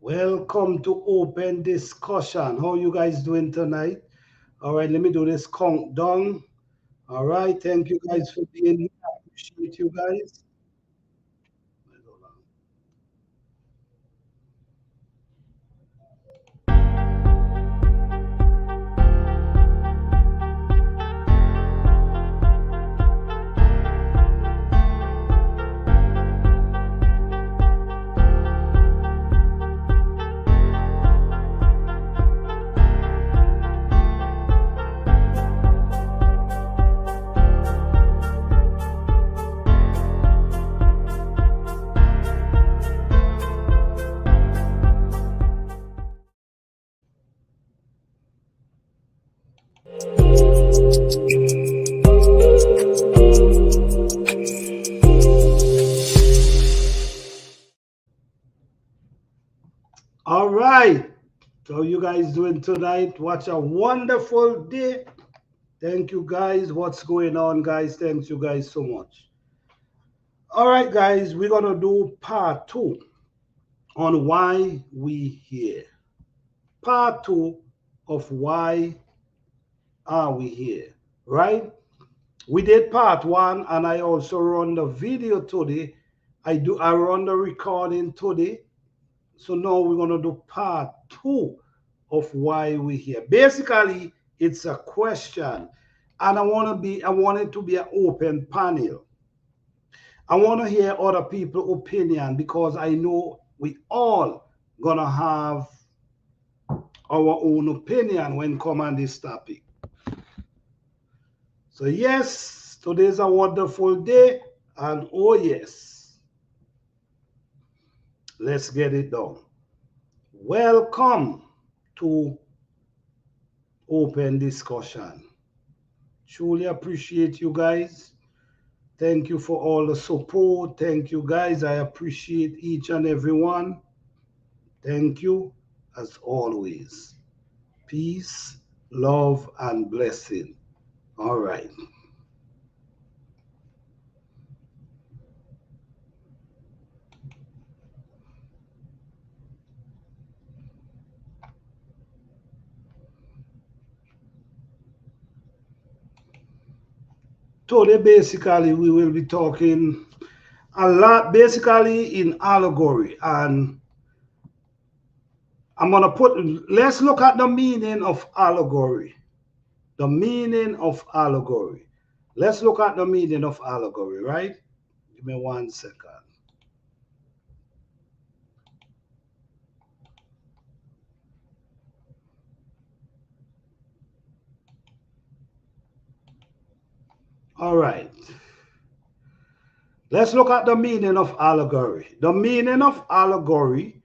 Welcome to Open Discussion. How you guys doing tonight? All right, let me do this countdown. All right, thank you guys for being here. I appreciate you guys. All right. How you guys doing tonight? Watch a wonderful day. Thank you guys. What's going on, guys? Thanks you guys so much. All right, guys, we're gonna do part two on why we here. Part two of why are we here, right? We did part one, and I also run the video today. I run the recording today. So now we're gonna do part two of why we're here. Basically, it's a question, and I want it to be an open panel. I want to hear other people's opinion because I know we all gonna have our own opinion when come on this topic. So yes, today's a wonderful day, and oh yes, let's get it done. Welcome to Open Discussion. Truly appreciate you guys. Thank you for all the support. Thank you guys. I appreciate each and every one. Thank you as always. Peace, love, and blessing. All right. Today, basically, we will be talking a lot, basically, in allegory. And let's look at the meaning of allegory. The meaning of allegory. Let's look at the meaning of allegory, right? Give me 1 second. All right. Let's look at the meaning of allegory. The meaning of allegory,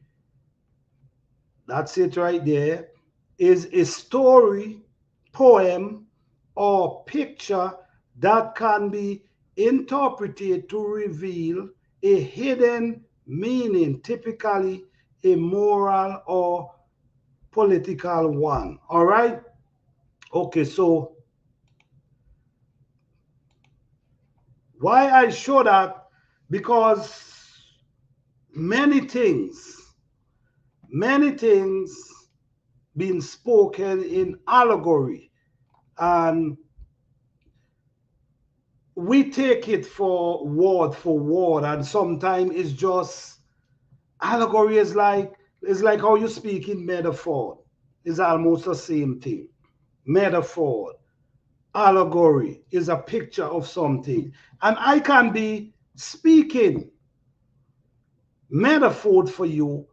that's it right there, is a story, poem, or picture that can be interpreted to reveal a hidden meaning, typically a moral or political one. All right? Okay, so why I show that? Because many things being spoken in allegory, and we take it for word, and sometimes it's just allegory is like how you speak in metaphor. It's almost the same thing. Metaphor, allegory is a picture of something, and I can be speaking metaphor for you,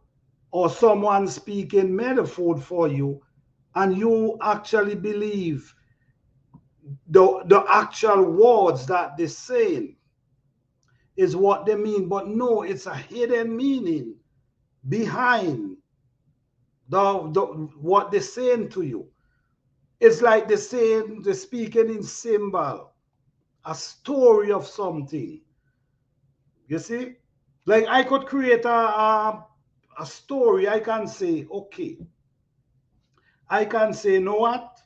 or someone speaking metaphor for you, and you actually believe the actual words that they're saying is what they mean. But no, it's a hidden meaning behind the what they're saying to you. It's like they're speaking in symbol, a story of something. You see? Like I could create a story. I can say, okay, I can say, you know what?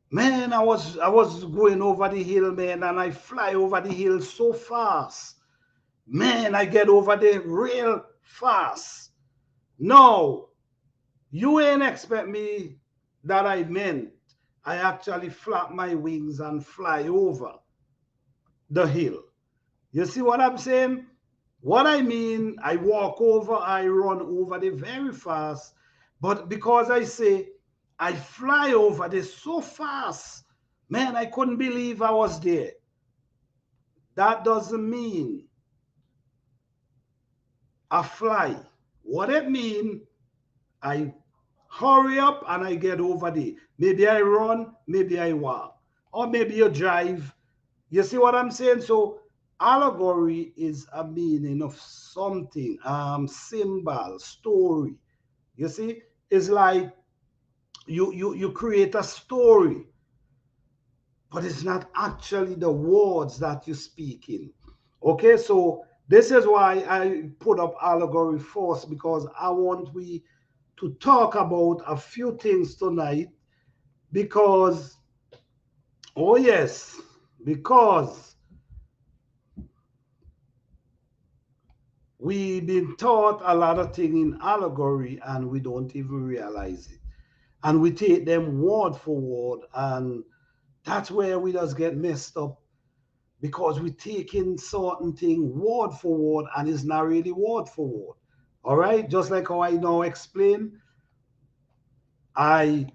Man, I was going over the hill, man, and I fly over the hill so fast. Man, I get over there real fast. No, you ain't expect me that I meant I actually flap my wings and fly over the hill. You see what I'm saying? What I mean, I walk over, I run over there very fast, but because I say I fly over there so fast, man, I couldn't believe I was there. That doesn't mean I fly. What it mean, I hurry up and I get over there. Maybe I run, maybe I walk, or maybe you drive. You see what I'm saying? So allegory is a meaning of something, symbol, story. You see, it's like you create a story, but it's not actually the words that you speak in. Okay, so this is why I put up allegory first, because I want we to talk about a few things tonight. Because, oh yes, because we've been taught a lot of things in allegory and we don't even realize it. And we take them word for word, and that's where we just get messed up, because we take in certain thing word for word and it's not really word for word. All right, just like how I now explain, I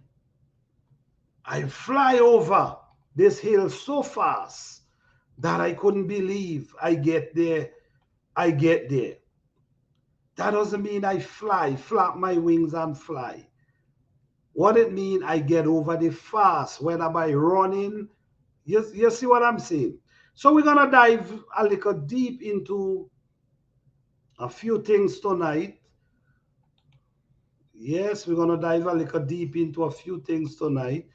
I fly over this hill so fast that I couldn't believe I get there. I get there. That doesn't mean I fly, flap my wings and fly. What it means, I get over the fast, whether by running. You see what I'm saying? So we're going to dive a little deep into a few things tonight. Yes, we're going to dive a little deep into a few things tonight,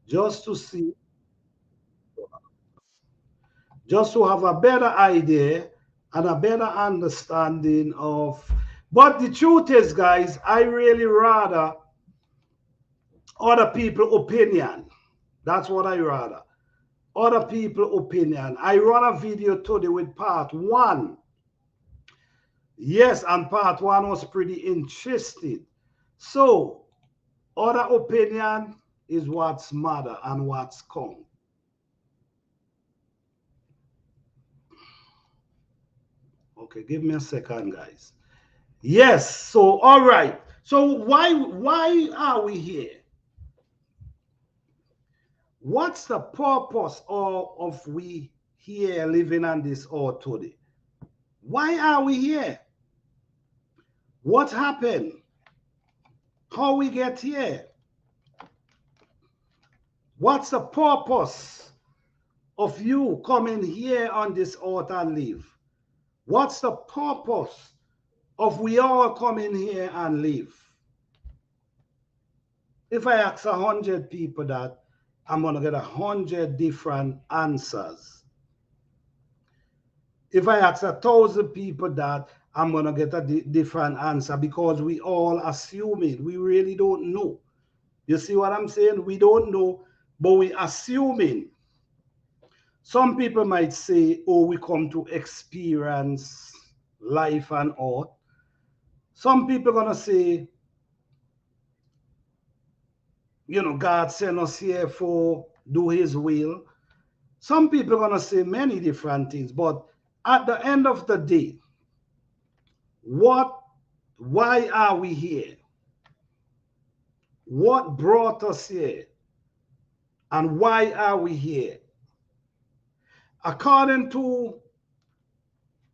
just to see, just to have a better idea and a better understanding of. But the truth is, guys, I really rather other people opinion. That's what I rather. Other people opinion. I run a video today with part one. Yes, and part one was pretty interesting. So other opinion is what's matter and what's count. Okay, give me a second, guys. Yes, so all right. So why are we here? What's the purpose of we here living on this earth today? Why are we here? What happened? How we get here? What's the purpose of you coming here on this earth and live? What's the purpose of we all coming here and live? If I ask 100 people that, I'm going to get 100 different answers. If I ask 1,000 people that, I'm going to get a different answer, because we all assume it. We really don't know. You see what I'm saying? We don't know, but we assuming. Some people might say, oh, we come to experience life on earth. Some people are going to say, you know, God sent us here for do his will. Some people are going to say many different things, but at the end of the day, why are we here? What brought us here? And why are we here? According to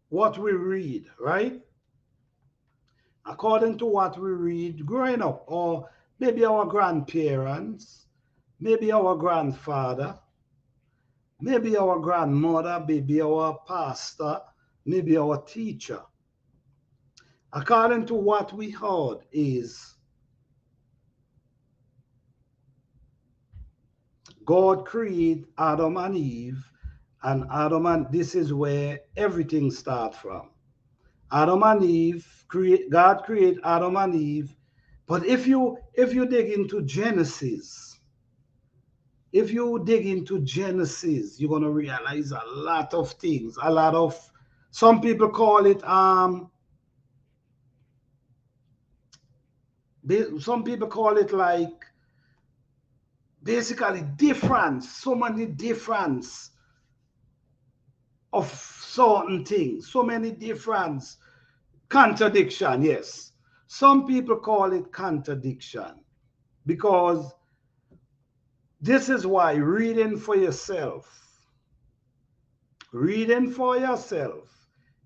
what we read, right? According to what we read growing up, or maybe our grandparents, maybe our grandfather, maybe our grandmother, maybe our pastor, maybe our teacher. According to what we heard is God created Adam and Eve, and this is where everything starts from. Adam and Eve, God created Adam and Eve. But if you dig into Genesis, you're gonna realize a lot of things, a lot of Some people call it some people call it like basically difference, so many difference of certain things, so many difference, contradiction, yes. Some people call it contradiction because this is why reading for yourself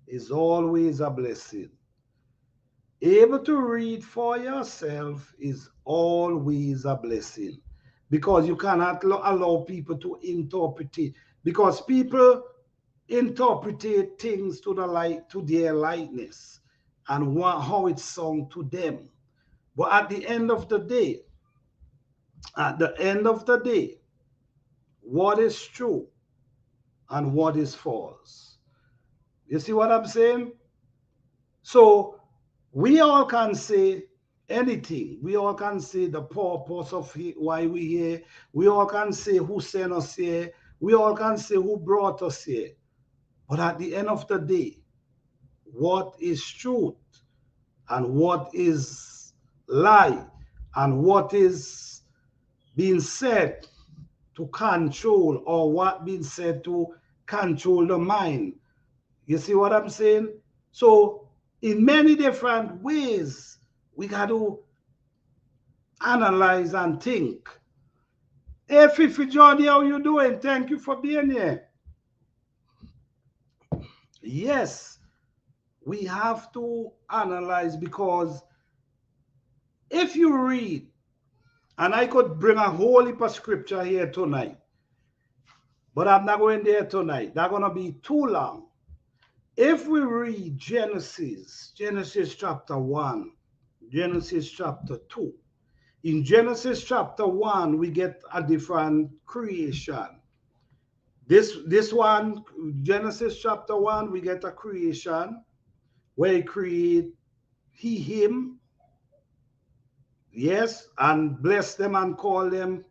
is always a blessing. Able to read for yourself is always a blessing because you cannot allow people to interpret it, because people interpret things to their likeness and how it sounds to them. But at the end of the day, what is true and what is false? You see what I'm saying? So we all can say anything. We all can say the purpose of why we here. We all can say who sent us here. We all can say who brought us here. But at the end of the day, what is truth and what is lie and what is being said to control, or what being said to control the mind? You see what I'm saying? So in many different ways, we got to analyze and think. Hey, Fifi Jordi, how you doing? Thank you for being here. Yes, we have to analyze, because if you read, and I could bring a whole heap of scripture here tonight, but I'm not going there tonight. That's going to be too long. If we read Genesis chapter 1, Genesis chapter 2, in Genesis chapter 1, we get a different creation. This one, Genesis chapter 1, we get a creation where he create him, yes, and bless them and call them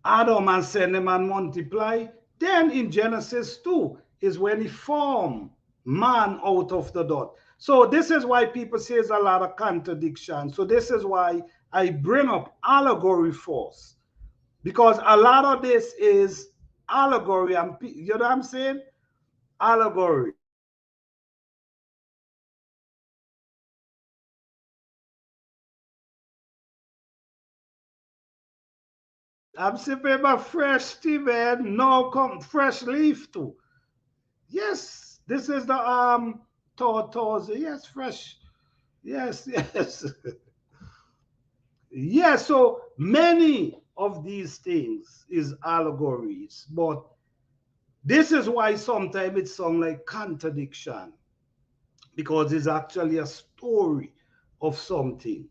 Adam and send them and multiply. Then in Genesis 2 is when he formed man out of the dust. So this is why people say there's a lot of contradiction. So this is why I bring up allegory first, because a lot of this is allegory, and you know what I'm saying? Allegory. I'm sipping my fresh tea, man. No, come fresh leaf too. Yes, this is the tortoise. Yes, fresh. Yes, yes. Yes, so many of these things is allegories, but this is why sometimes it sounds like contradiction, because it's actually a story of something.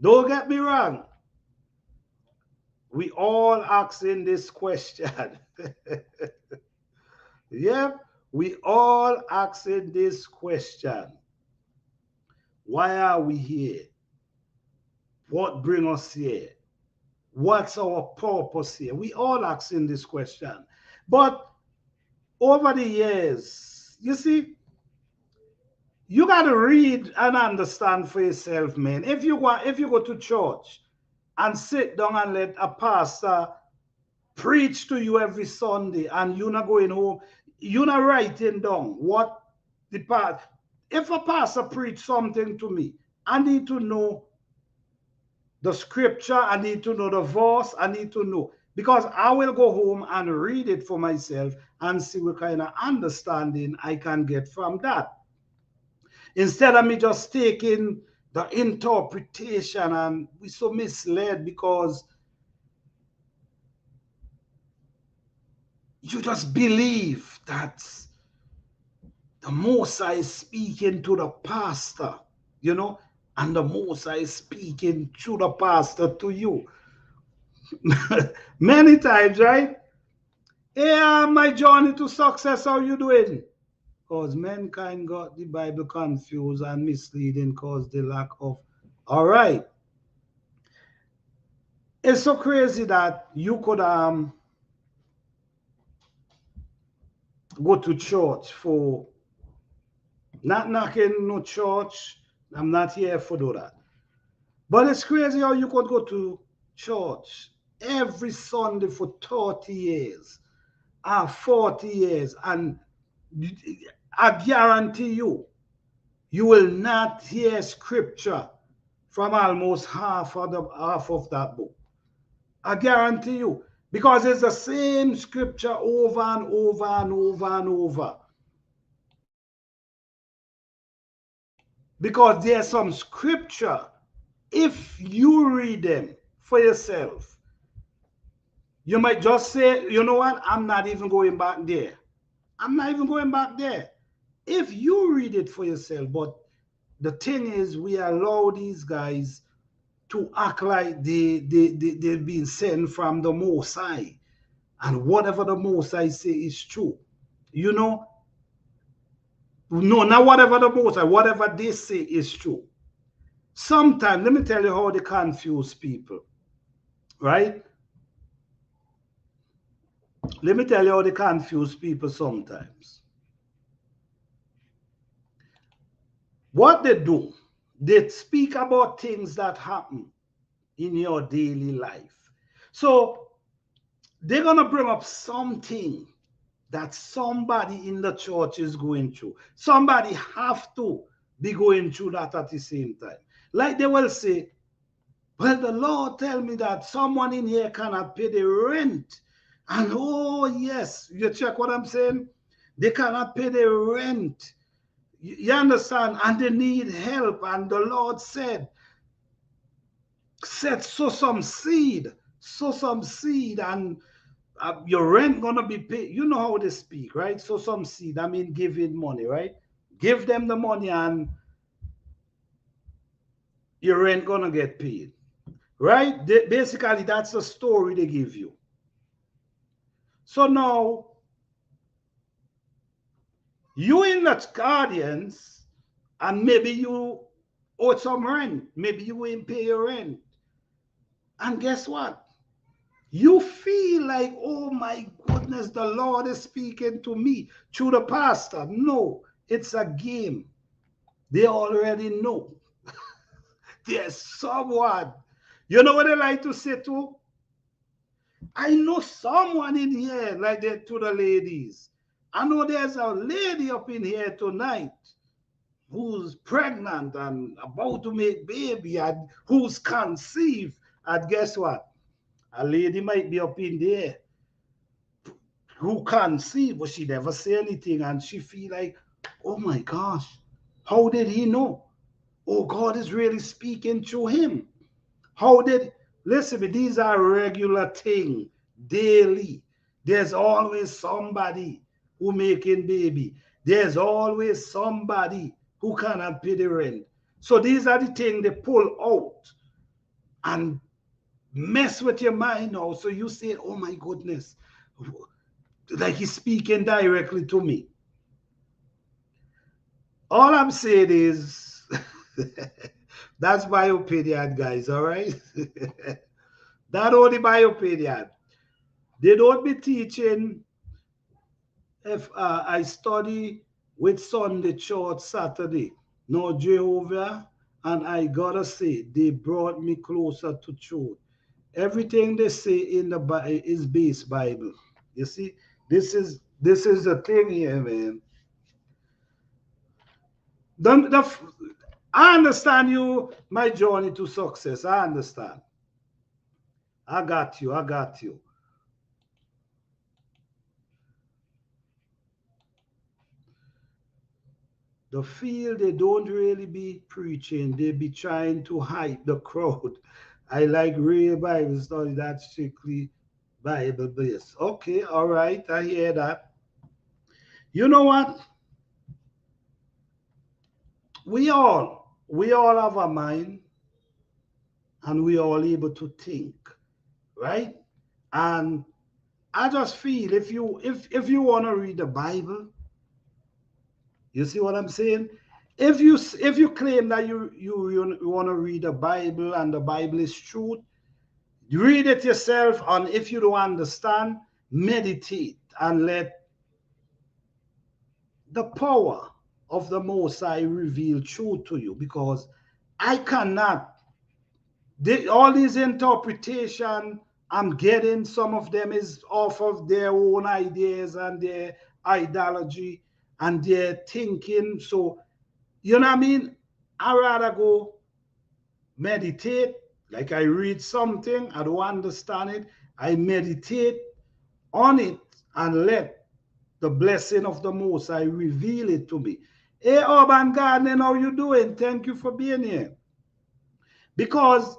Don't get me wrong. We all asking this question. Yep, we all asking this question. Why are we here? What bring us here? What's our purpose here? We all asking this question. But over the years, you see, you got to read and understand for yourself, man. If you go to church and sit down and let a pastor preach to you every Sunday, and you're not going home, you're not writing down what the pastor. If a pastor preach something to me, I need to know the scripture, I need to know the verse, I need to know, because I will go home and read it for myself and see what kind of understanding I can get from that. Instead of me just taking the interpretation, and we so misled because you just believe that the Most High is speaking to the pastor, you know, and the Most High is speaking through the pastor to you. Many times, right? Hey, my journey to success, how you doing? Because mankind got the Bible confused and misleading because the lack of. All right. It's so crazy that you could go to church for, not knocking no church. I'm not here for do that. But it's crazy how you could go to church every Sunday for 30 years or 40 years, and I guarantee you, you will not hear scripture from almost half of that book. I guarantee you, because it's the same scripture over and over and over and over. Because there's some scripture, if you read them for yourself, you might just say, you know what, I'm not even going back there. I'm not even going back there. If you read it for yourself. But the thing is, we allow these guys to act like they've been sent from the Most High. And whatever the Most High say is true. You know? No, not whatever the Most High, whatever they say is true. Sometimes, let me tell you how they confuse people. Right? Let me tell you how they confuse people sometimes. What they do, they speak about things that happen in your daily life. So they're going to bring up something that somebody in the church is going through. Somebody have to be going through that at the same time. Like they will say, well, the Lord tell me that someone in here cannot pay the rent. And oh, yes, you check what I'm saying? They cannot pay the rent. You understand? And they need help. And the Lord said, sow some seed, and your rent gonna be paid. You know how they speak, right? Sow some seed. I mean, give it money, right? Give them the money, and your rent gonna get paid, right? Basically, that's the story they give you. So now, you in the audience, and maybe you owe some rent. Maybe you ain't pay your rent. And guess what? You feel like, oh my goodness, the Lord is speaking to me through the pastor. No, it's a game. They already know. There's someone. You know what they like to say too? I know someone in here, like that to the ladies. I know there's a lady up in here tonight who's pregnant and about to make baby, and who's conceived. And guess what? A lady might be up in there who conceive, but she never say anything, and she feel like, oh my gosh, how did he know? Oh, God is really speaking through him. How did, listen, these are regular thing, daily. There's always somebody who making baby. There's always somebody who cannot pay the rent. So these are the things they pull out and mess with your mind now. So you say, oh my goodness, like he's speaking directly to me. All I'm saying is, that's my opinion, guys, all right? That only my opinion. They don't be teaching if I study with Sunday church Saturday. No, Jehovah, and I gotta say, they brought me closer to truth. Everything they say in the Bible is based Bible. You see, this is the thing here, man. I understand you, my journey to success. I understand. I got you. I got you. The field, they don't really be preaching. They be trying to hype the crowd. I like real Bible study. That's strictly Bible based. Okay, all right. I hear that. You know what? We all have a mind, and we all able to think, right? And I just feel if you want to read the Bible, you see what I'm saying? If you claim that you want to read the Bible and the Bible is truth, read it yourself. And if you don't understand, meditate and let the power of the Most High reveal truth to you, because I cannot. All these interpretation I'm getting, some of them is off of their own ideas and their ideology and their thinking. So, you know what I mean? I rather go meditate. Like I read something, I don't understand it. I meditate on it and let the blessing of the Most High reveal it to me. Hey, Urban Gardening, how you doing? Thank you for being here. Because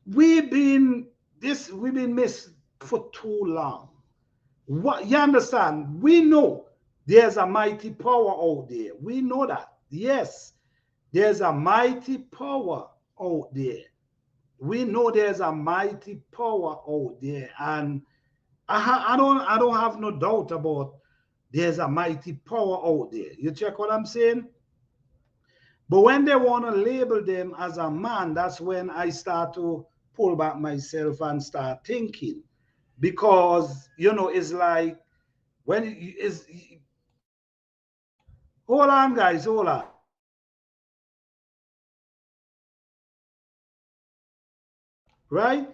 we've been missed for too long. What you understand? We know there's a mighty power out there. We know that. Yes, there's a mighty power out there. We know there's a mighty power out there, and I don't have no doubt about there's a mighty power out there. You check what I'm saying? But when they want to label them as a man, that's when I start to pull back myself and start thinking. Because, you know, it's like when it's, hold on, guys, hold on. Right?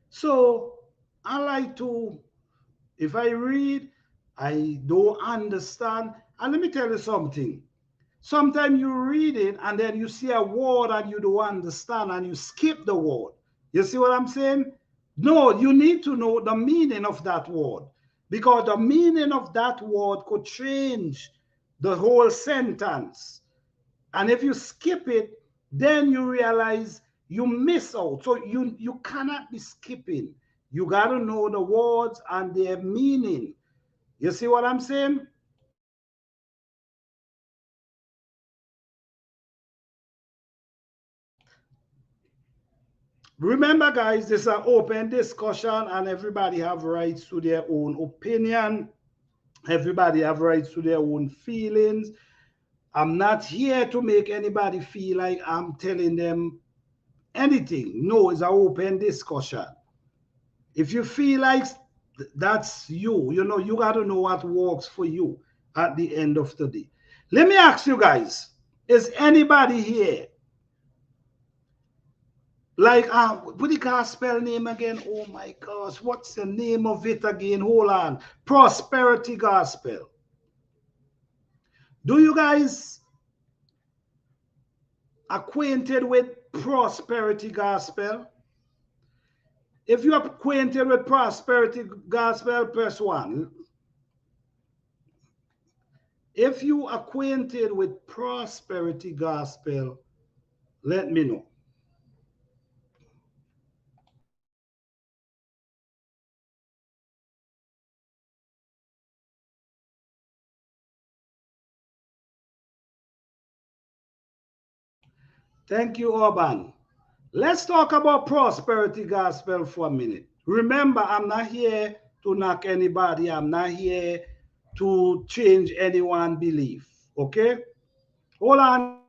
So I like to, if I read, I don't understand. And let me tell you something. Sometimes you read it and then you see a word and you don't understand and you skip the word. You see what I'm saying? No, you need to know the meaning of that word, because the meaning of that word could change the whole sentence. And if you skip it, then you realize you miss out. So you cannot be skipping. You got to know the words and their meaning. You see what I'm saying? Remember, guys, this is an open discussion and everybody have rights to their own opinion. Everybody have rights to their own feelings. I'm not here to make anybody feel like I'm telling them anything. No, it's an open discussion. If you feel like that's you, you know, you got to know what works for you at the end of the day. Let me ask you guys, is anybody here like, what the gospel name again? Oh my gosh, what's the name of it again? Hold on. Prosperity Gospel. Do you guys acquainted with Prosperity Gospel? If you're acquainted with Prosperity Gospel, press 1. If you acquainted with Prosperity Gospel, let me know. Thank you, Urban. Let's talk about Prosperity Gospel for a minute. Remember, I'm not here to knock anybody. I'm not here to change anyone's belief. Okay? Hold on.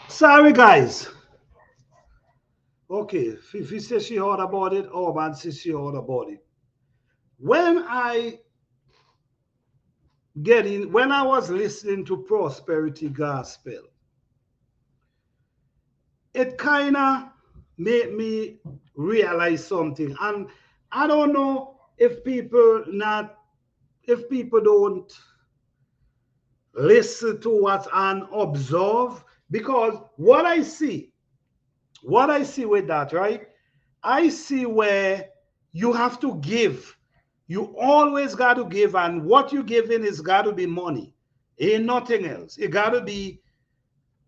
Sorry, guys. Okay, Fifi says she heard about it. Urban says she heard about it. When when I was listening to Prosperity Gospel, it kind of made me realize something. And I don't know if people don't listen to what and observe, because what I see with that, right? I see where you have to give. You always got to give, and what you giving is got to be money. Ain't nothing else. It got to be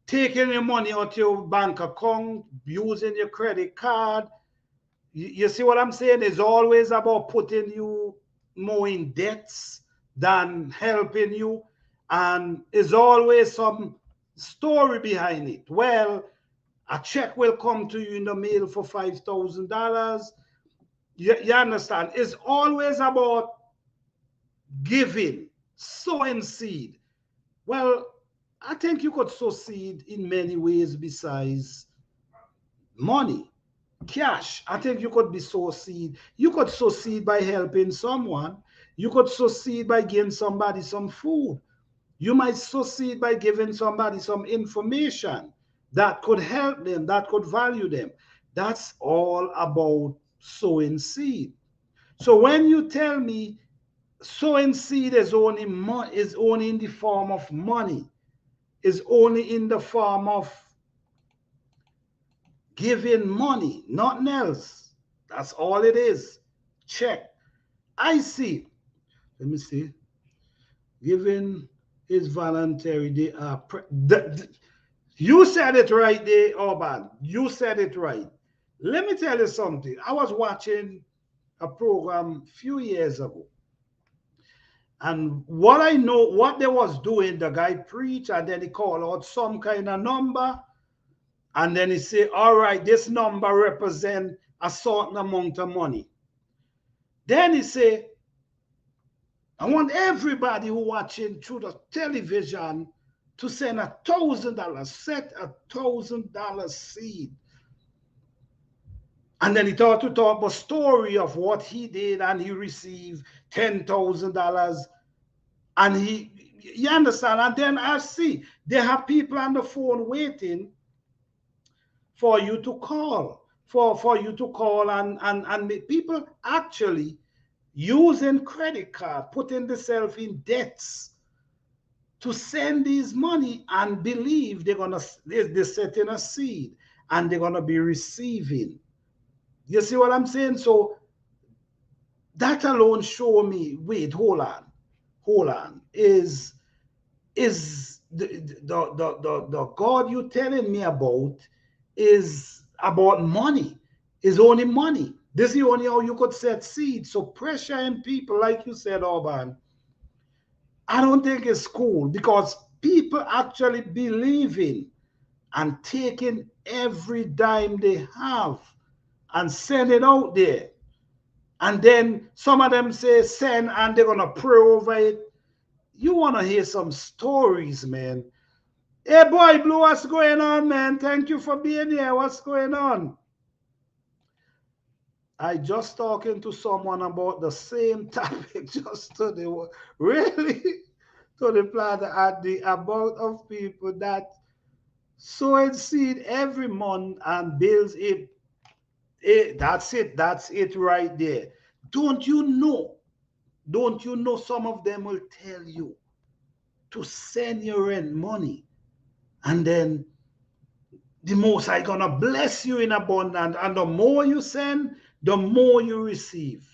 taking your money out your bank account, using your credit card. You see what I'm saying? It's always about putting you more in debts than helping you. And there's always some story behind it. Well, A check will come to you in the mail for $5,000. You understand? It's always about giving, sowing seed. Well, I think you could sow seed in many ways besides money, cash. I think you could be sow seed. You could sow seed by helping someone. You could sow seed by giving somebody some food. You might sow seed by giving somebody some information that could help them, that could value them. That's all about sowing seed. So when you tell me sowing seed is only in the form of money, is only in the form of giving money, nothing else. That's all it is. Check. I see. Let me see. Giving is voluntary. You said it right there, Orban. You said it right. Let me tell you something. I was watching a program a few years ago. And what I know, what they was doing, the guy preached and then he called out some kind of number. And then he say, all right, this number represent a certain amount of money. Then he say, I want everybody who watching through the television to send $1,000, set $1,000 seed. And then he started to talk about story of what he did, and he received $10,000. And you understand? And then I see they have people on the phone waiting for you to call, for you to call, and people actually using credit card, putting themselves in debts to send these money and believe they're setting a seed and they're gonna be receiving. You see what I'm saying? So that alone show me, wait, hold on, is the God you telling me about is about money, is only money. This is the only how you could set seed. So pressure in people, like you said, Orban, I don't think it's cool, because people actually believing and taking every dime they have and send it out there. And then some of them say send and they're gonna pray over it. You want to hear some stories, man. Hey boy Blue, what's going on, man? Thank you for being here. What's going on? I just talking to someone about the same topic just today. Really? To the plan at the amount of people that sowing seed every month and builds it. That's it. That's it right there. Don't you know? Don't you know some of them will tell you to send your rent money, and then the Most High gonna bless you in abundance, and the more you send, the more you receive.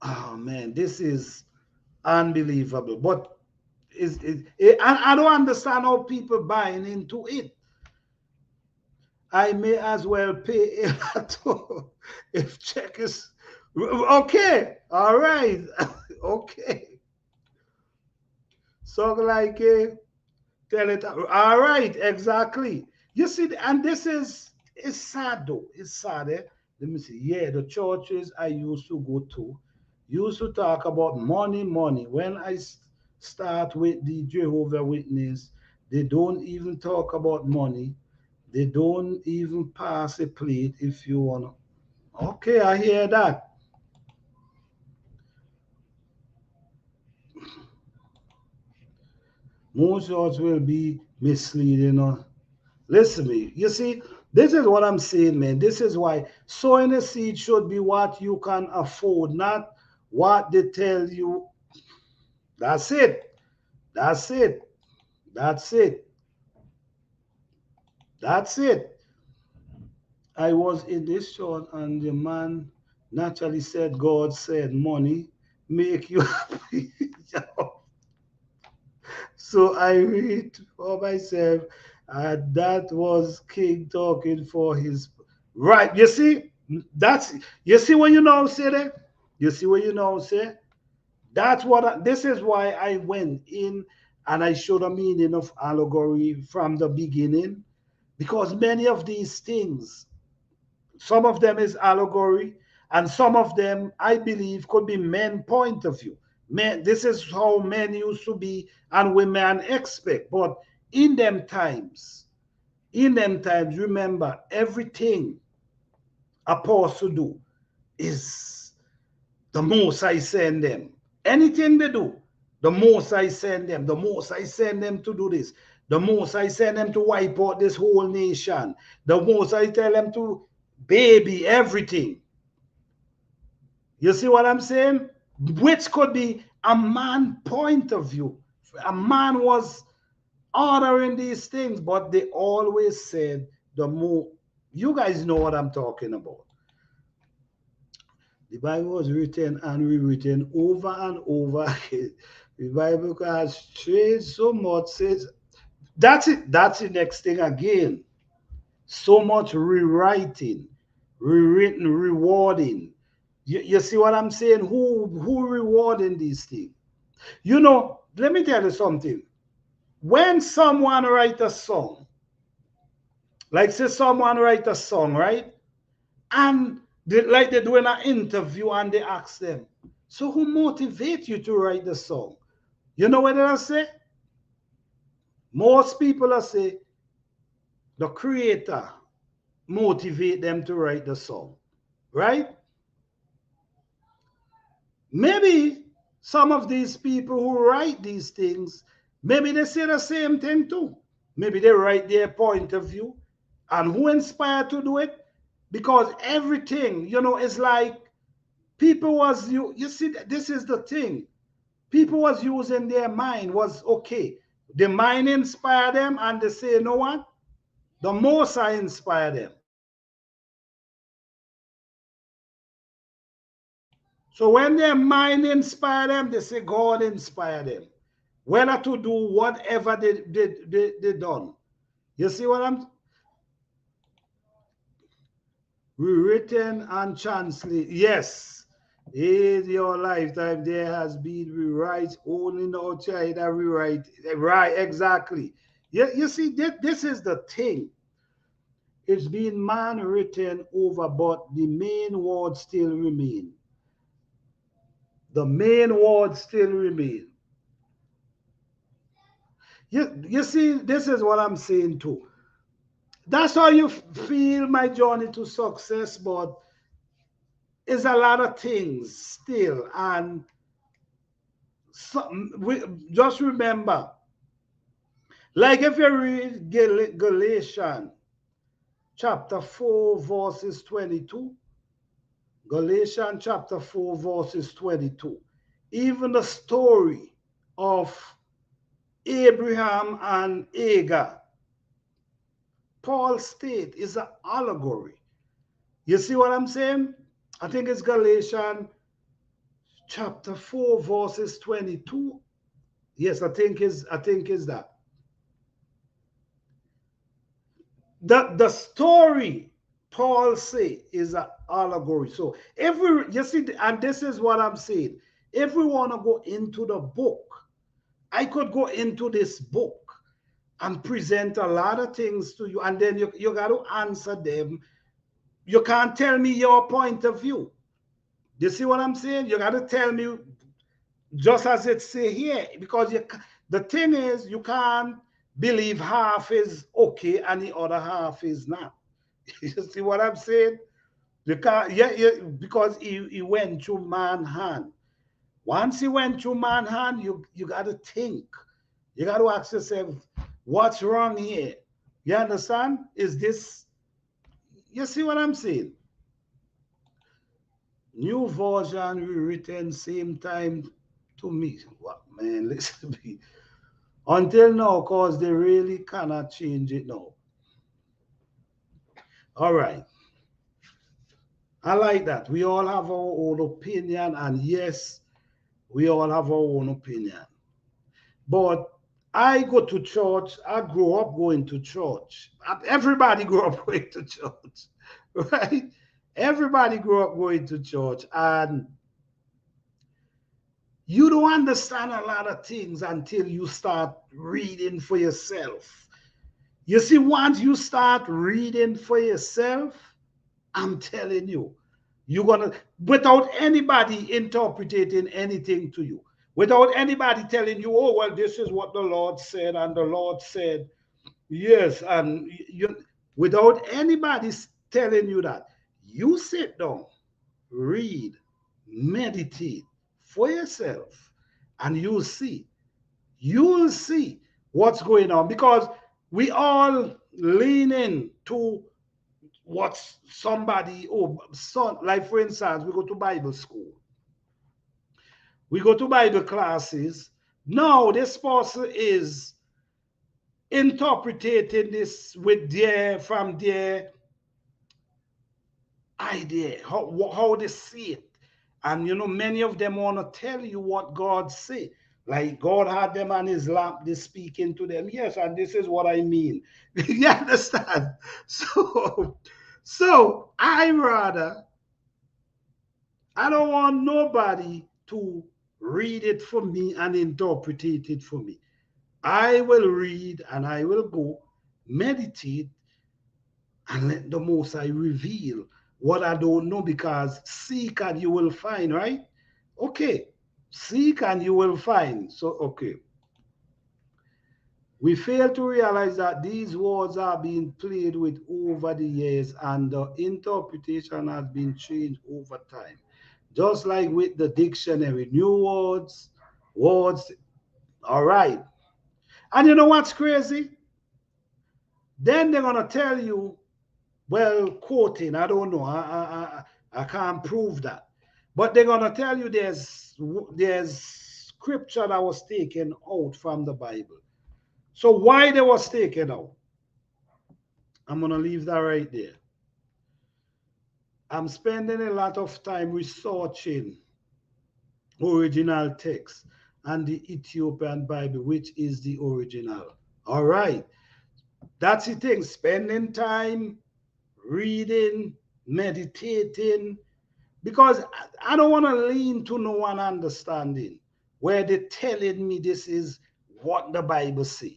Oh man, this is unbelievable. But I don't understand how people buying into it. I may as well pay if check is okay. All right, okay. So like tell it. All right, exactly. You see, and this is it's sad though. It's sad. Eh? Let me see. Yeah, the churches I used to go to used to talk about money, money. When I start with the Jehovah Witness, they don't even talk about money. They don't even pass a plate if you wanna. Okay, I hear that. Most churches will be misleading. Listen to me. You see, this is what I'm saying, man. This is why sowing a seed should be what you can afford, not what they tell you. That's it. That's it. That's it. That's it. I was in this church and the man naturally said, God said, money make you happy. So I read for myself, and that was King talking for his right. You see, that's you see what you know say that? You see what you know say? That's what this is why I went in And I show the meaning of allegory from the beginning, because many of these things, some of them is allegory, and some of them, I believe, could be men point of view. Men, this is how men used to be and women expect. But in them times, remember, everything apostle do is the most I send them. Anything they do, the most I send them. The most I send them to do this. The most I send them to wipe out this whole nation. The most I tell them to baby everything. You see what I'm saying? Which could be a man point of view. A man was ordering these things, but they always said the more. You guys know what I'm talking about. The Bible was written and rewritten over and over again. The Bible has changed so much. Says that's it. That's the next thing again. So much rewriting, rewritten, rewarding. You see what I'm saying? Who rewarding these things? You know, let me tell you something. When someone write a song, like say someone write a song, right? And like they're doing an interview and they ask them, so who motivate you to write the song? You know what I say? Most people are say the creator motivate them to write the song, right? Maybe some of these people who write these things, maybe they say the same thing too. Maybe they write their point of view. And who inspired to do it? Because everything, you know, is like people was, you see, this is the thing. People was using their mind was okay. The mind inspired them and they say, you know what? The most I inspire them. So when their mind inspire them, they say God inspired them. Whether to do whatever they done. You see what I'm rewritten and translated? Yes. In your lifetime, there has been rewrites only no China rewrite. Right, exactly. You see, this is the thing. It's been man written over, but the main words still remain. The main words still remain. You see, this is what I'm saying too. That's how you feel my journey to success, but it's a lot of things still. And just remember, like if you read Galatians chapter 4, verses 22, Galatians chapter 4, verses 22, even the story of Abraham and Hagar, Paul state is an allegory. You see what I'm saying? I think it's Galatians chapter 4, verses 22. Yes, I think is that. The story Paul say is an allegory. So you see, and this is what I'm saying. If we want to go into the book, I could go into this book and present a lot of things to you, and then you got to answer them. You can't tell me your point of view. You see what I'm saying? You got to tell me just as it say here, because the thing is, you can't believe half is okay and the other half is not. You see what I'm saying? You can't, yeah, because he went through man hand. Once he went through man hand, you got to think. You got to ask yourself, what's wrong here? You understand? Is this, you see what I'm saying? New version rewritten same time to me. What, man, listen to me. Until now, because they really cannot change it now. All right. I like that. We all have our own opinion, and yes, we all have our own opinion. But I go to church. I grew up going to church. Everybody grew up going to church, right? Everybody grew up going to church. And You don't understand a lot of things until you start reading for yourself. You see, once you start reading for yourself, I'm telling you, you're gonna, without anybody interpreting anything to you, without anybody telling you, oh, well, this is what the Lord said, and the Lord said, yes, and you, without anybody telling you that, you sit down, read, meditate for yourself, and you'll see what's going on, because we all lean in to what somebody, oh, son, like for instance, we go to Bible school, we go to Bible classes. Now this person is interpreting this with their, from their idea, how they see it. And you know, many of them want to tell you what God say. Like God had them on his lap, they speaking to them. Yes, and this is what I mean. You understand? So I don't want nobody to read it for me and interpret it for me. I will read and I will go meditate and let the Most High reveal what I don't know, because seek and you will find, right? Okay. Seek and you will find. So, okay. We fail to realize that these words are being played with over the years and the interpretation has been changed over time. Just like with the dictionary, new words, all right. And you know what's crazy? Then they're going to tell you, well, quoting, I don't know, I can't prove that. But they're going to tell you there's scripture that was taken out from the Bible. So why they was taken out? I'm going to leave that right there. I'm spending a lot of time researching original text and the Ethiopian Bible, which is the original. All right. That's the thing. Spending time reading, meditating, because I don't want to lean to no one understanding where they're telling me this is what the Bible says.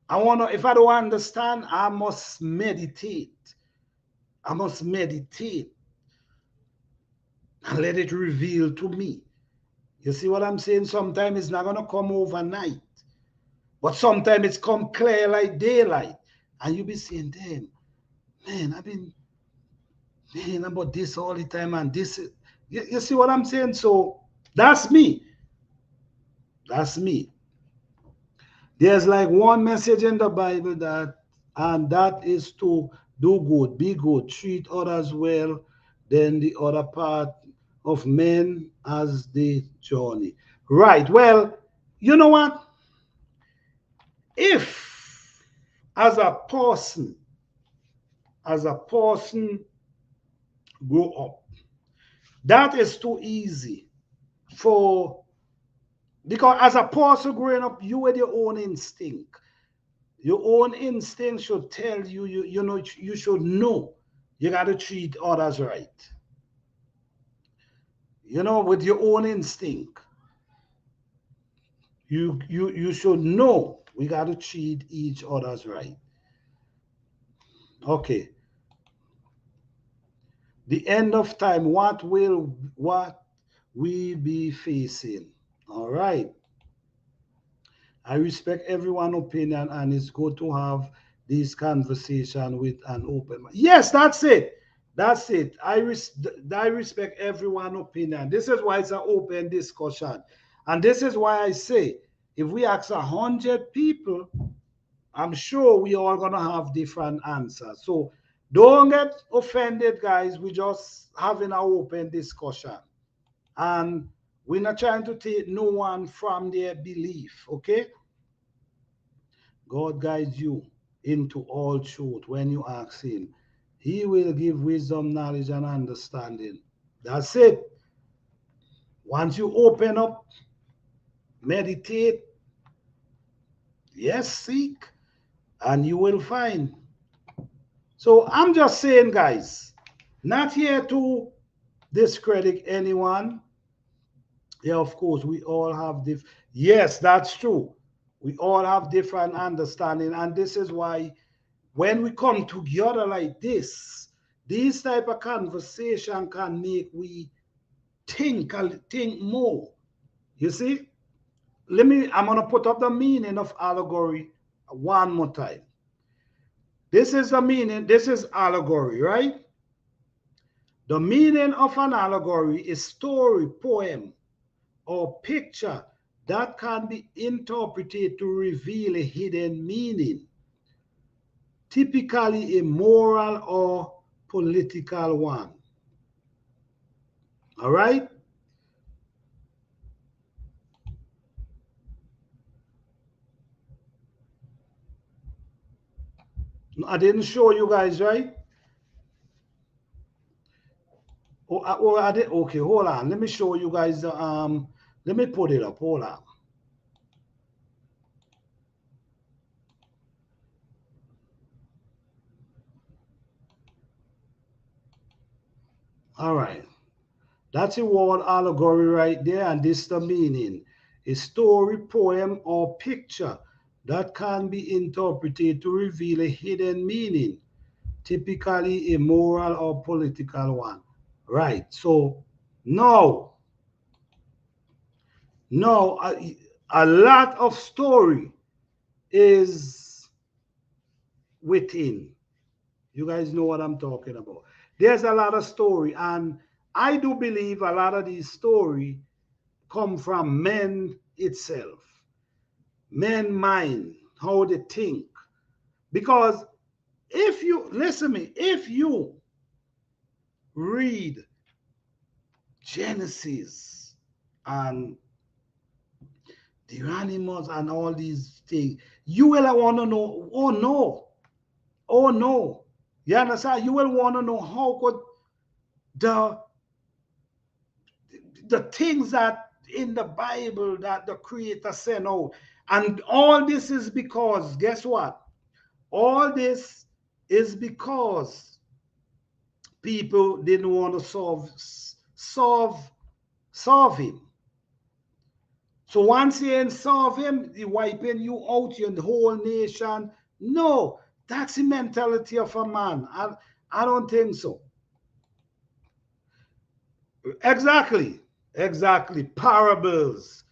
I want to, if I don't understand, I must meditate. I must meditate and let it reveal to me. You see what I'm saying? Sometimes it's not going to come overnight, but sometimes it's come clear like daylight. And you be saying, damn, man, I've been thinking about this all the time, and this is, you see what I'm saying? So that's me. That's me. There's like one message in the Bible that, and that is to do good, be good, treat others well. Then the other part of men as the journey. Right. Well, you know what? If as a person, grow up, that is too easy for, because as a person growing up, you had your own instinct. Your own instinct should tell you, you know, you should know you got to treat others right. You know, with your own instinct, you should know we got to treat each others right. Okay. The end of time, what we be facing? All right. I respect everyone's opinion, and it's good to have this conversation with an open mind. Yes, that's it. That's it. I respect everyone's opinion. This is why it's an open discussion. And this is why I say, if we ask 100 people, I'm sure we all going to have different answers. So don't get offended, guys. We're just having an open discussion. And we're not trying to take no one from their belief, okay? God guides you into all truth when you ask him. He will give wisdom, knowledge, and understanding. That's it. Once you open up, meditate, yes, seek, and you will find. So I'm just saying, guys, not here to discredit anyone. Yeah, of course, we all have yes, that's true. We all have different understanding, and this is why when we come together like this, these type of conversation can make we think more. You see, I'm gonna put up the meaning of allegory one more time. This is the meaning, this is allegory, right? The meaning of an allegory is story, poem, or picture that can be interpreted to reveal a hidden meaning, typically a moral or political one. All right? I didn't show you guys, right? Oh, I did. Okay, hold on. Let me show you guys the let me put it up. Hold on. All right. That's a word allegory right there, and this is the meaning. A story, poem, or picture that can be interpreted to reveal a hidden meaning, typically a moral or political one. Right. So no, no, a lot of story is within. You guys know what I'm talking about. There's a lot of story, and I do believe a lot of these story come from men itself, men mind, how they think. Because if you listen to me, if you read Genesis and the animals and all these things, you will want to know, oh no, oh no. You understand? You will want to know how could the the things that in the Bible that the Creator sent out. And all this is because, guess what? All this is because people didn't want to solve him. So once you ain't solve him, he wiping you out, your whole nation. No, that's the mentality of a man. I don't think so. Exactly. Exactly. Parables.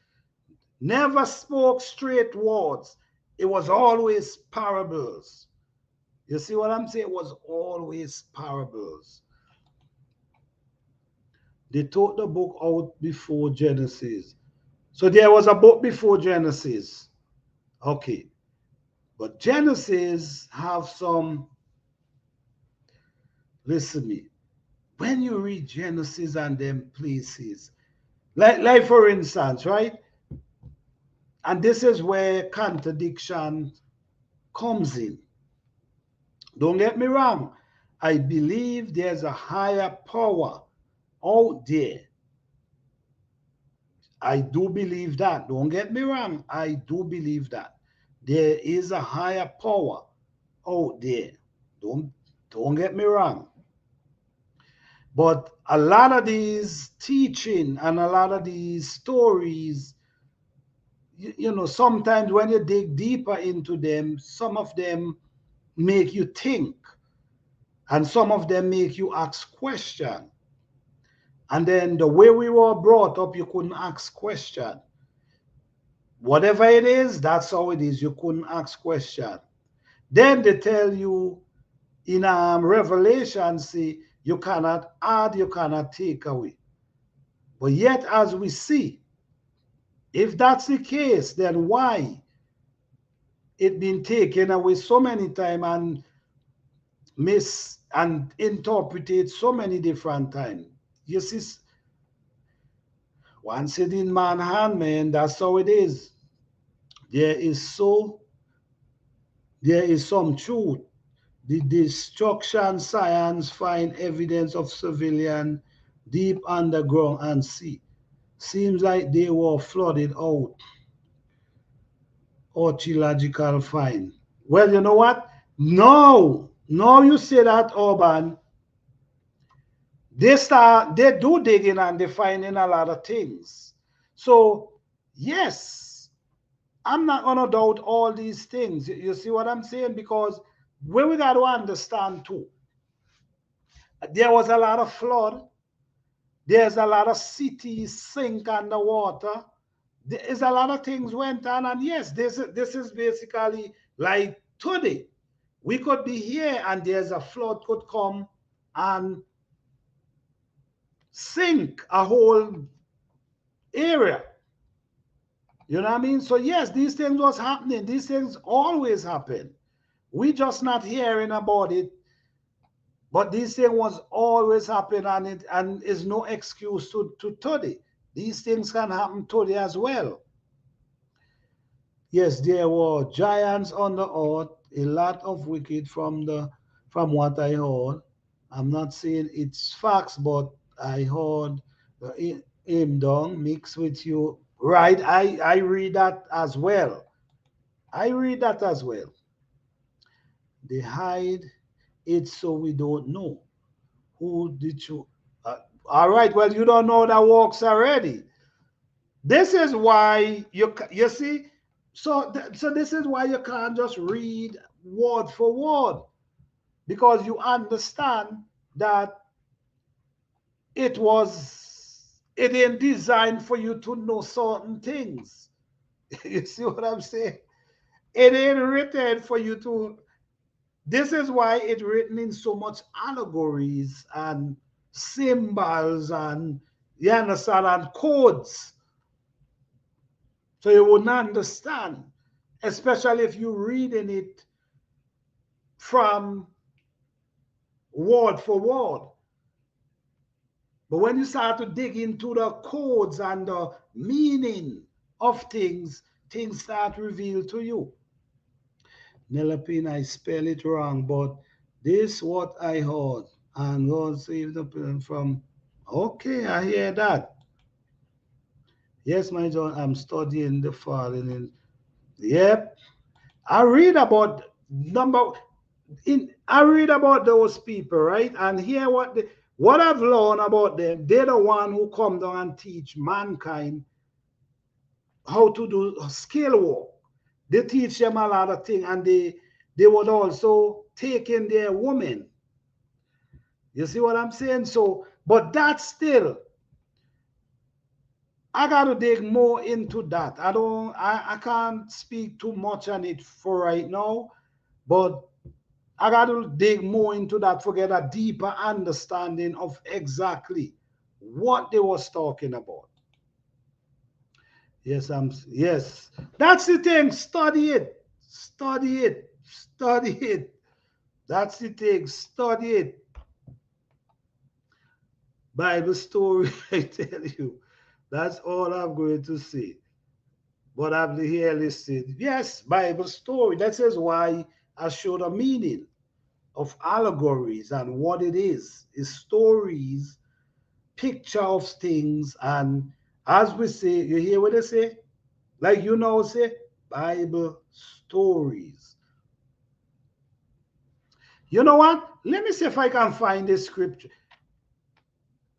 Never spoke straight words. It was always parables. You see what I'm saying? It was always parables. They taught the book out before Genesis. So there was a book before Genesis. Okay. But Genesis have some, listen to me. When you read Genesis and them places, like for instance, right? And this is where contradiction comes in. Don't get me wrong. I believe there's a higher power out there. I do believe that. Don't get me wrong. I do believe that. There is a higher power out there. Don't get me wrong. But a lot of these teaching and a lot of these stories, you know, sometimes when you dig deeper into them, some of them make you think, and some of them make you ask questions. And then the way we were brought up, you couldn't ask question. Whatever it is, that's how it is. You couldn't ask question. Then they tell you in Revelation, see, you cannot add, you cannot take away. But yet, as we see, if that's the case, then why it been taken away so many times and mis and interpreted so many different times? You see, once it in man's hand, man, that's how it is. There is some truth. The destruction science find evidence of civilian deep underground and sea. Seems like they were flooded out. Archaeological find. Well, you know what? No, no, you say that, Urban. They do digging and they finding a lot of things. So, yes, I'm not going to doubt all these things. You see what I'm saying? Because when we got to understand too, there was a lot of flood. There's a lot of cities sink underwater. There is a lot of things went on. And yes, this is basically like today. We could be here and there's a flood could come and sink a whole area. You know what I mean? So yes, these things was happening. These things always happen. We just not hearing about it, but these things was always happen, and it and is no excuse to today. These things can happen today as well. Yes, there were giants on the earth, a lot of wicked from what I heard. I'm not saying it's facts, but I heard him down mixed with you. Right, I read that as well. I read that as well. They hide it so we don't know. Who did you? All right, well, you don't know that works already. This is why you see. So this is why you can't just read word for word, because you understand that it ain't designed for you to know certain things. You see what I'm saying? It ain't written for you to. This is why it's written in so much allegories and symbols and, you understand, and codes. So you wouldn't understand, especially if you're reading it from word for word. But when you start to dig into the codes and the meaning of things, things start revealed to you. Nelapine, I spell it wrong, but this what I heard. And God save the person from. Okay, I hear that. Yes, my John, I'm studying the falling in. Yep. I read about number I read about those people, right? And hear what I've learned about them. They're the one who come down and teach mankind how to do skill work. They teach them a lot of things, and they would also take in their women. You see what I'm saying? So, but that's still, I got to dig more into that. I can't speak too much on it for right now, but I got to dig more into that to get a deeper understanding of exactly what they was talking about. Yes. That's the thing. Study it. Study it. Study it. That's the thing. Study it. Bible story, I tell you. That's all I'm going to say. But I'm here listening. Yes, Bible story. That is why I showed a meaning of allegories and what it is stories, picture of things, and as we say, you hear what they say? Like say, Bible stories. You know what? Let me see if I can find this scripture.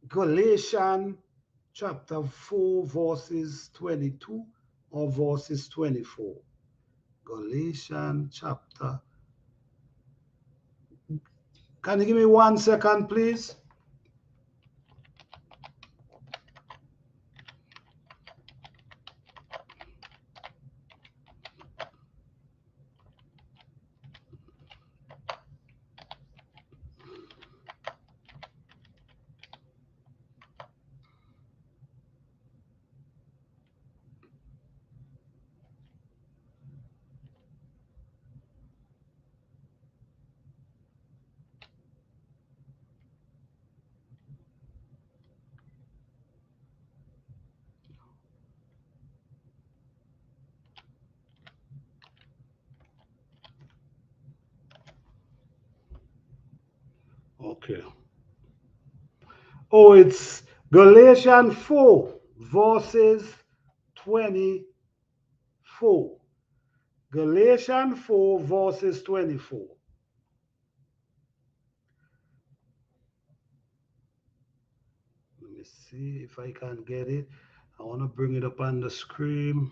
Galatians chapter 4, verses 22 or verses 24. Galatians chapter. Can you give me 1 second, please? Okay. Oh, it's Galatians 4, verses 24. Galatians 4, verses 24. Let me see if I can get it. I want to bring it up on the screen.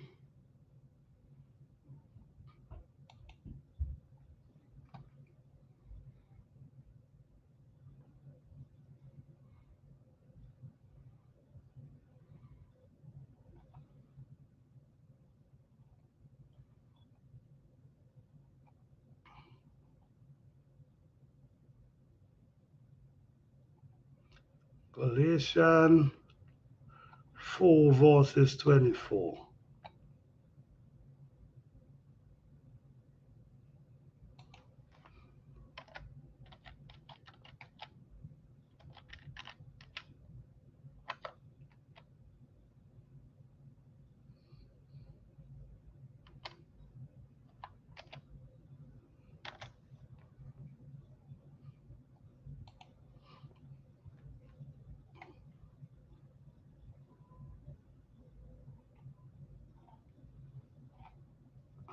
Galatians 4 verses 24.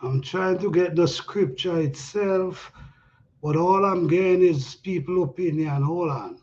I'm trying to get the scripture itself, but all I'm getting is people opinion. Hold on.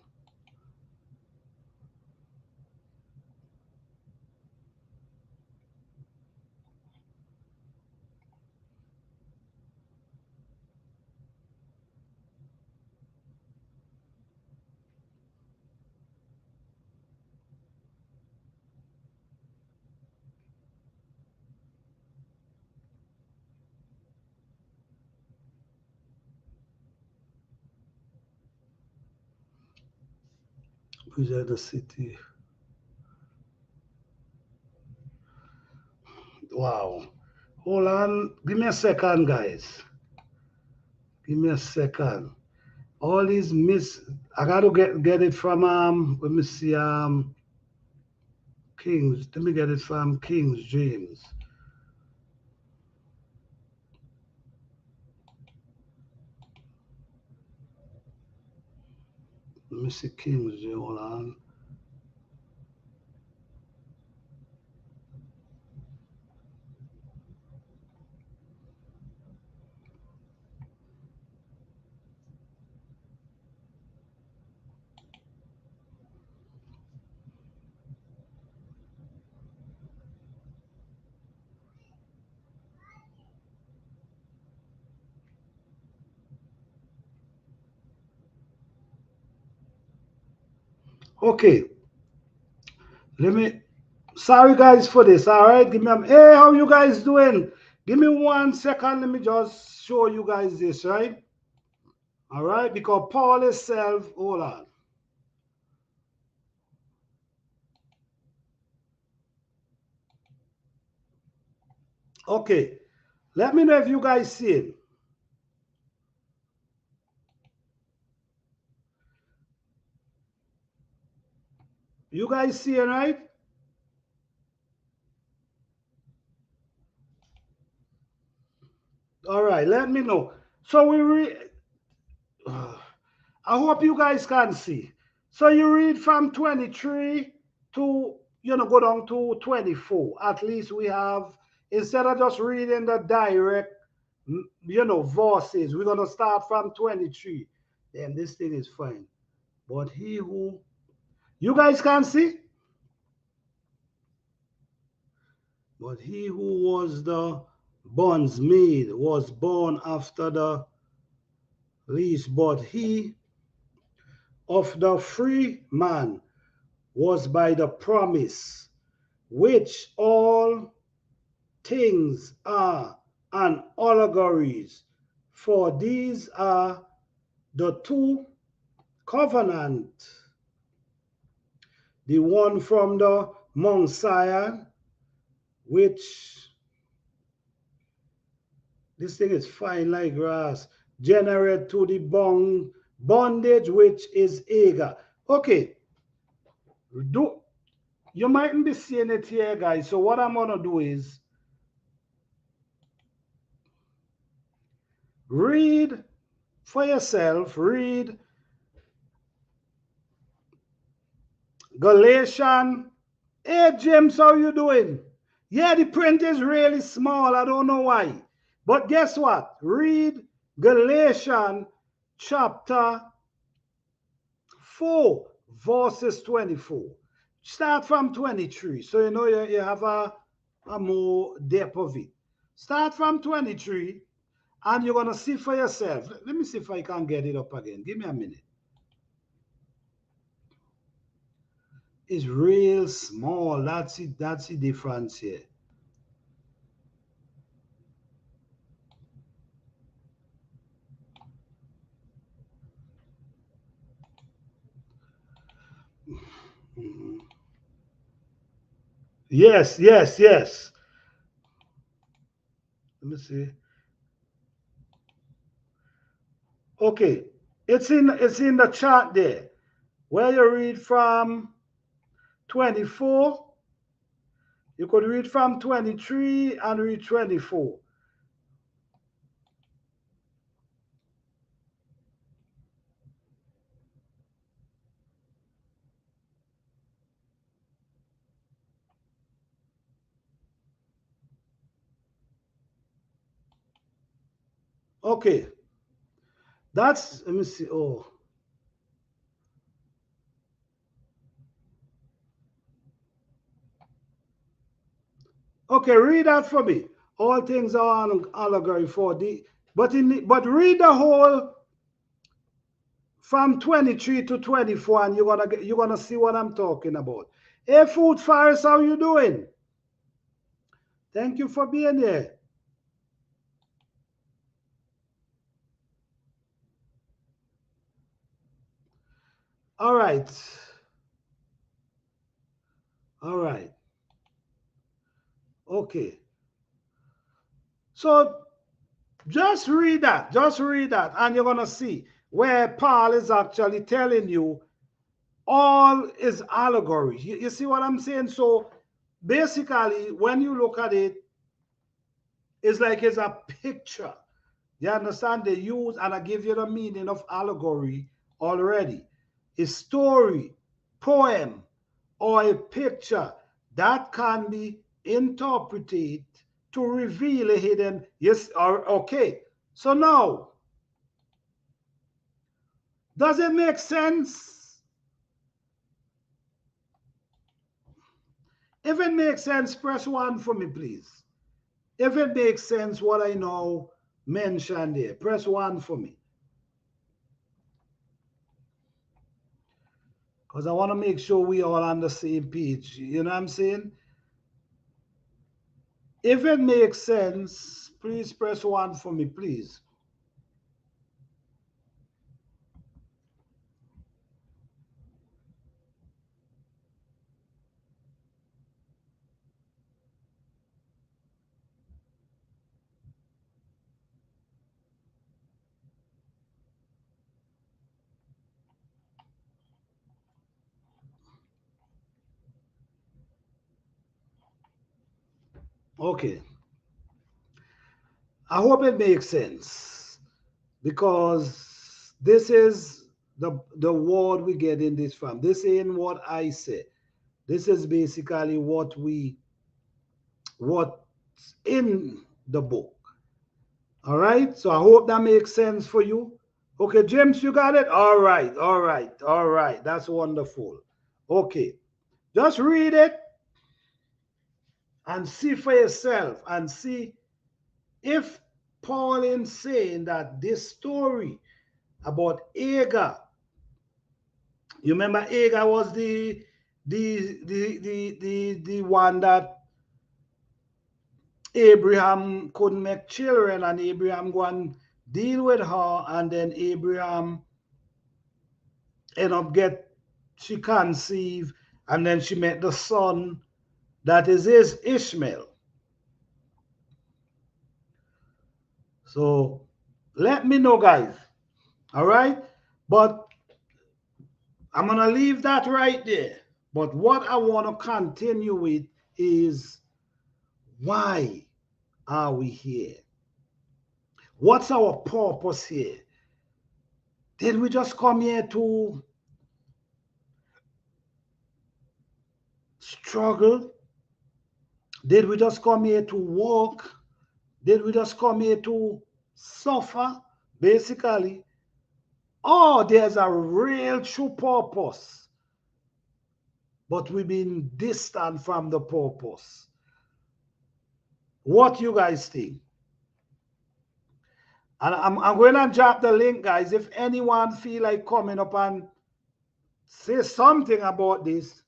Present the city. Wow. Hold on. Give me a second, guys. Give me a second. All these I gotta get it from let me see Kings. Let me get it from King's James. Let me see King's James. Hold on. Okay. Let me sorry guys for this. All right. Give me hey, how you guys doing? Give me 1 second. Let me just show you guys this, right? All right, because Paul himself, hold on. Okay. Let me know if you guys see it. You guys see it, right? All right, let me know. So we read. I hope you guys can see. So you read from 23 to go down to 24. At least we have, instead of just reading the direct verses, we're gonna start from 23. Then this thing is fine. But he who you guys can see, but he who was the bondsmaid was born after the least, but he of the free man was by the promise, which all things are and allegories, for these are the two covenants, the one from the Mount Zion, which this thing is fine like grass, generate to the bondage which is eager. Okay, you mightn't be seeing it here, guys. So what I'm gonna do is read for yourself. Read Galatians. Hey James, how you doing? Yeah, the print is really small. I don't know why. But guess what? Read Galatians chapter 4, verses 24. Start from 23. So you know you have a more depth of it. Start from 23 and you're gonna see for yourself. Let me see if I can get it up again. Give me a minute. It's real small. That's it. That's the difference here. Mhm. Yes, yes, yes. Let me see. Okay, it's in the chart there where you read from 24. You could read from 23 and read 24. Okay, that's let me see. Oh, okay, read that for me. All things are allegory for the, but read the whole from 23 to 24, and you're gonna see what I'm talking about. Hey, Food Forest, how you doing? Thank you for being here. All right, all right, okay. So just read that, and you're gonna see where Paul is actually telling you all is allegory. You see what I'm saying? So basically, when you look at it, it's like it's a picture. You understand? They use, and I give you the meaning of allegory already. A story, poem, or a picture that can be interpreted to reveal a hidden, yes, or okay. So now, does it make sense? If it makes sense, press one for me, please. If it makes sense, what I now mentioned here, press one for me. Because I want to make sure we all on the same page. You know what I'm saying? If it makes sense, please press one for me, please. Okay. I hope it makes sense because this is the word we get in this from. This ain't what I say. This is basically what's in the book. All right. So I hope that makes sense for you. Okay, James, you got it? All right, all right, all right. That's wonderful. Okay. Just read it and see for yourself and see if Paul is saying that this story about Agar, you remember Agar was the one that Abraham couldn't make children, and Abraham go and deal with her, and then Abraham end up get she conceived, and then she met the son that is his Ishmael. So let me know, guys. All right, but I'm gonna leave that right there. But what I want to continue with is why are we here? What's our purpose here? Did we just come here to struggle? Did we just come here to walk? Did we just come here to suffer? Basically, oh, there's a real true purpose but we've been distant from the purpose. What you guys think? And I'm going to drop the link, guys. If anyone feel like coming up and say something about this.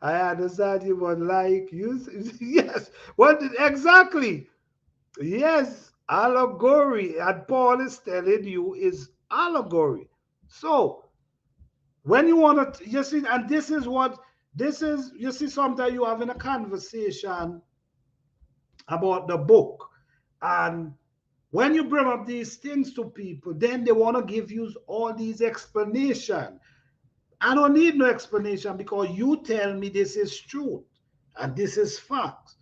I understand you would like you. Yes. What exactly? Yes, allegory. And Paul is telling you is allegory. So when you want to, you see, and this is what this is. You see, sometimes you having a conversation about the book, and when you bring up these things to people, then they want to give you all these explanations. I don't need no explanation because you tell me this is truth and this is facts.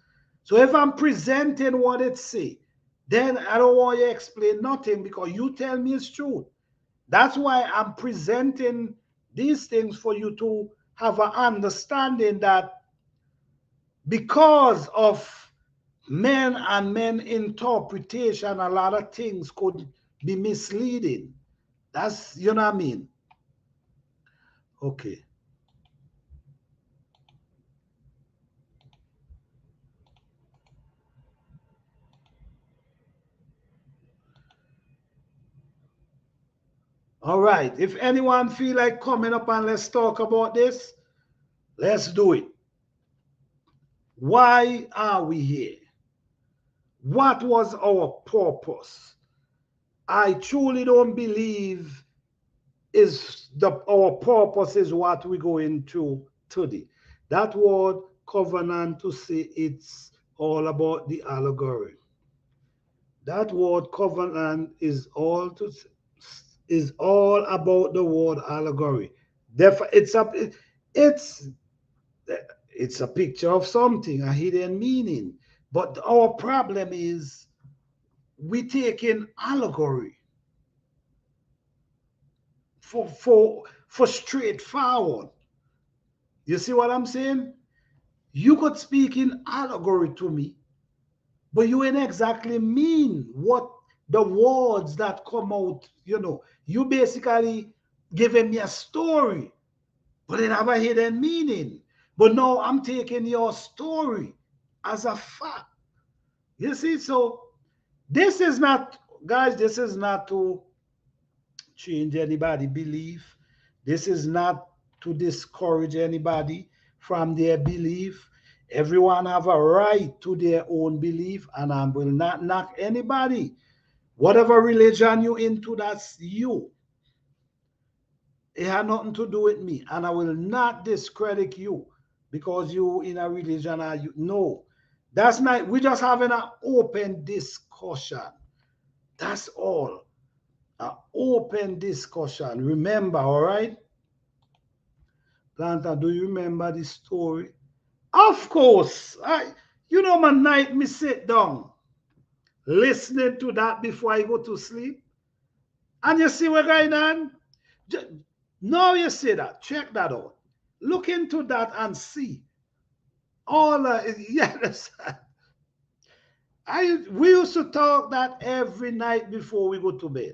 So if I'm presenting what it say, then I don't want you to explain nothing because you tell me it's truth. That's why I'm presenting these things for you to have an understanding that because of men and men interpretation, a lot of things could be misleading. That's, you know what I mean? Okay. All right. If anyone feel like coming up and let's talk about this, let's do it. Why are we here? What was our purpose? I truly don't believe is our purpose is what we go into today. That word covenant to say it's all about the allegory. That word covenant is all about the word allegory. Therefore, it's it's a picture of something, a hidden meaning. But our problem is we take in allegory for straightforward. You see what I'm saying? You could speak in allegory to me, but you ain't exactly mean what the words that come out, you basically giving me a story, but it have a hidden meaning. But now I'm taking your story as a fact. You see, so this is not, guys, this is not to change anybody belief. This is not to discourage anybody from their belief. Everyone have a right to their own belief, and I will not knock anybody. Whatever religion you into, that's you. It had nothing to do with me, and I will not discredit you because you in a religion. No, that's not. We're just having an open discussion. That's all. An open discussion. Remember, all right? Planta, do you remember the story? Of course. My night me sit down listening to that before I go to sleep. And you see what going on? Now you see that. Check that out. Look into that and see. All yes. We used to talk that every night before we go to bed.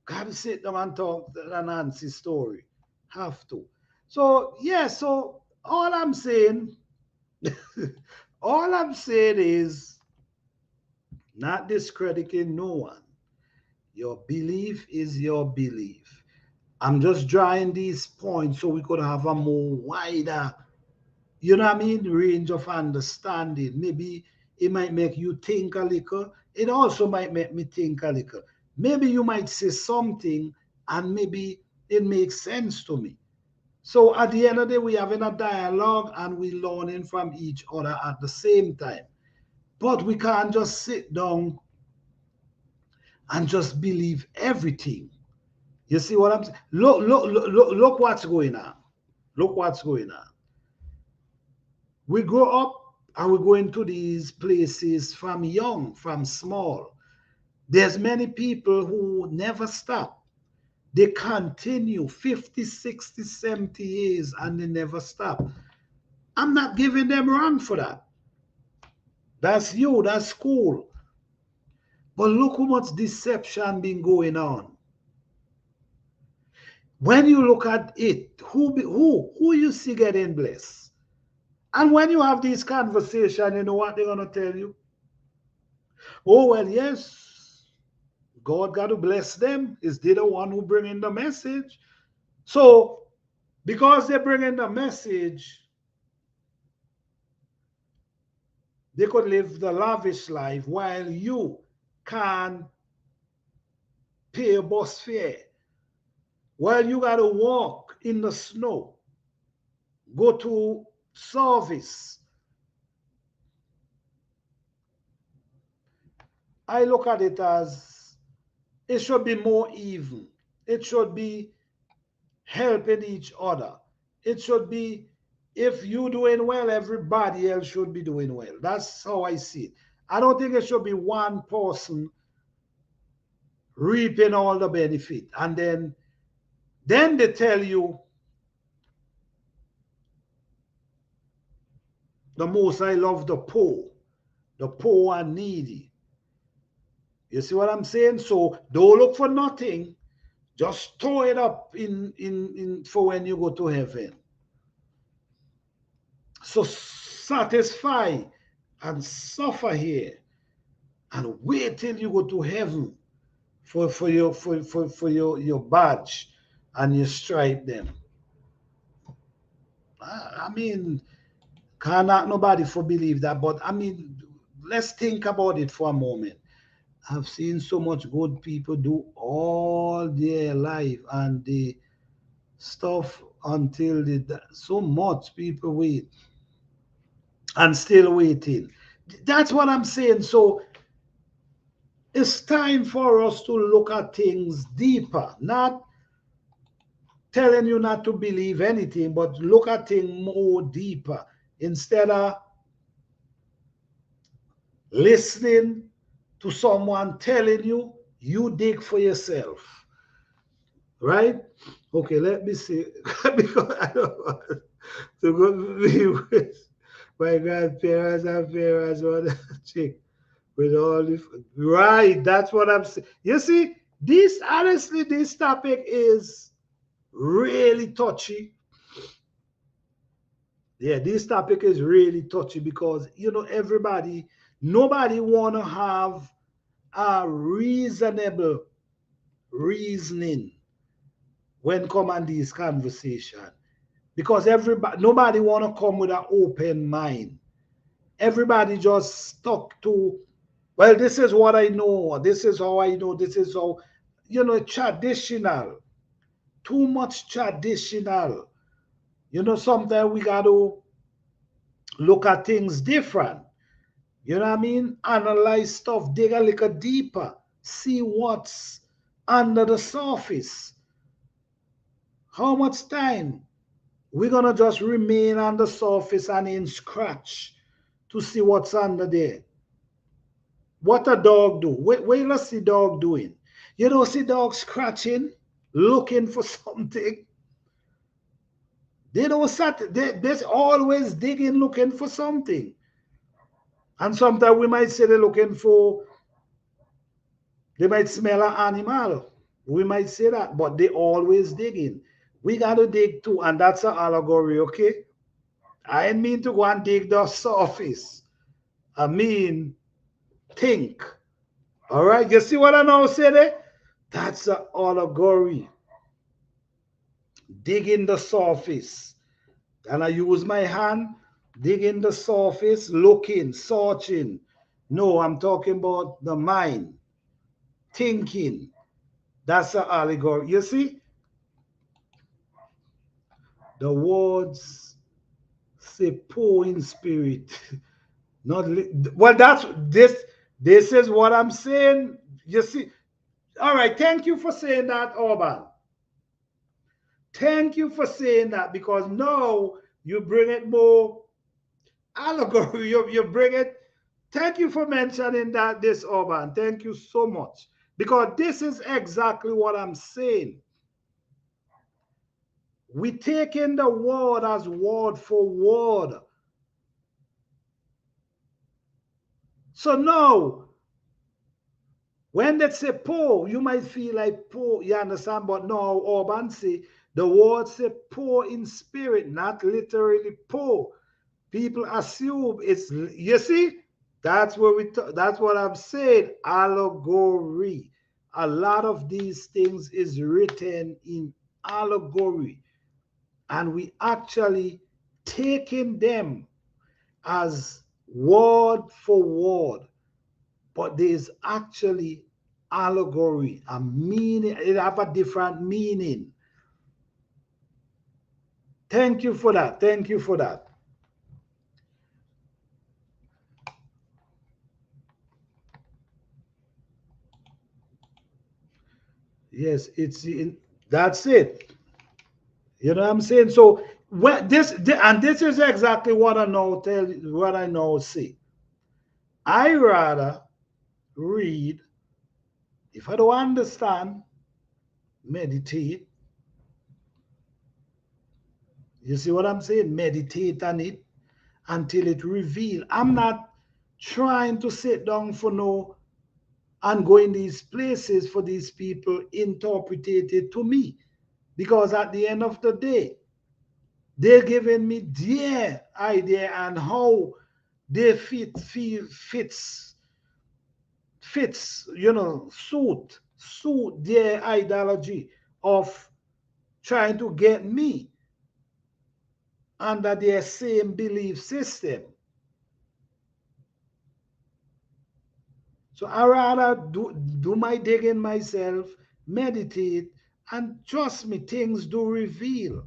Gotta sit down and talk the Nancy story. Have to. So yeah, so all I'm saying, all I'm saying is not discrediting no one. Your belief is your belief. I'm just drawing these points so we could have a more wider, range of understanding. Maybe it might make you think a little. It also might make me think a little. Maybe you might say something and maybe it makes sense to me. So at the end of the day, we're having a dialogue and we're learning from each other at the same time. But we can't just sit down and just believe everything. You see what I'm saying? Look what's going on. Look what's going on. We grow up and we go into these places from young, from small. There's many people who never stop. They continue 50, 60, 70 years and they never stop. I'm not giving them wrong for that. That's you, that's cool. But look how much deception been going on. When you look at it, who you see getting blessed? And when you have this conversation, you know what they're gonna tell you? Oh well, yes, God got to bless them. Is they the one who bring in the message? So because they bring in the message, they could live the lavish life while you can pay a bus fare, while you got to walk in the snow, go to service. I look at it as it should be more even. It should be helping each other. It should be, if you doing well, everybody else should be doing well. That's how I see it. I don't think it should be one person reaping all the benefit. And then they tell you the most I love the poor and needy. You see what I'm saying? So don't look for nothing. Just store it up in for when you go to heaven. So satisfy and suffer here and wait till you go to heaven for your badge and you stripe them. I mean, cannot nobody for believe that, but I mean, let's think about it for a moment. I've seen so much good people do all their life and the stuff until so much people wait and still waiting. That's what I'm saying. So it's time for us to look at things deeper, not telling you not to believe anything, but look at things more deeper instead of listening to someone telling you, you dig for yourself. Right? Okay, let me see. Because I don't want to go be with my grandparents and parents or the chick with all this. Right, that's what I'm saying. You see, this honestly, this topic is really touchy. Yeah, this topic is really touchy because everybody, nobody wanna have a reasonable reasoning when come on this conversation because everybody, nobody want to come with an open mind. Everybody just stuck to, well, this is what I know, this is how I know, this is how, traditional, too much traditional. Sometimes we got to look at things different. You know what I mean? Analyze stuff, dig a little deeper, see what's under the surface. How much time we're gonna just remain on the surface and in scratch to see what's under there? What a dog do? What you see dog doing? You don't see dog scratching, looking for something. They don't sat. They're always digging, looking for something. And sometimes we might say they're looking for. They might smell an animal. We might say that, but they always digging. We gotta dig too, and that's an allegory, okay? I ain't mean to go and dig the surface. I mean, think. All right, you see what I now say there? That's an allegory. Digging the surface. And I use my hand, digging the surface, looking, searching. No, I'm talking about the mind, thinking. That's an allegory. You see, the words say poor in spirit. Not well, that's this. This is what I'm saying. You see, all right. Thank you for saying that, Orban. Thank you for saying that because now you bring it more allegory. You bring it. Thank you for mentioning that, this Orban. Thank you so much because this is exactly what I'm saying. We take in the word as word for word. So now When they say poor, you might feel like poor, you understand? But no, Orban say the word say poor in spirit, not literally poor. People assume it's, you see, that's where that's what I'm saying. Allegory. A lot of these things is written in allegory, and we actually taking them as word for word, but there's actually allegory, a meaning. It have a different meaning. Thank you for that. Thank you for that. Yes, it's in, that's it. You know what I'm saying? So when and this is exactly what I know tell what I know see. I rather read, if I don't understand, meditate. You see what I'm saying? Meditate on it until it reveal. I'm not trying to sit down for no and go in these places for these people interpretate it to me. Because at the end of the day, they're giving me their idea and how they fits, suit their ideology of trying to get me under their same belief system. So I rather do my digging myself, meditate, and trust me, things do reveal.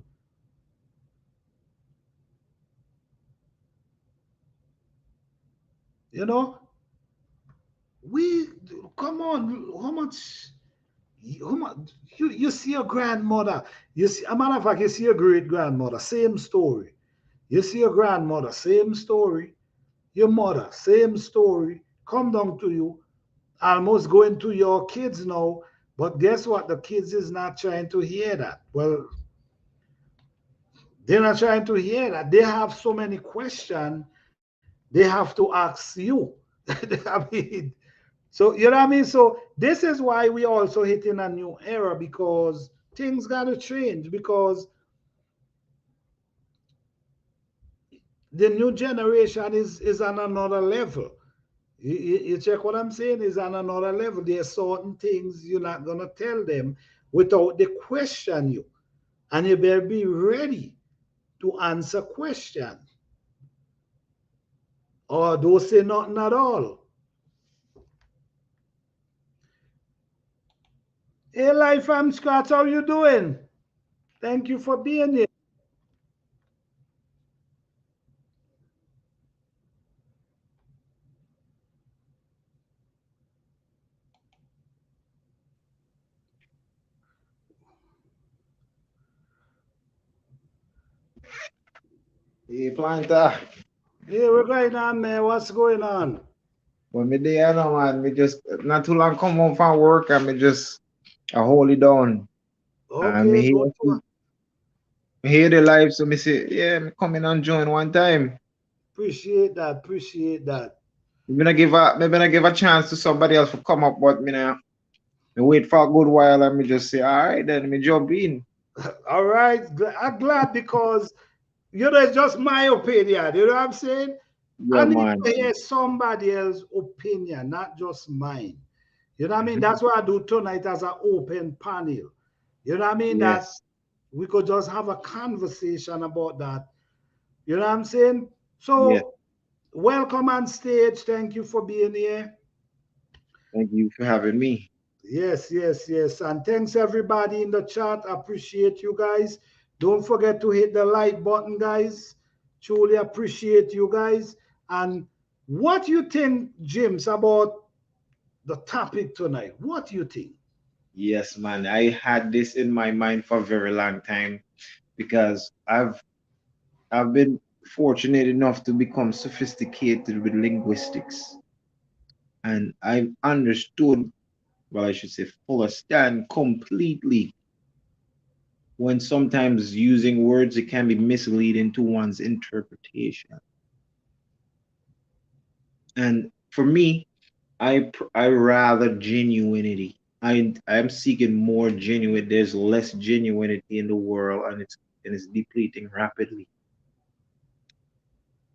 You know, we come on, how much you see your grandmother, you see a matter of fact, you see your great grandmother, same story. You see your grandmother, same story. Your mother, same story. Come down to you, almost going to your kids now. But guess what? The kids is not trying to hear that. Well, they're not trying to hear that. They have so many questions they have to ask you. I mean, so you know what I mean? So this is why we also hitting a new era because things gotta change because the new generation is on another level. You check what I'm saying? Is on another level. There are certain things you're not gonna tell them without they question you, and you better be ready to answer questions or don't say nothing at all. Hey, life from scratch, how you doing? Thank you for being here. Hey, Planta. Hey, we're going on, man. What's going on? When me there, no man, me just not too long come home from work and me just hold it down. And Okay, good. me hear the live, so me say, yeah, me come in and join one time. Appreciate that. Appreciate that. Me gonna give a chance to somebody else to come up, but me wait for a good while and me just say, all right, then me jump in. All right. I'm glad because it's just my opinion. You know what I'm saying? I Yeah, need man. to hear somebody else's opinion, not just mine. You know what I mean? Mhm. That's what I do tonight as an open panel. You know what I mean? That Yes. we could just have a conversation about that. You know what I'm saying? Yes. So, welcome on stage. Thank you for being here. Thank you for having me. Yes, yes, yes. And thanks everybody in the chat. Appreciate you guys. Don't forget to hit the like button, guys. Truly appreciate you guys. And what you think, James, about the topic tonight? What do you think? Yes, man. I had this in my mind for a very long time because I've been fortunate enough to become sophisticated with linguistics, and I've understood, well, I should say, understand completely when sometimes using words it can be misleading to one's interpretation. And for me, I rather genuinity. I'm seeking more genuine. There's less genuinity in the world, and it's depleting rapidly.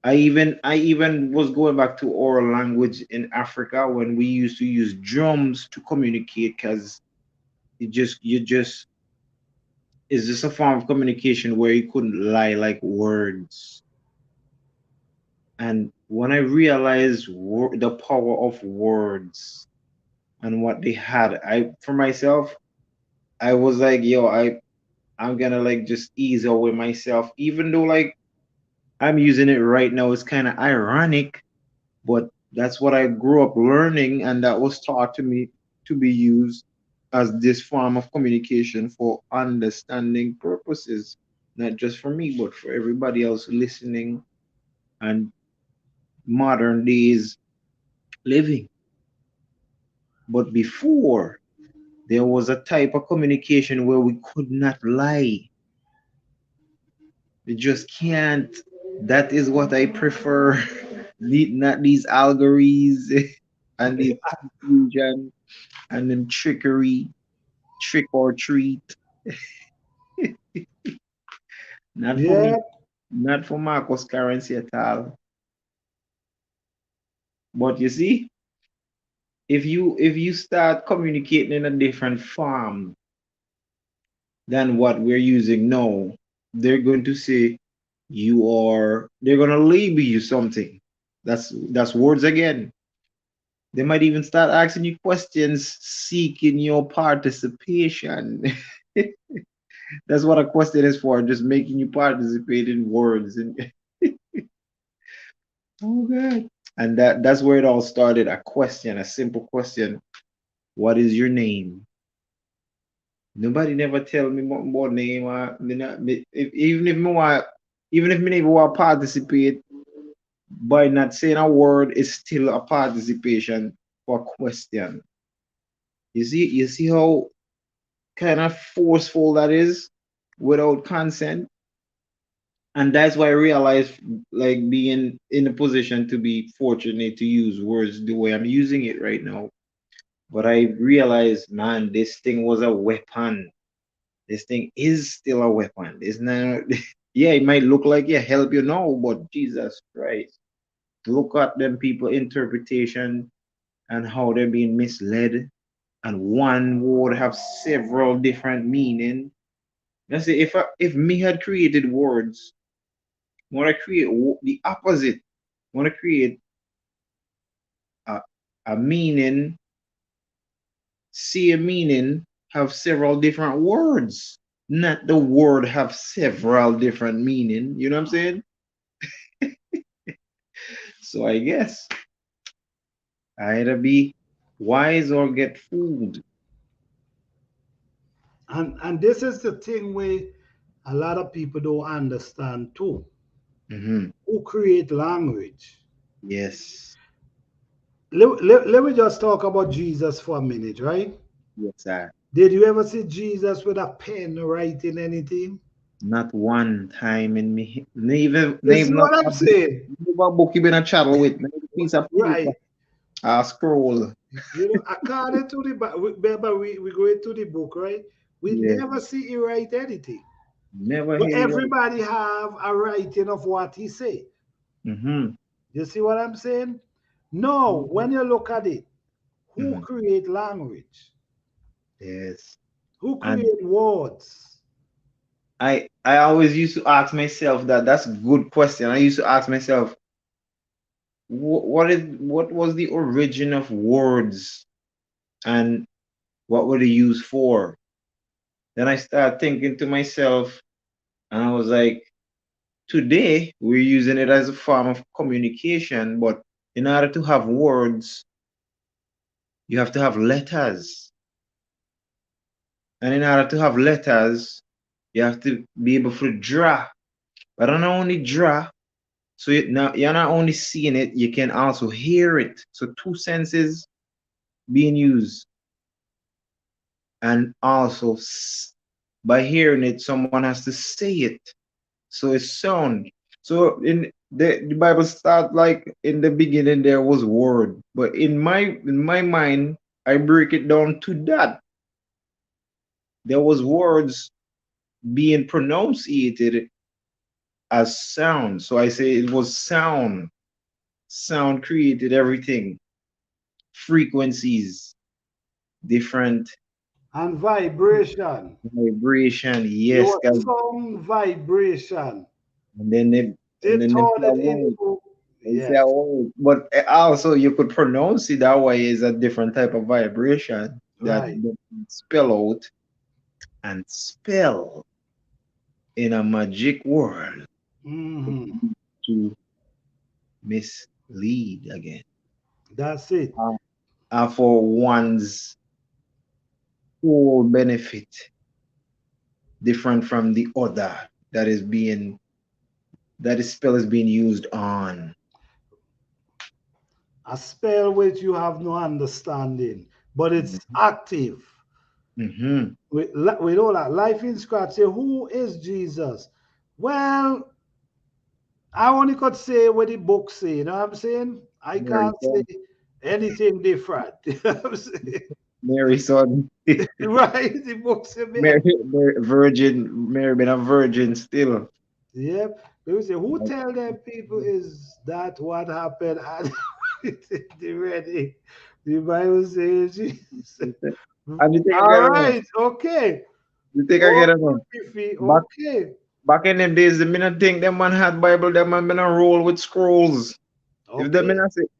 I even was going back to oral language in Africa when we used to use drums to communicate because you just it's just a form of communication where you couldn't lie like words. And when I realized the power of words and what they had, I for myself, I was like, yo, I'm gonna like just ease away myself, even though like I'm using it right now. It's kind of ironic, but that's what I grew up learning, and that was taught to me to be used as this form of communication for understanding purposes, not just for me, but for everybody else listening and modern days living. But before, there was a type of communication where we could not lie. We just can't. That is what I prefer. Not these algorithms and these confusion and then trickery, trick or treat. Not for Yeah, me, not for Marcus currency at all. But you see, if you start communicating in a different form than what we're using now, they're going to say they're gonna label you something. That's words again. They might even start asking you questions seeking your participation. That's what a question is for, just making you participate in words. And oh god. And that's where it all started. A question, a simple question. What is your name? Nobody never tell me more name. Even if me want, even if me never want participate by not saying a word, it's still a participation for a question. You see how kind of forceful that is without consent. And that's why I realized like being in a position to be fortunate to use words the way I'm using it right now. But I realized, man, this thing was a weapon. This thing is still a weapon. It's not yeah, it might look like yeah, help you now, but Jesus Christ. Look at them people interpretation and how they're being misled. And one word have several different meaning. Let's say if me had created words, when I create the opposite, when I create a, a meaning, see a meaning, have several different words. Not the word have several different meaning. You know what I'm saying? So I guess I either be wise or get fooled. and this is the thing where a lot of people don't understand too. Hmm. Who create language? Yes. Let me just talk about Jesus for a minute, right? Yes, I. Did you ever see Jesus with a pen writing anything? Not one time in me. You see what I'm saying? Never book you been a travel with. Not a piece of paper. Right. A scroll. You know, according to the remember we go into the book, right? We Yeah. never see he write anything. Never But hear you. everybody have a writing of what he say. Mm-hmm. You see what I'm saying? No, when you look at it, who Mm-hmm. create language? Yes. Who And create words? I always used to ask myself that. That's a good question. I used to ask myself, what was the origin of words and what were they used for? Then I started thinking to myself, and I was like, today we're using it as a form of communication, but in order to have words, you have to have letters. And in order to have letters, you have to be able to draw. But not only draw, so now you're not only seeing it, you can also hear it. So two senses being used. And also by hearing it, someone has to say it. So it's sound. So in the Bible start like in the beginning there was word, but in my mind I break it down to that there was words being pronunciated as sound. So I say it was sound. Sound created everything. Frequencies, different And vibration. vibration. Yes, Your guys. song vibration. And then they They and then they turned say a it word. into, They say a yes, word. But also you could pronounce it that way is a different type of vibration that right. they can spell out and spell in a magic world Hmm. to mislead again. That's it. Uh, and for one's whole benefit, different from the other that is being that is spell is being used on. A spell which you have no understanding, but it's active. Mm-hmm. We know that life in scratch say, who is Jesus? Well, I only could say what the book say, you know what I'm saying? I Mary can't say son, anything different. You know what I'm saying? Mary son, Right? The book say me. Mary virgin, Mary been a virgin still. Yep. They will say, who tell them people is that what happened at the wedding? The Bible says, Jesus. And you think I All get enough? right, okay. You think I get Okay, enough? Fifi, Back okay. back in them days, the minute think them man had Bible, them man been a roll with scrolls. Okay.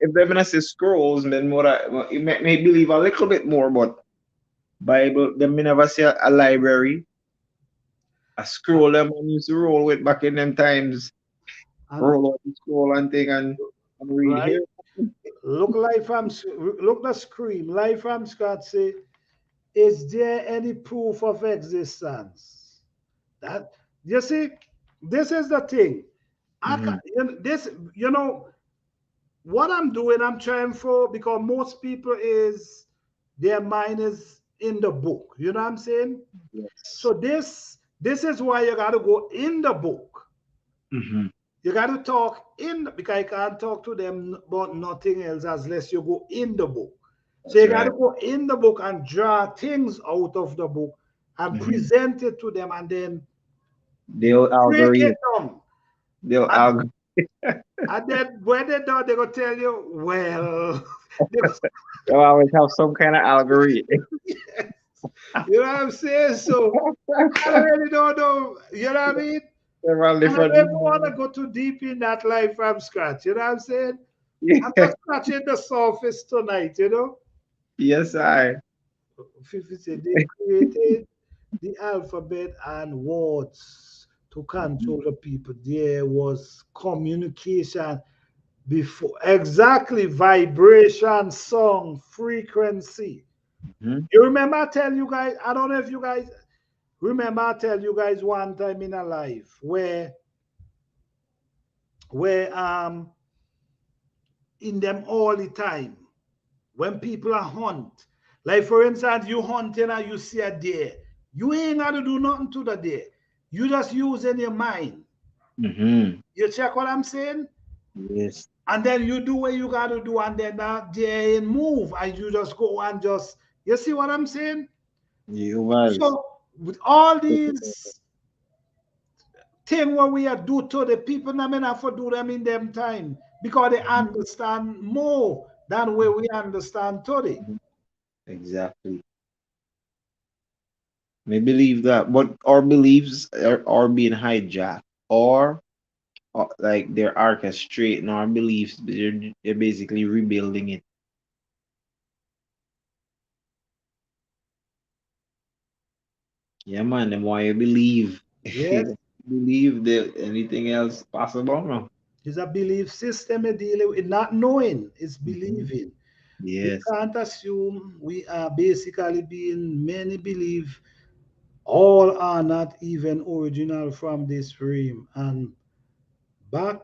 If them man say scrolls, then more it make me believe a little bit more, but Bible, them me never see a library. A scroll them man used to roll with back in them times. And Roll out the scroll and thing and read right, here. look like from look the scream. Life from Scott say, is there any proof of existence? That you see, this is the thing. I can, Mm-hmm. this you know what I'm doing. I'm trying for because most people is their mind is in the book. You know what I'm saying? Yes. So this is why you got to go in the book. Mm-hmm. You got to talk in because I can't talk to them about nothing else unless you go in the book. So That's you got to right. go in the book and draw things out of the book and Mm-hmm. present it to them and then They'll break it algorithm. down. They'll And, algorithm. and then when they're done, they're gonna tell you, well, they go, They'll always have some kind of algorithm. yes. You know what I'm saying? So I really don't know. You know what I mean? Several And I different don't want to meanings. go too deep in that life from scratch. You know what I'm saying? I'm Yeah. just scratching the surface tonight, you know? Yes, I. 50 said they created the alphabet and words to Mm-hmm. control the people. There was communication before. Exactly, vibration, song, frequency. Mm-hmm. You remember I tell you guys, I don't know if you guys remember I tell you guys one time in a life where in them all the time when people are hunt. Like for instance, you hunting and you see a deer. You ain't got to do nothing to the deer. You just using your mind. Mm-hmm. You check what I'm saying? Yes. And then you do what you got to do, and then that deer ain't move, and you just go and just, you see what I'm saying? Jehovah's. So with all these things what we are do to the people, I mean, have to do them in them time because they understand more than where we understand today. Mhm. Exactly. We believe that, but our beliefs are being hijacked, or like they're orchestrating our beliefs. They're basically rebuilding it. Yeah, man. The more you believe, Yes. believe that anything else possible, no? It's a belief system we're dealing with, not knowing, it's Mhm. believing. We Yes. can't assume we are basically being many believe all are not even original from this realm. And back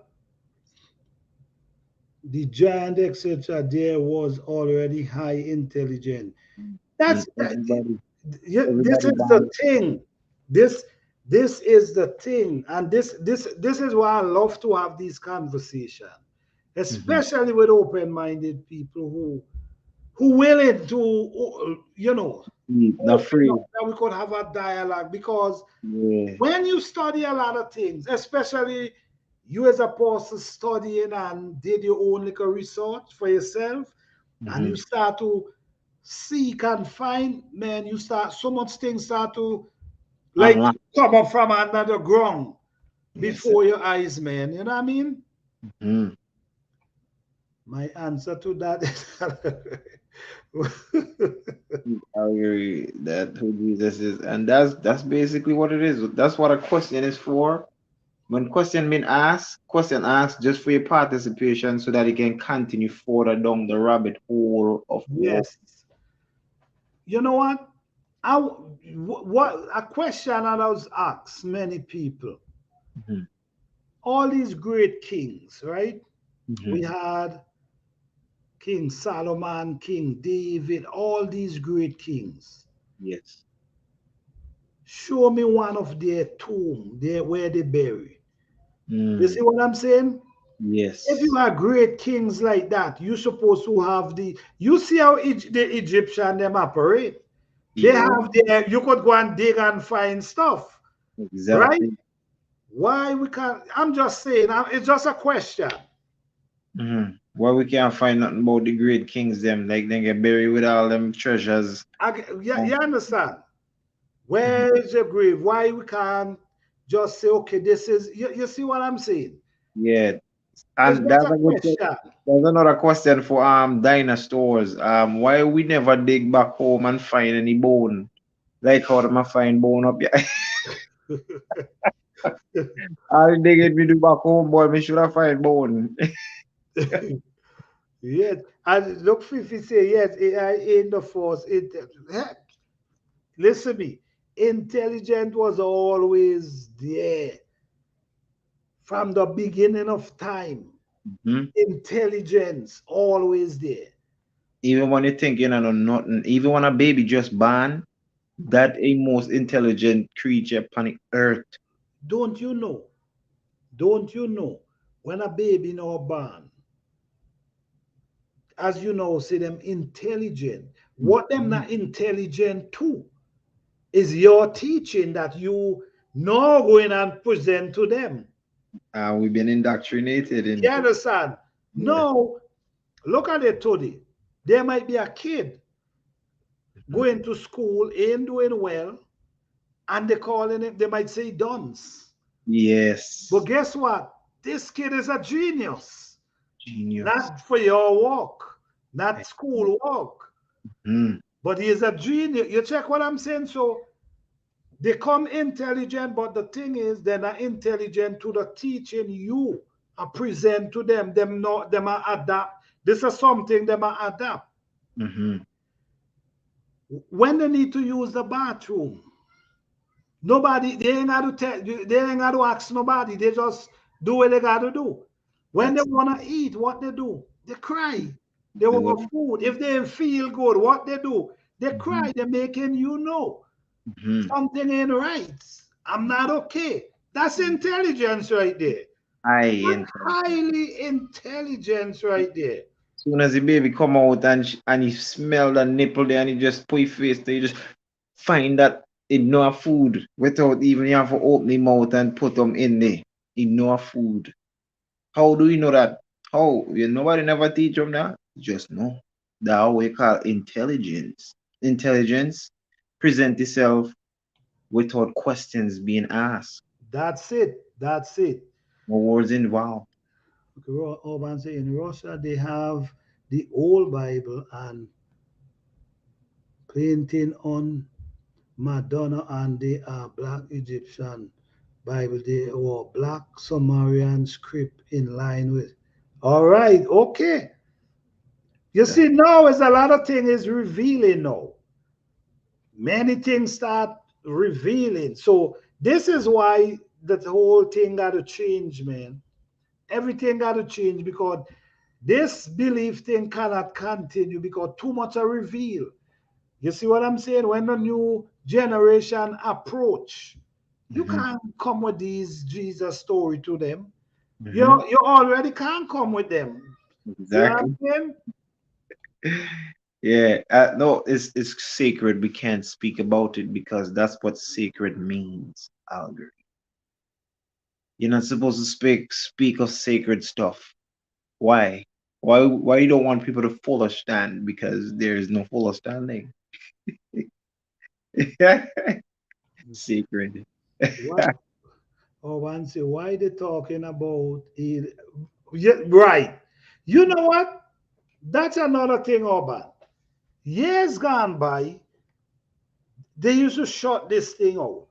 the giant, etc., there was already high intelligence. And That's everybody, yeah, this everybody is the died. thing. This This is the thing, and this is why I love to have these conversations, Mm-hmm. especially with open-minded people who willing to, Not open free. up, that we could have a dialogue. Because Yeah. when you study a lot of things, especially you as a person studying and did your own little research for yourself, and you Mm-hmm. start to seek and find, man, you start, so much things start to like Unlock. come up from another ground Yes, sir. before your eyes, man. You know what I mean? Mm. My answer to that I agree that who Jesus is, and that's basically what it is. That's what a question is for. When question asked just for your participation so that you can continue further down the rabbit hole of war. yes. You know what? What a question I was asked many people. Mhm, All these great kings, right? We mhm. had King Solomon, King David, all these great kings. Yes. Show me one of their tomb, there where they bury. You Mm, see what I'm saying? If you yes. are great kings like that, you're supposed to have the. You see how the Egyptian them operate. They Yeah, have their. You could go and dig and find stuff, right? exactly. Why we can't? I'm just saying. It's just a question. Why we can't find nothing about the great kings them, like they get buried with all them treasures. Yeah, Oh, you understand? mhm. Where is your grave? Why we can't just say, okay, this is. You see what I'm saying? Yeah, It's and just that's a a good que- question. There's another question for dinosaurs. Why we never dig back home and find any bone? Like how them a find bone up here. I'll dig it me do back home, boy. Me should have find bone. Yes, and look, Fifi say yes. AI in the force. Heck, listen me. Intelligence was always there from the beginning of time. Mhm. Intelligence always there. Even when you think you know nothing, even when a baby just born, that a most intelligent creature upon the earth. Don't you know? Don't you know? When a baby now born, as you know, say them intelligent. What them Mhm. not intelligent too is your teaching that you now going and present to them. We've been indoctrinated You into. understand? Yeah. No, look at it today. There might be a kid Mhm. going to school, ain't doing well, and they calling it, they might say dunce. But Yes. guess what? This kid is a genius. Genius. Not for your work, not school work, Mhm. but he is a genius. You check what I'm saying? So they come intelligent, but the thing is, they're not intelligent to the teaching you are present to them. Them not them are adapt. This is something them are adapt. Mhm. When they need to use the bathroom, nobody they ain't got to tell they ain't got to ask nobody. They just do what they got to do. When they That's wanna eat, what they do? They cry. They the what. want food. If they feel good, what they do? They Mhm. cry. They're making you know Mhm. something ain't right. I'm not okay. That's intelligence right there. I That's intelligent. highly intelligence right there. Soon as the baby come out and he smell the nipple there and he just put his face there, you just find that it know a food without even you have to open him mouth and put them in there. He know a food. How do you know that? How? Nobody never teach him that. Just know. That's what we call intelligence. Intelligence present itself without questions being asked. That's it. That's it. No words involved. Urban say in Russia they have the old Bible and painting on Madonna, and they are black Egyptian Bible. They were black Sumerian script in line with. All right, okay. You The- see, now is a lot of things is revealing now. Many things start revealing. So this is why the whole thing got to change, man. Everything got to change because this belief thing cannot continue because too much are revealed. You see what I'm saying? When the new generation approach, You Mm-hmm. can't come with these Jesus story to them. Mm-hmm. You already can't come with them. See what I'm Exactly. saying? Yeah. No, it's sacred. We can't speak about it because that's what sacred means, Alger. You're not supposed to speak of sacred stuff. Why? Why you don't want people to full understand? Because there is no full understanding. Sacred. What? Oh, one say, why they talking about it? Yeah, right. You know what? That's another thing, Urban. Years gone by, they used to shut this thing out.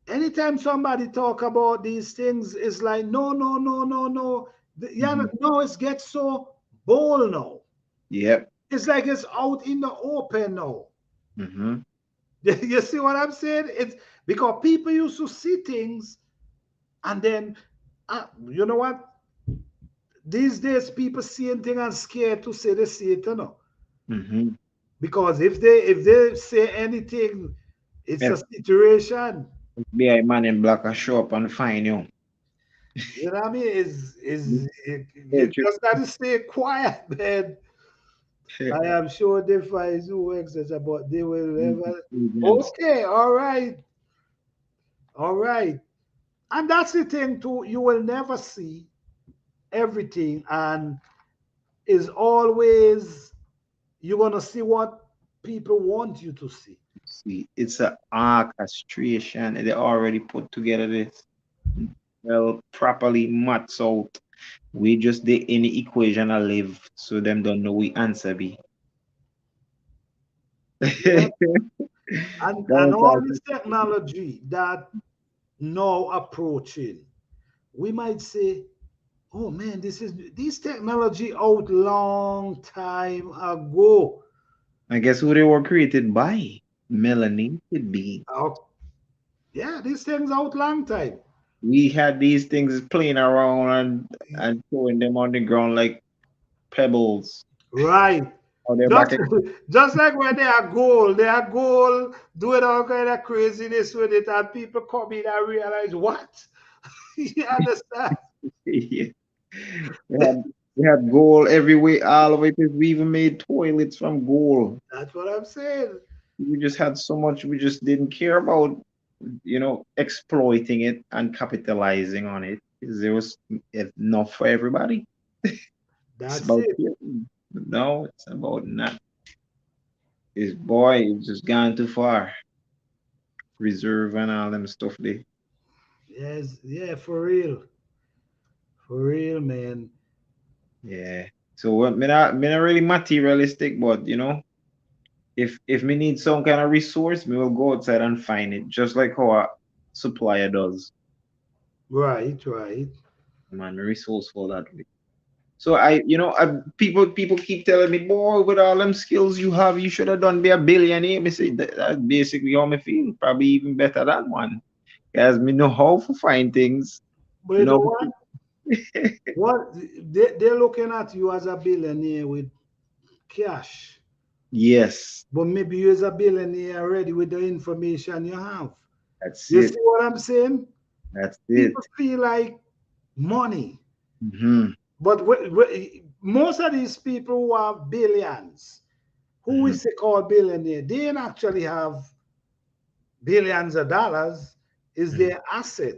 Anytime somebody talk about these things, it's like, no, no, no, no, no. Yeah, Mhm. no, it gets so bold now. Yep. It's like it's out in the open now. Hmm. You see what I'm saying? It's because people used to see things and then, you know what? These days, people seeing things and scared to say they see it, you know. Hmm. Because if they say anything, it's a situation. FBI man in black will show up and find you. You know what I mean? Yeah, You true. just gotta stay quiet, man. I am sure they find who etc. But they will never. Agents. Okay, all right. And that's the thing too. You will never see everything, and is always you're gonna see what people want you to see. See, it's a orchestration. They already put together this well properly maths out. We just the any equation I live, so them don't know we answer be. Yeah, That and was all all. this technology that now approaching, we might say, oh man, this technology out long time ago. I guess who they were created by? Melanated being. Oh, yeah, these things out long time. We had these things playing around and throwing them on the ground like pebbles. Right. Or they're back Just just like when they are gold, doing all kind of craziness with it, and people come in and realize what? You understand? yeah. We had we had gold everywhere, all of it. We even made toilets from gold. That's what I'm saying. We just had so much we just didn't care about, exploiting it and capitalizing on it. 'Cause there was enough for everybody. It's That's about it. you. No, it's about not. This boy is just gone too far. Reserve and all them stuff there. Yes, yeah, for real. For real, man. Yeah. So me not really materialistic, but if me need some kind of resource, me will go outside and find it, just like how a supplier does. Right, right. Man, me resourceful that way. So people keep telling me, boy, with all them skills you have, you should have done be a billionaire. Me say that's basically how me feel. Probably even better than one, cause me know how to find things. But Me you know know. what? What they're looking at you as a billionaire with cash. Yes, But maybe you're a billionaire already with the information you have. that's You it. see what I'm saying? That's it. People feel like money. Hmm. But most of these people who have billions, who we Hmm. say call billionaire, they don't actually have billions of dollars, is Hmm. their asset.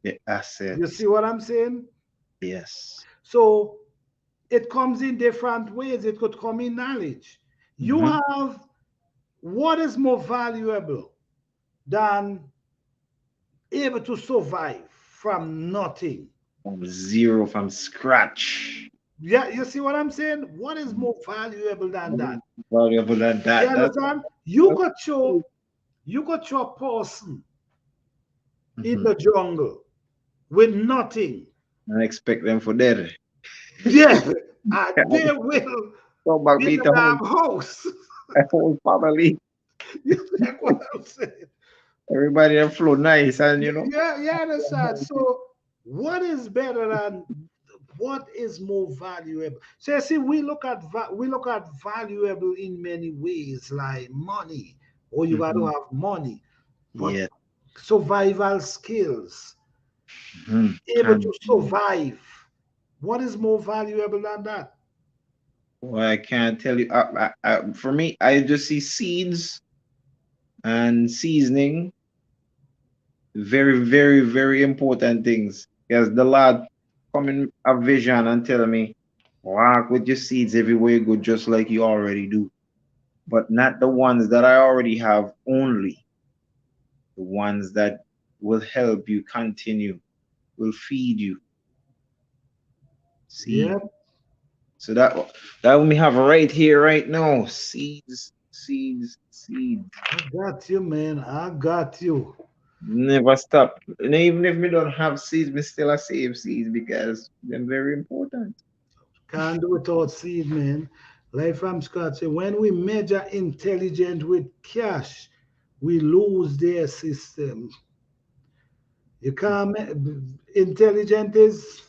The You assets. see what I'm saying? Yes. So it comes in different ways. It could come in knowledge. You Hmm. have what is more valuable than able to survive from nothing. From zero, from scratch. Yeah, you see what I'm saying? What is more valuable than that? Valuable than You that. understand? You got your person in Mhm. the jungle with nothing. And expect them for that. Yeah, and they will Come back build beat a the whole, damn house. the whole family. You take what I'm saying? Everybody that flow nice and Yeah, you understand? So, what is better than what is more valuable? So, you see, we look at valuable in many ways, like money. Or you got to Mhm. have money, but Yeah. survival skills, able to survive. What is more valuable than that? Well, I can't tell you. For me, I just see seeds and seasoning, very, very, very important things. Because the Lord come in a vision and tell me, walk with your seeds everywhere you go, just like you already do. But not the ones that I already have only, the ones that will help you continue, will feed you. Seed. Yeah, So that we have right here, right now. Seeds, seeds, seeds. I got you, man. I got you. Never stop. And even if we don't have seeds, we still are save seeds because they're very important. Can't do without seed, man. Like from Scott say, when we measure intelligence with cash, we lose their system. You can't. Intelligent is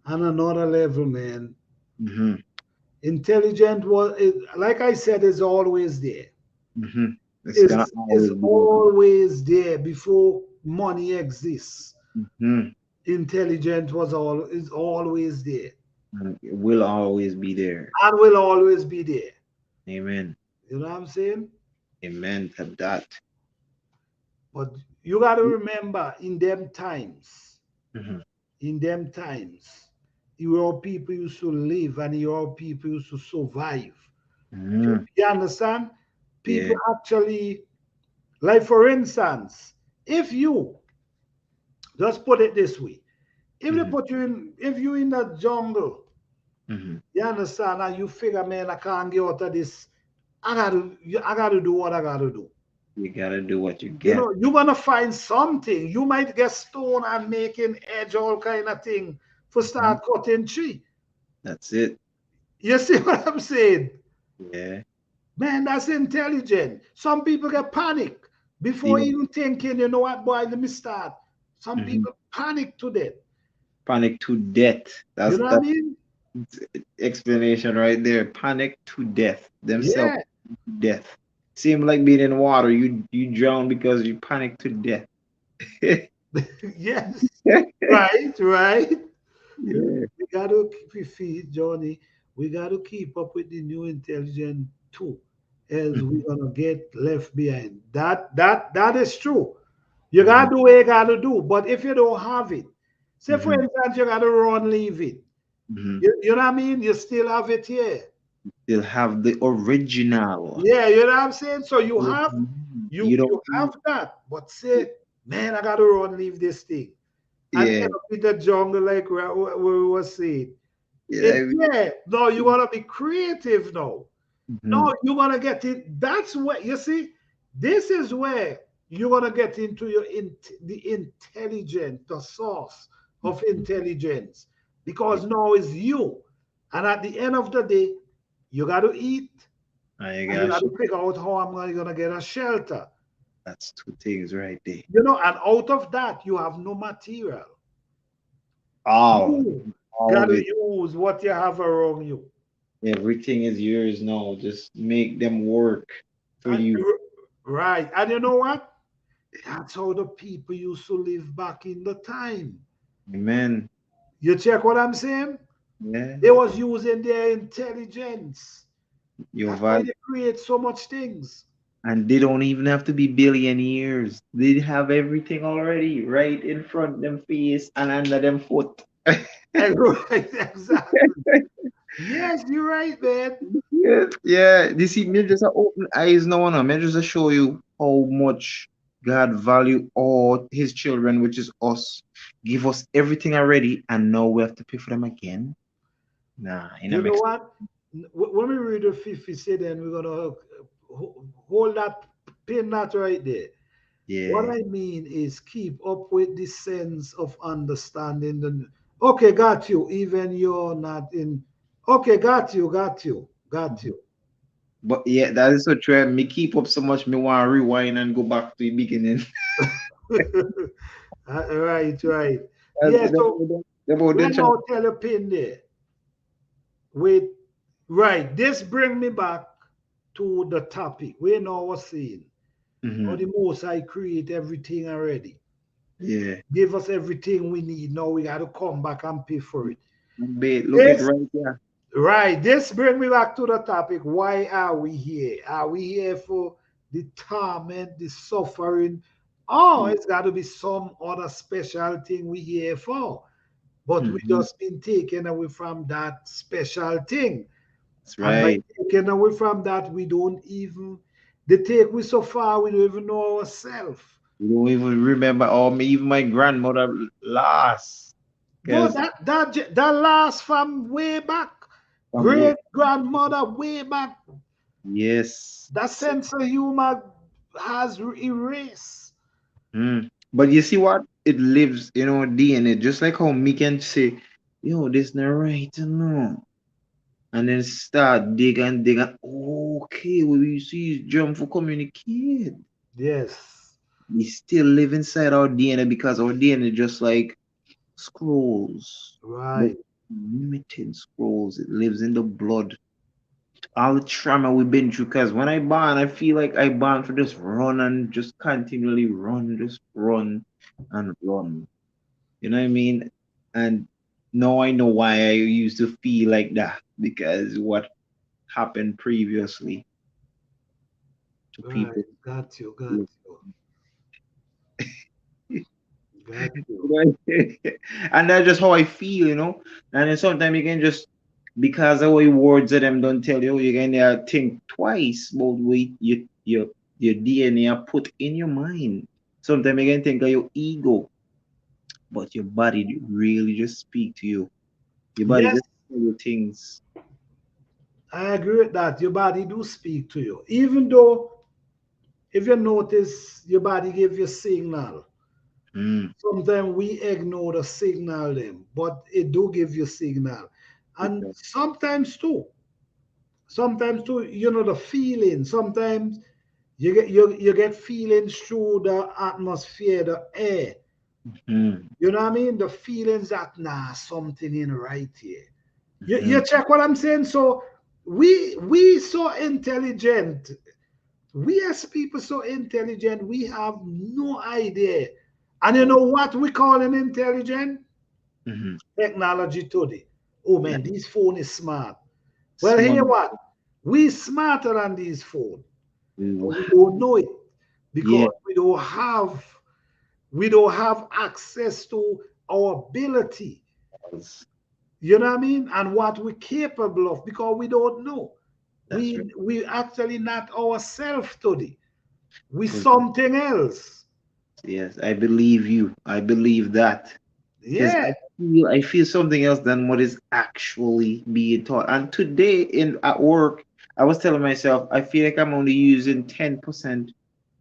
on another level, man. Mm-hmm. Intelligent was, like I said, is always there. Mm-hmm. It's gonna Is always be there. always there before money exists. Mm-hmm. Intelligent was all is always there And it will always be there. and will always be there. Amen. You know what I'm saying? Amen to that. But you got to remember, Mm-hmm. in them times, your people used to live and your people used to survive. Mm-hmm. You understand? People Yeah. actually, like for instance, if you just put it this way, if they Mm-hmm. put you in, if you in the jungle, Mm-hmm. you understand, and you figure, man, I can't get out of this. I gotta do what I gotta do. You gotta do what you You get. know, you're gonna find something. You might get stone and making edge, all kind of thing for Mhm. start cutting tree. That's it. You see what I'm saying? Yeah. Man, that's intelligent. Some people get panic before Yeah. even thinking, you know what, boy, let me start. Some Mm-hmm. people panic to that. Panic to death. You That's know what I that mean? explanation right there. Panic to death. Themselves Yeah. to death. Seem like being in water. You drown because you panic to death. Yes. Right, right. Yeah. We got to keep feet, Johnny. We got to keep up with the new intelligence too, else Mhm. we're gonna get left behind. That is true. You Mhm. gotta do what you gotta do. But if you don't have it, say for Mhm. instance, you gotta run, leave it. Mhm. You know what I mean? You still have it here. They'll have the original. Yeah, you know what I'm saying? So you have Mhm. you You don't. you have that, but say, man, I gotta run, leave this thing. And Yeah. end up in the jungle like we were saying. Yeah. It, yeah, no, you gotta be creative now. Mhm. No, you're gonna get it. That's where you see, this is where you're gonna get into the intelligence, the source of intelligence. Yeah. Because now it's you. And at the end of the day, you gotta eat I and you gosh, gotta figure out how I'm gonna get a shelter. that's two things right there. You know, and out of that, you have no material. All, You all of gotta it. use what you have around you. Everything is yours now. Just make them work for And, you. right. And you know what? That's how the people used to live back in the time. Amen. You check what I'm saying? Yeah. They was using their intelligence. Your That's why value. they create so much things. And they don't even have to be billionaires. They have everything already right in front of them face and under them foot. Right, exactly. Yes, you're right, man. Yeah, yeah. This see, me just a open eyes now, no. Me just a show you how much God value all His children, which is us. Give us everything already, and now we have to pay for them again. Nah, it You don't know make sense. what? When we read the 50 say, then we're gonna hold that, pin that right there. What Yeah, I mean is keep up with the sense of understanding. Okay, got you. Even you're not in. Okay, got you. but yeah, that is so true. Me keep up so much, me want to rewind and go back to the beginning. Right, right. That's Yeah, so about right them trying. now, tell a pin there. Wait, right. This bring me back to the topic. We know what's saying. Or Hmm. the Most High create everything already. Yeah. Give us everything we need. Now we got to come back and pay for it. Look at This, right there. right, this bring me back to the topic. Why are we here? Are we here for the torment, the suffering? Oh, it's got to be some other special thing we here for. But we Hmm. just been taken away from that special thing. That's And by right. taking away from that, we don't even, they take we so far, we don't even know ourselves. You don't even remember, or even my grandmother last, No, because that last from way back, from way. great grandmother way back. Yes. That sense of humor has erased. But you see what? It lives in our DNA, just like how me can say, yo, this not right, no. And then start dig and dig and okay, we see jump for communicate. Yes, We still live inside our DNA because our DNA just like scrolls. But right, limited scrolls. It lives in the blood. All the trauma we've been through. Because when I born, I feel like I born for just run and just continually run, just run and run. You know what I mean? And now I know why I used to feel like that because what happened previously to right. people. Got you, got you, got you. And that's just how I feel, you know. And then sometimes you can just because of what words of them don't tell you, you can think twice about what your DNA are put in your mind. Sometimes you can think of your ego, but your body really just speak to you. Your body Yes, just tell you things. I agree with that. Your body do speak to you. Even though, if you notice, your body give you signal. Mm. Sometimes we ignore the signal them, but it do give you signal. And sometimes too, you know, the feeling. Sometimes you get feelings through the atmosphere, the air. Mm. You know what I mean? The feelings that nah, something in right here. You Mm. check what I'm saying? So we so intelligent. We as people so intelligent, we have no idea. And you know what we call an intelligent? Mm. Technology today. Oh Yeah. man, this phone is smart. Well, Small. hear what? We smarter than these phones, but Wow. we don't know it Yeah. because we don't have access to our ability. You know what I mean? And what we're capable of because we don't know. That's right. We actually not ourselves today. We So, something else. yes, I believe you. I believe that. Because Yeah. I feel something else than what is actually being taught. And today in at work, I was telling myself I feel like I'm only using 10%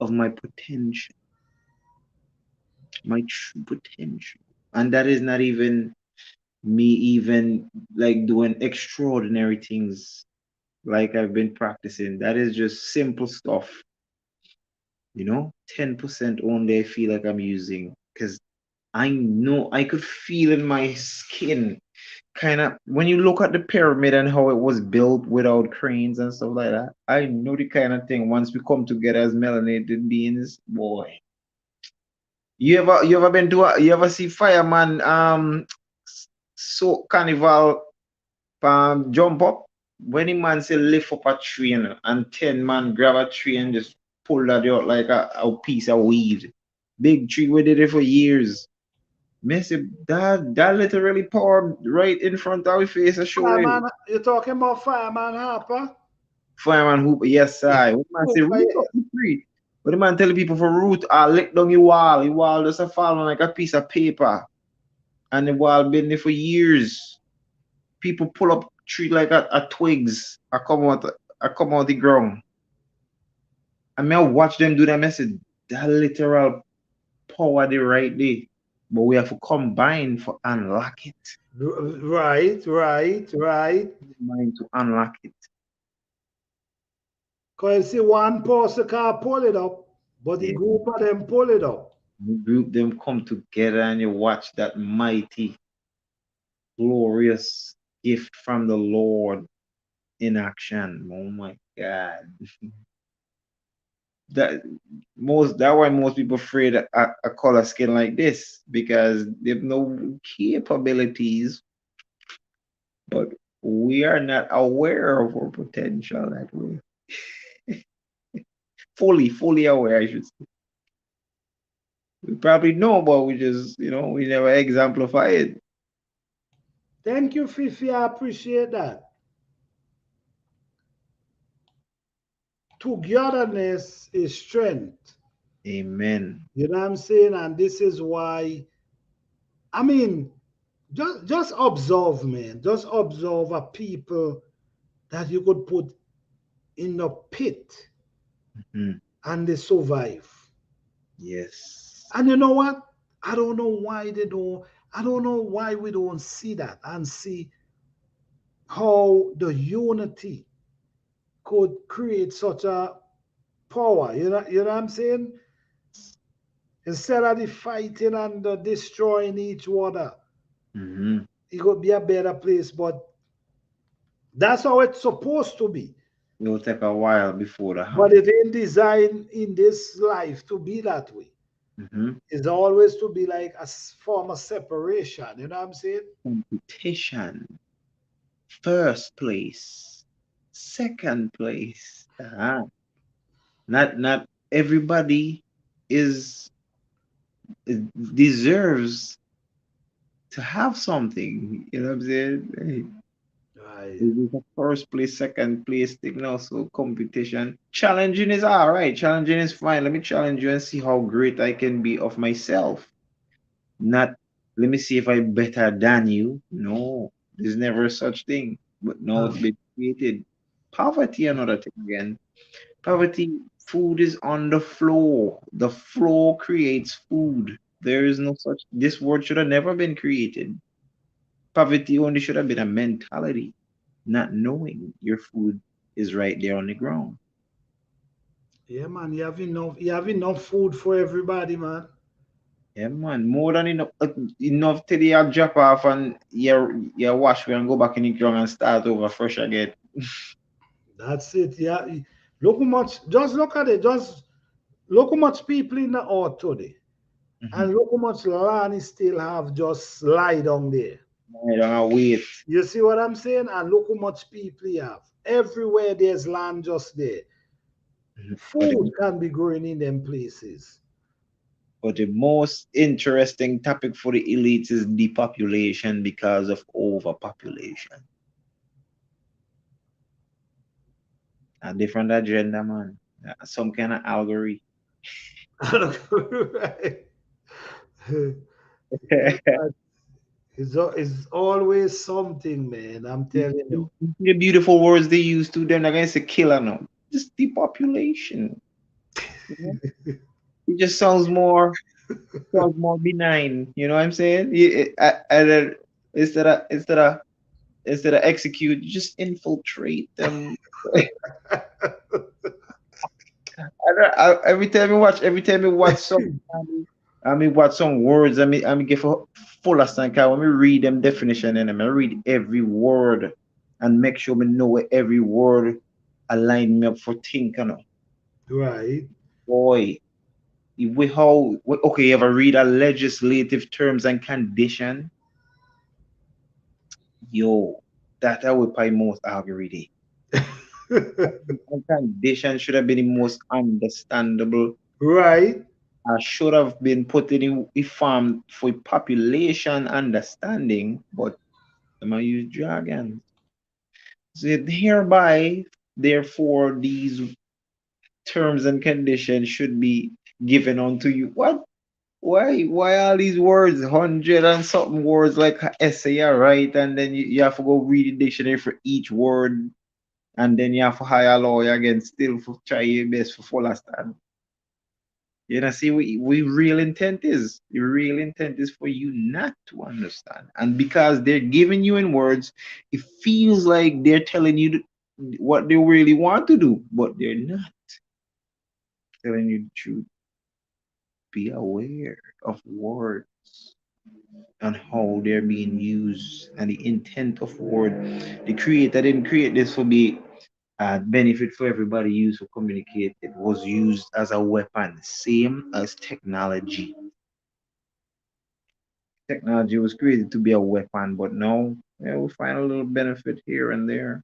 of my potential, my true potential. And that is not even me even like doing extraordinary things like I've been practicing. That is just simple stuff, 10% only I feel like I'm using. Because I know I could feel in my skin kind of when you look at the pyramid and how it was built without cranes and stuff like that. I know the kind of thing once we come together as melanated beings, boy. You ever been to you ever see fireman so carnival jump up when the man say lift up a train and 10 man grab a tree and just pull that out like a piece of weed. Big tree we did it for years. Messi, that literally poured right in front of our face. I show you. Fireman, you're talking about Fireman Harper? Fireman Hooper, yes, I. What man say, Hooper, root up the tree. But the man telling people for root, lick down your wall. Your wall just a fall on like a piece of paper. And the wall been there for years. People pull up tree like a twigs. I come out the ground. I mean, I watch them do that message. That literal power they right there. But we have to combine for unlock it. right, right, right. Combine to unlock it. Because you see, one person can't pull it up, but the Yeah. group of them pull it up. You group them come together and you watch that mighty, glorious gift from the Lord in action. Oh my God. that that why most people afraid a color skin like this because they have no capabilities, but we are not aware of our potential that way. Fully aware, I should say. We probably know, but we just, we never exemplify it. Thank you, Fifi. I appreciate that. Togetherness is strength. Amen. You know what I'm saying? And this is why, I mean, just observe, man. Just observe a people that you could put in a pit Mhm. and they survive. Yes. And you know what? I don't know why they don't. I don't know why we don't see that and see how the unity could create such a power. You know what I'm saying? Instead of the fighting and the destroying each other, Hmm. it could be a better place. But that's how it's supposed to be. It will take a while before that But happens. it ain't designed in this life to be that way. Hmm. It's always to be like a form of separation. You know what I'm saying? Competition. First place. Second place. Not everybody is deserves to have something. You know what I'm saying? Hey, Right. this is a first place, second place thing now. So competition. Challenging is all right. Challenging is fine. Let me challenge you and see how great I can be of myself. Not let me see if I'm better than you. No, there's never such thing. But now Uh, it's been created. Poverty, another thing again. Poverty, food is on the floor. The floor creates food. There is no such, this word should have never been created. Poverty only should have been a mentality, not knowing your food is right there on the ground. yeah, man. You have enough food for everybody, man. Yeah, man, more than enough till you drop off and you wash away and go back in the ground and start over fresh again. That's it. Yeah. Look how much. Just look at it. Just look how much people in the earth today, Mhm. and look how much land is still have just lie down there. I don't wait. You see what I'm saying? And look how much people you have. Everywhere there's land just there. Mhm. Food can be growing in them places. But the most interesting topic for the elites is depopulation because of overpopulation. A different agenda, man. Some kind of algorithm. Right. Yeah, man. It's always something, man. I'm telling you. The beautiful words they use to them, they're going to say killer now. Just depopulation. You know? It just sounds more benign. You know what I'm saying? Instead of execute, you just infiltrate them. Every time you watch some, watch some words. I mean, give a full understand. Cause when we read them definition in them, I read every word and make sure we know where every word align me up for thinking. Right. Boy, okay, you ever read a legislative terms and condition? Yo, that I would probably most algorithm. And condition should have been the most understandable. Right. Should have been put in a form for population understanding, but I'm gonna use jargon. So hereby, therefore, these terms and conditions should be given unto you. What? Why all these words, hundred and something words like a essay, right? And then you have to go read the dictionary for each word, and then you have to hire a lawyer again, still for try your best for full understand. You know, see, we real intent is the real intent is for you not to understand, and because they're giving you in words, it feels like they're telling you what they really want to do, but they're not telling you the truth. Be aware of words and how they're being used and the intent of word. The creator didn't create this for be benefit for everybody used to communicate. It was used as a weapon, same as technology. Technology was created to be a weapon, but now yeah, we find a little benefit here and there.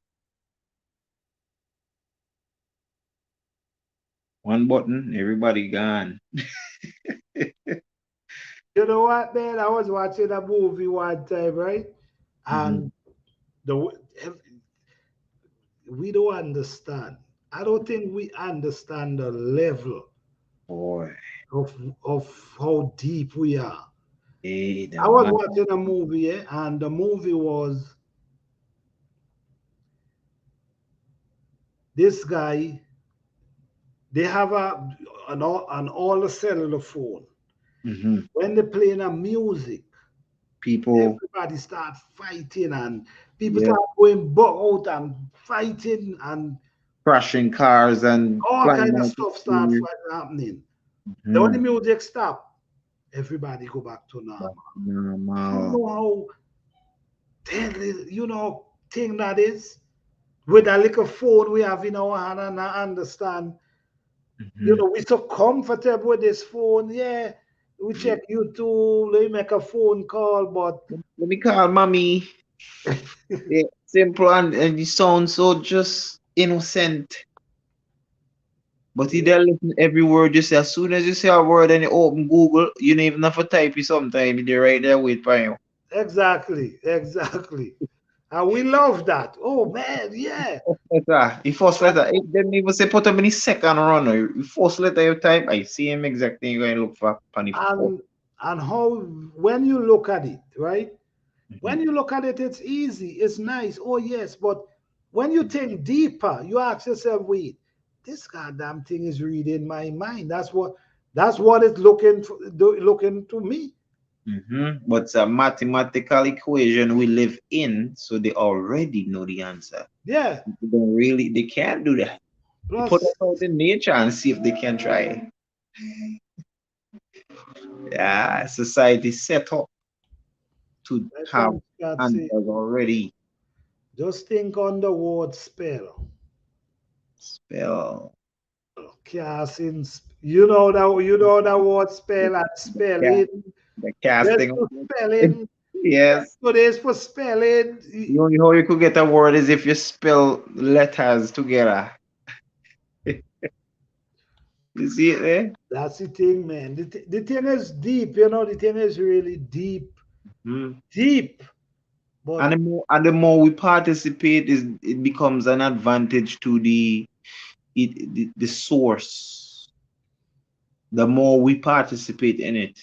One button, everybody gone. You know what, man? I was watching a movie one time, right? Mhm. And the we don't understand. I don't think we understand the level Boy, of how deep we are. hey, I the was man. watching a movie, and the movie was this guy. They have an all the cellular phone. Mhm. When they're playing a music, People, everybody start fighting, and people yeah, start going out and fighting, and crashing cars and all flying kind of out the stuff start street. happening. The only Mhm. music stop, everybody go back to Back normal. to You normal. know how deadly, thing that is? With a little phone we have in our hand, and I understand, Mhm. we so comfortable with this phone. Yeah, we Yeah. check YouTube, we make a phone call, but Let me call mommy. Yeah, simple and you sound so just innocent. But you yeah, don't listen every word you say. As soon as you say a word and you open Google, you don't even have to type it sometime. They're right there wait for you. exactly, exactly. And we love that. Oh man, yeah. Letter. The first letter. It didn't even say put how many second run. The first letter you type, I see him exactly you're going to look for on the first. And and how when you look at it, right? When Mhm. you look at it, it's easy, it's nice. Oh yes, but when you think deeper, you ask yourself, wait, this goddamn thing is reading my mind. That's what it's looking to me. But it's a mathematical equation we live in, so they already know the answer. Yeah. They don't really, they can't do that. You put Plus, it out in nature and see if they can try. Yeah, society set up to like have some cat say, answers already. just think on the word spell. Spell. Casting, you know that word The, spell and the, ca- spelling. the Yes, casting. for spelling. Yes. So there's for spelling. The only how you could get a word is if you spell letters together. You see it there? That's the thing, man. The thing is deep, the thing is really deep, Mhm. deep. But And the more we participate, is it becomes an advantage to the source. The more we participate in it,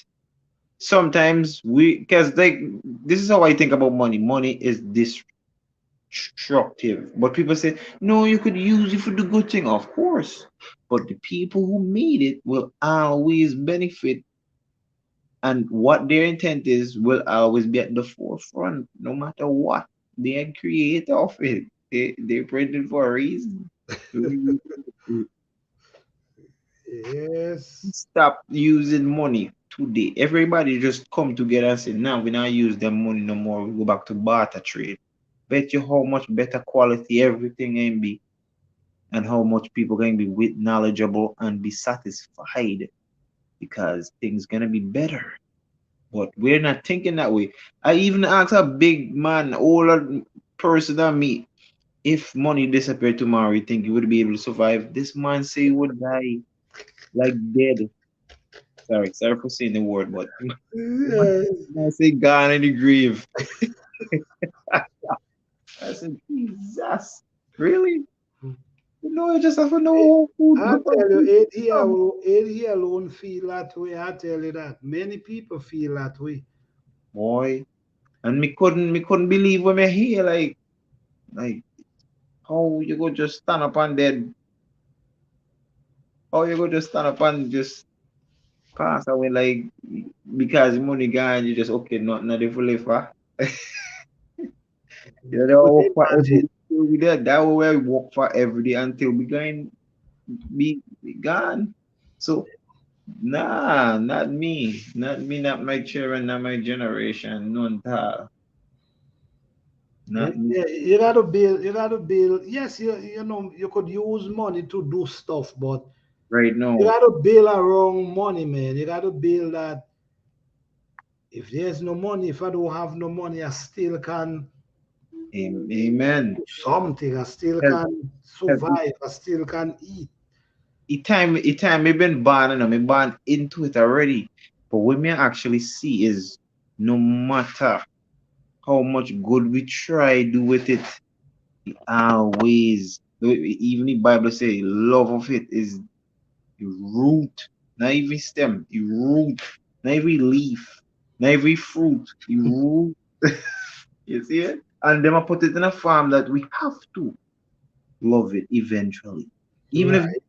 sometimes because like this is how I think about money. Money is destructive, but people say no, you could use it for the good thing, of course. But the people who made it will always benefit, and what their intent is will always be at the forefront, no matter what they create of it. They printed for a reason. yes, Stop using money today. Everybody just come together and say, "Now we not use them money no more. We go back to barter trade." Bet you how much better quality everything can be, and how much people can be with knowledgeable and be satisfied because things gonna be better. But we're not thinking that way. I even asked a big man, older person than me, if money disappeared tomorrow, you think you would be able to survive? This man say he would die like dead. Sorry for saying the word, but yes. I say gone in the grave. I said, Jesus, really? You just have to know how food I how tell you, food come. it here alone feel that way. I tell you that many people feel that way. Boy. And me couldn't believe when I hear like how you go just stand up and dead. How you go just stand up and just pass away like because money gone, you just okay, nothing for live for. You know, But work for every imagine, day we did. That way we work for every day until we going be gone. So nah, not me. Not me, not my children, not my generation. None at all. Not me. Yeah, you gotta build. You gotta build. Yes, you know you could use money to do stuff, but Right you now. gotta build around money, man. You gotta build that. If there's no money, if I don't have no money, I still can Amen. do something. I still Help, can help. survive. I still can eat. It time me been born, me born into it already. But what me actually see is no matter how much good we try do with it, always even the Bible say love of it is the root, not even stem, the root, not every leaf, not every fruit, the root. You see it? And them I put it in a farm that we have to love it eventually. Even if Right.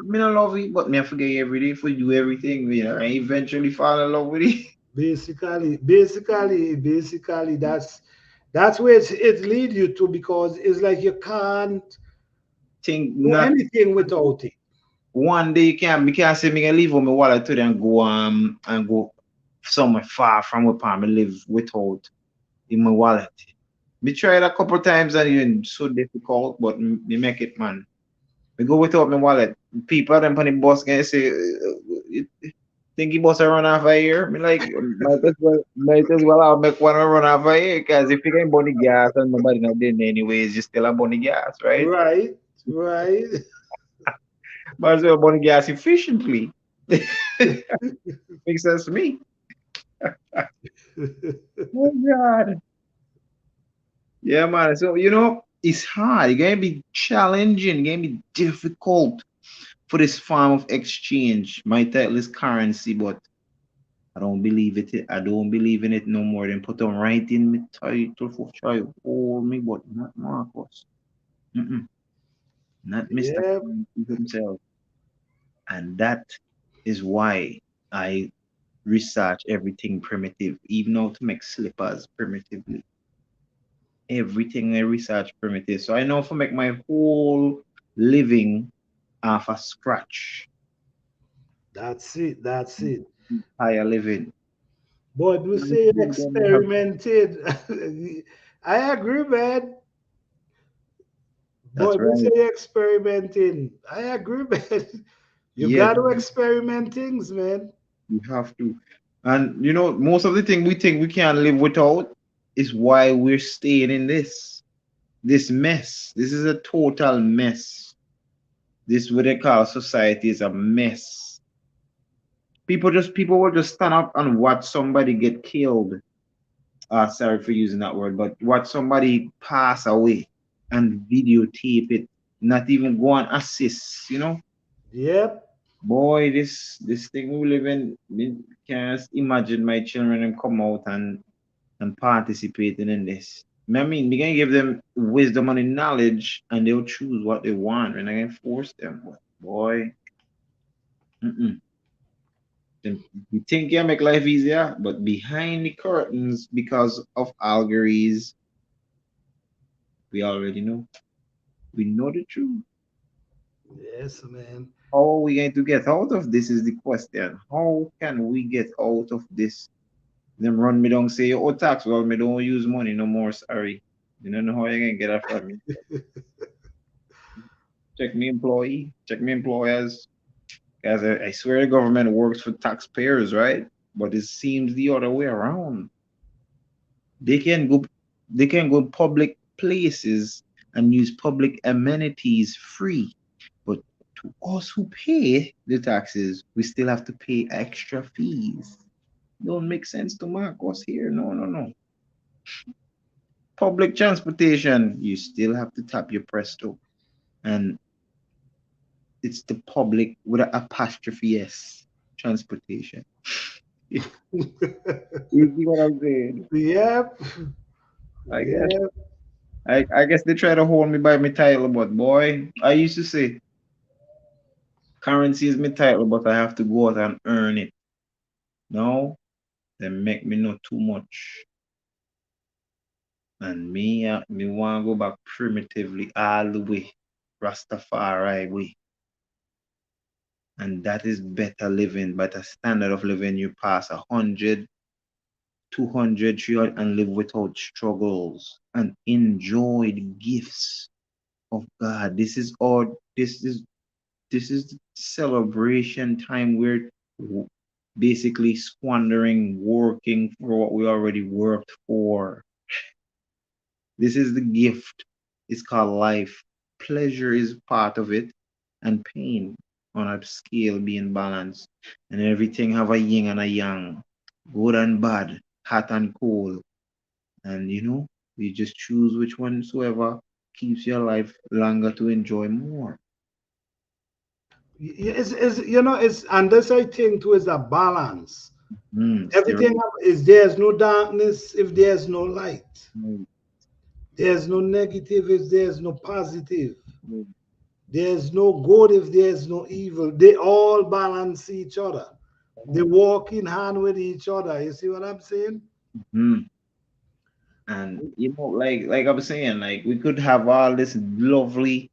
me not love it, but me I forget every day for do everything, I eventually fall in love with it. Basically, that's where it lead you to because it's like you can't Think do not anything without it. one day you can't say me can leave on my wallet today and go somewhere far from where I live without in my wallet. Me try it a couple times and it's so difficult, but me make it, man. Me go without my wallet. People them on the bus can say, "You think you must run off a here?" Me like, might as well I'll make one run off a here because if you can burn the gas and nobody not there anyways, you still have burn the gas, right? Right, right. Might as well burn the gas efficiently. Makes sense to me. Oh God. Yeah, man. So it's hard. It's gonna be challenging. It's gonna be difficult for this form of exchange. My title is currency, but I don't believe it. I don't believe in it no more than put on right in my title for try hold me, but not Marcus. Mm-mm. Not Mr. Yeah, Currency himself. And that is why I research everything primitive, even how to make slippers primitively. Everything I research primitive. So I know if I make my whole living off a scratch, that's it. That's it. higher living. But we My say children have- experimented. I agree, man. That's But we right. say experimenting. I agree, man. You Yes, got to experiment things, man. you have to. And most of the thing we think we can't live without is why we're staying in this mess. This is a total mess. This what they call society is a mess. People will just stand up and watch somebody get killed. Sorry for using that word, but watch somebody pass away and videotape it, not even go and assist. Yep. Boy, this thing we live in, me can't imagine my children and come out and participating in this. I mean, we can give them wisdom and knowledge, and they'll choose what they want. We're not gonna force them. But boy, mm-mm. Then we think you make life easier, but behind the curtains, because of algorithms, we already know. We know the truth. Yes, man. How are we going to get out of this? Is the question. How can we get out of this? Them run me down, say, oh, tax, well, me don't use money no more, sorry. You don't know how you can get that from me. Check me employee, check me employers. Guys, I swear the government works for taxpayers, right? But it seems the other way around. They can go they can go public places and use public amenities free. But to us who pay the taxes, we still have to pay extra fees. Don't make sense to Marcos here. No, no, no. Public transportation, you still have to tap your Presto. And it's the public with an apostrophe S transportation. You see what I'm saying? Yep. I guess Yep. I guess they try to hold me by my title, but boy, I used to say currency is my title, but I have to go out and earn it. No, they make me know too much. And me want to go back primitively all the way, Rastafari way. And that is better living, better standard of living. You pass 100, 200, 300 and live without struggles. and enjoy the gifts of God. This is the celebration time. We're basically squandering working for what we already worked for. This is the gift. It's called life. Pleasure is part of it, and pain on a scale being balanced. And everything have a yin and a yang, good and bad, hot and cold. And you just choose which one soever keeps your life longer to enjoy more. It's and this I think too is a balance. Stay right. Everything is there's no darkness if there's no light. Mm, There's no negative if there's no positive. mm, There's no good if there's no evil. They all balance each other. They walk in hand with each other. You see what I'm saying? mm. And like I was saying, like we could have all this lovely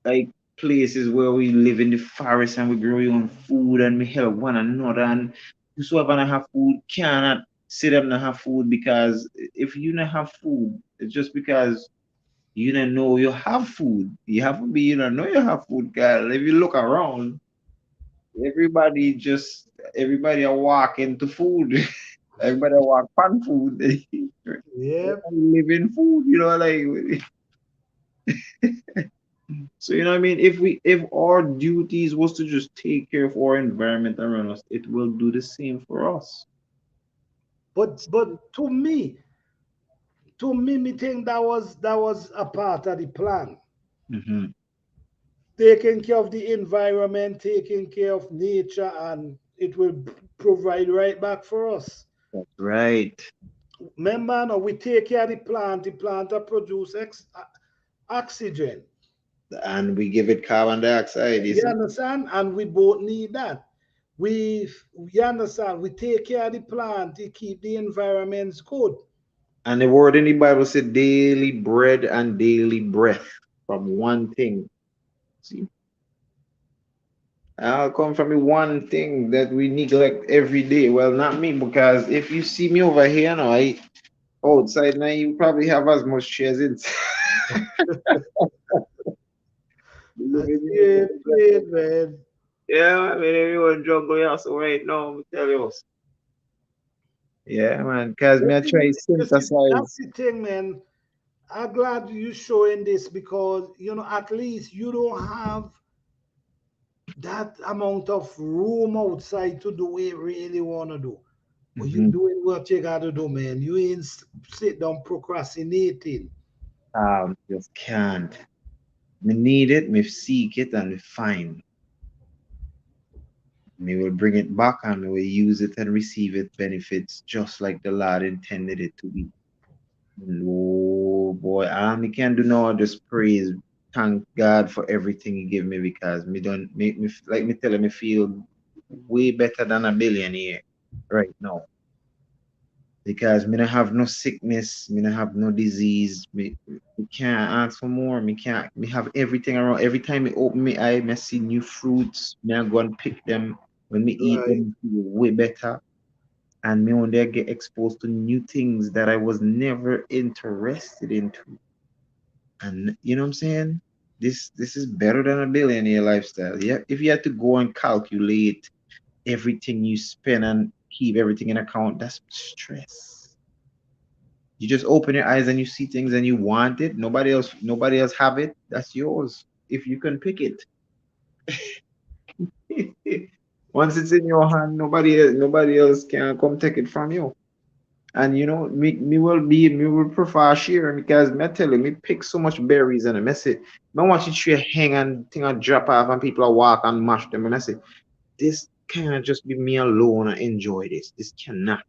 like places where we live in the forest and we grow our own food and we help one another and whosoever not have food cannot sit them not have food because if you not have food, it's just because you don't know you have food. You have to be you don't know you have food, girl. If you look around, everybody just everybody are walking to food. Everybody walk pan food. Yeah. Living food, like so what I mean. If our duties was to just take care of our environment around us, it will do the same for us. But to me, me think that was a part of the plan. Mm-hmm. Taking care of the environment, taking care of nature, and it will provide right back for us. That's right. Remember, now we take care of the plant will produce oxygen. And we give it carbon dioxide, you You see. understand? And we both need that. You understand? We take care of the plant to keep the environments good. And the word in the Bible said daily bread and daily breath from one thing. See, I'll come from the one thing that we neglect every day. Well, not me, because if you see me over here now, outside now, you probably have as much shares in. I see it played, man. Yeah, I mean, everyone jungle also right now, I'm tell you. Yeah, man, because me I try That's synthesize. the thing, man. I'm glad you showing this because at least you don't have that amount of room outside to do what you really want to do. But you Mm-hmm. doing what you got to do, man. You ain't sit down procrastinating. Just can't. Me need it, me seek it, and me find. Me will bring it back and me will use it and receive it benefits just like the Lord intended it to be. Oh boy, me can't do no just praise. Thank God for everything He gave me because me don't make me like me tell him me feel way better than a billionaire right now. Because me don't have no sickness, me don't have no disease. Me can't ask for more. Me can't. Me have everything around. Every time me open my eye, me see new fruits. Me I go and pick them. When me eat Right. them, me feel way better. And me one day I get exposed to new things that I was never interested into. And you know what I'm saying? This is better than a billionaire lifestyle. Yeah, if you had to go and calculate everything you spend and keep everything in account, that's stress. You just open your eyes and you see things and you want it. Nobody else have it. That's yours. If you can pick it. Once it's in your hand, nobody else can come take it from you. And me will prefer sharing because me tell you, me pick so much berries and I say, me watch it tree hang and thing a drop off and people are walk and mash them and I say, this cannot just be me alone and enjoy this. This cannot.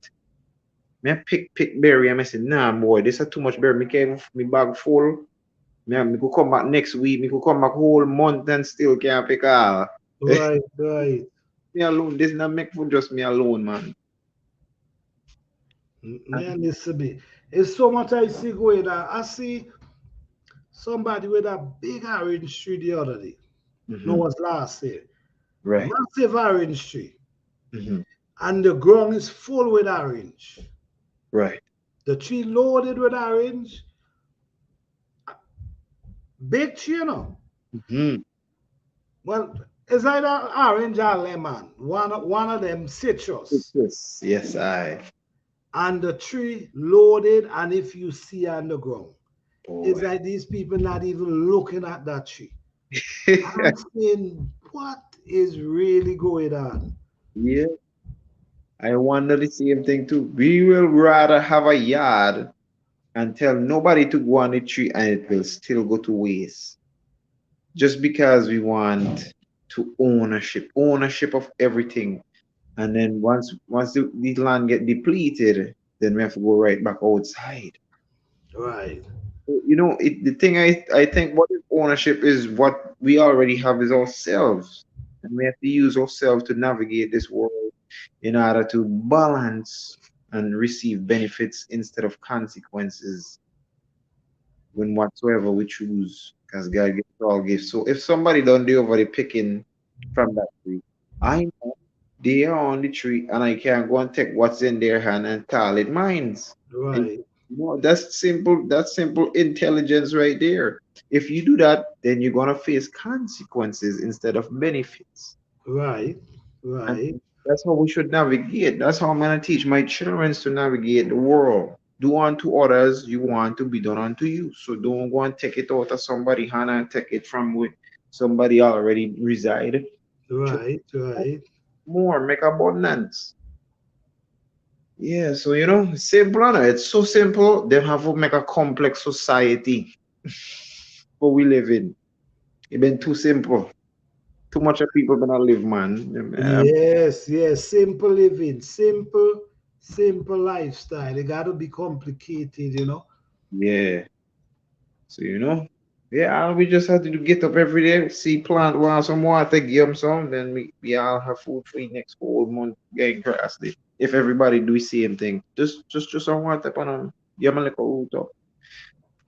Me I pick berry and I say, nah boy, this is too much berry. Me can't me bag full. Me could come back next week, me could come back whole month and still can't pick all. Right, right. Me alone. This not make for just me alone, man. Man, this to be. It's so much I see going on. I see somebody with a big orange tree the other day. No, Mm-hmm. was last year. Right. Massive orange tree. Mm-hmm. And the ground is full with orange. Right. The tree loaded with orange, big tree, you know. Mm-hmm. Well, it's either orange or lemon, one of them citrus. Yes, yes, I. And the tree loaded, and if you see on the ground, it's Boy. like these people not even looking at that tree. I'm saying, what is really going on? Yeah, I wonder the same thing too. We will rather have a yard and tell nobody to go on the tree and it will still go to waste. Just because we want to ownership of everything. And then once the land get depleted, then we have to go right back outside. Right, You know, the thing I think what is ownership is what we already have is ourselves. And we have to use ourselves to navigate this world in order to balance and receive benefits instead of consequences when whatsoever we choose, because God gives all gifts. So if somebody don't do over the picking from that tree, I know they are on the tree and I can go and take what's in their hand and call it mine. And right, you know, that's simple intelligence right there. If you do that, then you're gonna face consequences instead of benefits. right, And right, that's how we should navigate. That's how I'm gonna teach my children to navigate the world. Do unto others you want to be done unto you. So don't go and take it out of somebody hand and take it from where somebody already reside. Just right, right. more, make abundance. Yeah, so you know, simple, no? It's so simple. They have to make a complex society for we live in. It been too simple. Too much of people gonna live, man. Yes, yes. Simple living, simple lifestyle. It got to be complicated, you know. Yeah. So you know, yeah, we just have to get up every day, see plant, want some water, give them some, then we all have food for the next whole month, get grass. If everybody do the same thing, just some water upon them, give them like a root up.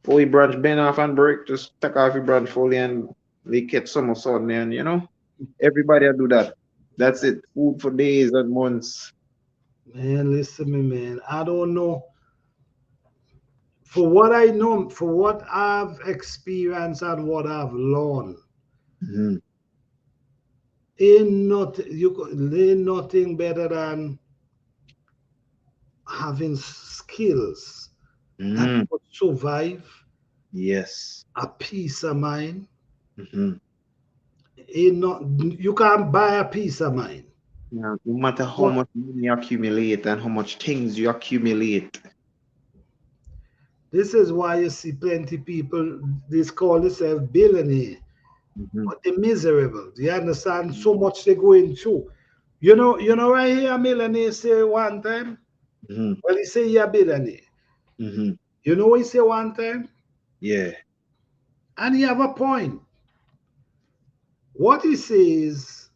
Before you branch bend off and break, just take off your branch fully and they catch some of sun, and you know, everybody will do that. That's it. Food for days and months. Man, listen me, man. I don't know. For what I know, for what I've experienced and what I've learned, Hmm. ain't nothing better than having skills that Hmm. could survive, Yes. a peace of mind. Hmm. Ain't not you can't buy a peace of mind. Yeah, no matter how But much money you accumulate and how much things you accumulate. this is why you see plenty people they call themselves billionaire, Hmm. but they're miserable. Do you understand? So much they're going through. You know, I hear a millionaire say one time. Hmm. Well, he say you're a billionaire. Hmm. You know what he say one time? Yeah. And he have a point. What he says,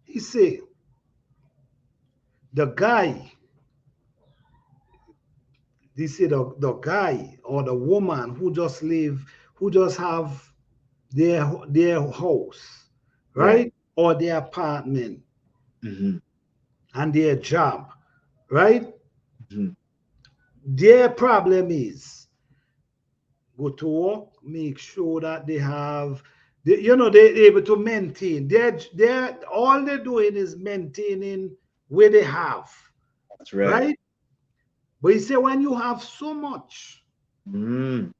he say the guy, they say the guy or the woman who just live, who just have their house, Right. right? Or their apartment Hmm. and their job, right? Hmm. Their problem is go to work, make sure that they have, they're able to maintain. They're all they're doing is maintaining where they have, That's right. right? But you say when you have so much, Mm.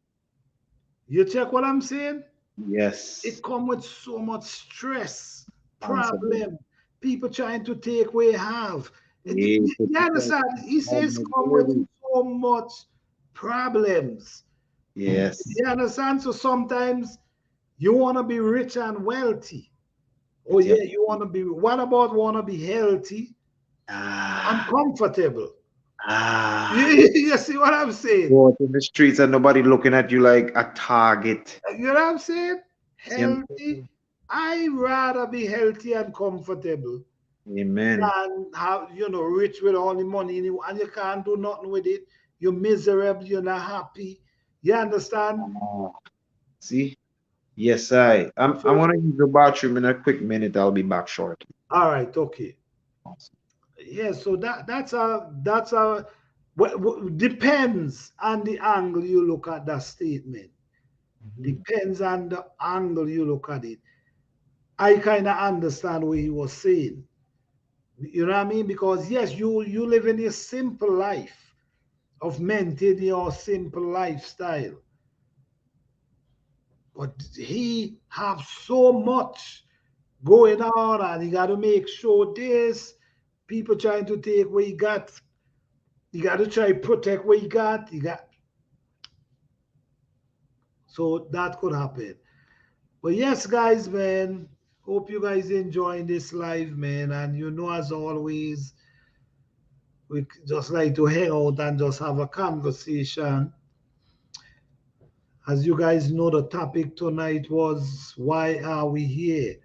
you check what I'm saying? Yes. It come with so much stress, Responsible. problem, people trying to take what you have. Yeah. You understand? He says come with so much problems. Yes. You understand? So sometimes you want to be rich and wealthy. Oh But yeah. yeah, you want to be. What about want to be healthy and Ah. comfortable? You, Ah. you see what I'm saying? Go out in the streets and nobody looking at you like a target. You know what I'm saying? See what I'm Healthy. saying? I rather be healthy and comfortable Amen. than have rich with all the money and you can't do nothing with it. You're miserable. You're not happy. You understand? Ah. See? Yes, I'm So gonna use the bathroom in a quick minute. I'll be back shortly. all right, okay. Awesome. Yeah. So that's a Depends on the angle you look at that statement. Mhm. Depends on the angle you look at it. I kind of understand what he was saying. You know what I mean? Because yes, you live in a simple life of maintaining your simple lifestyle, but he have so much going on, and he got to make sure this people trying to take what he got. You got to try protect what you got. You got so that could happen. But yes, guys, man. Hope you guys enjoying this live, man. And you know, as always, we just like to hang out and just have a conversation. As you guys know, the topic tonight was why are we here?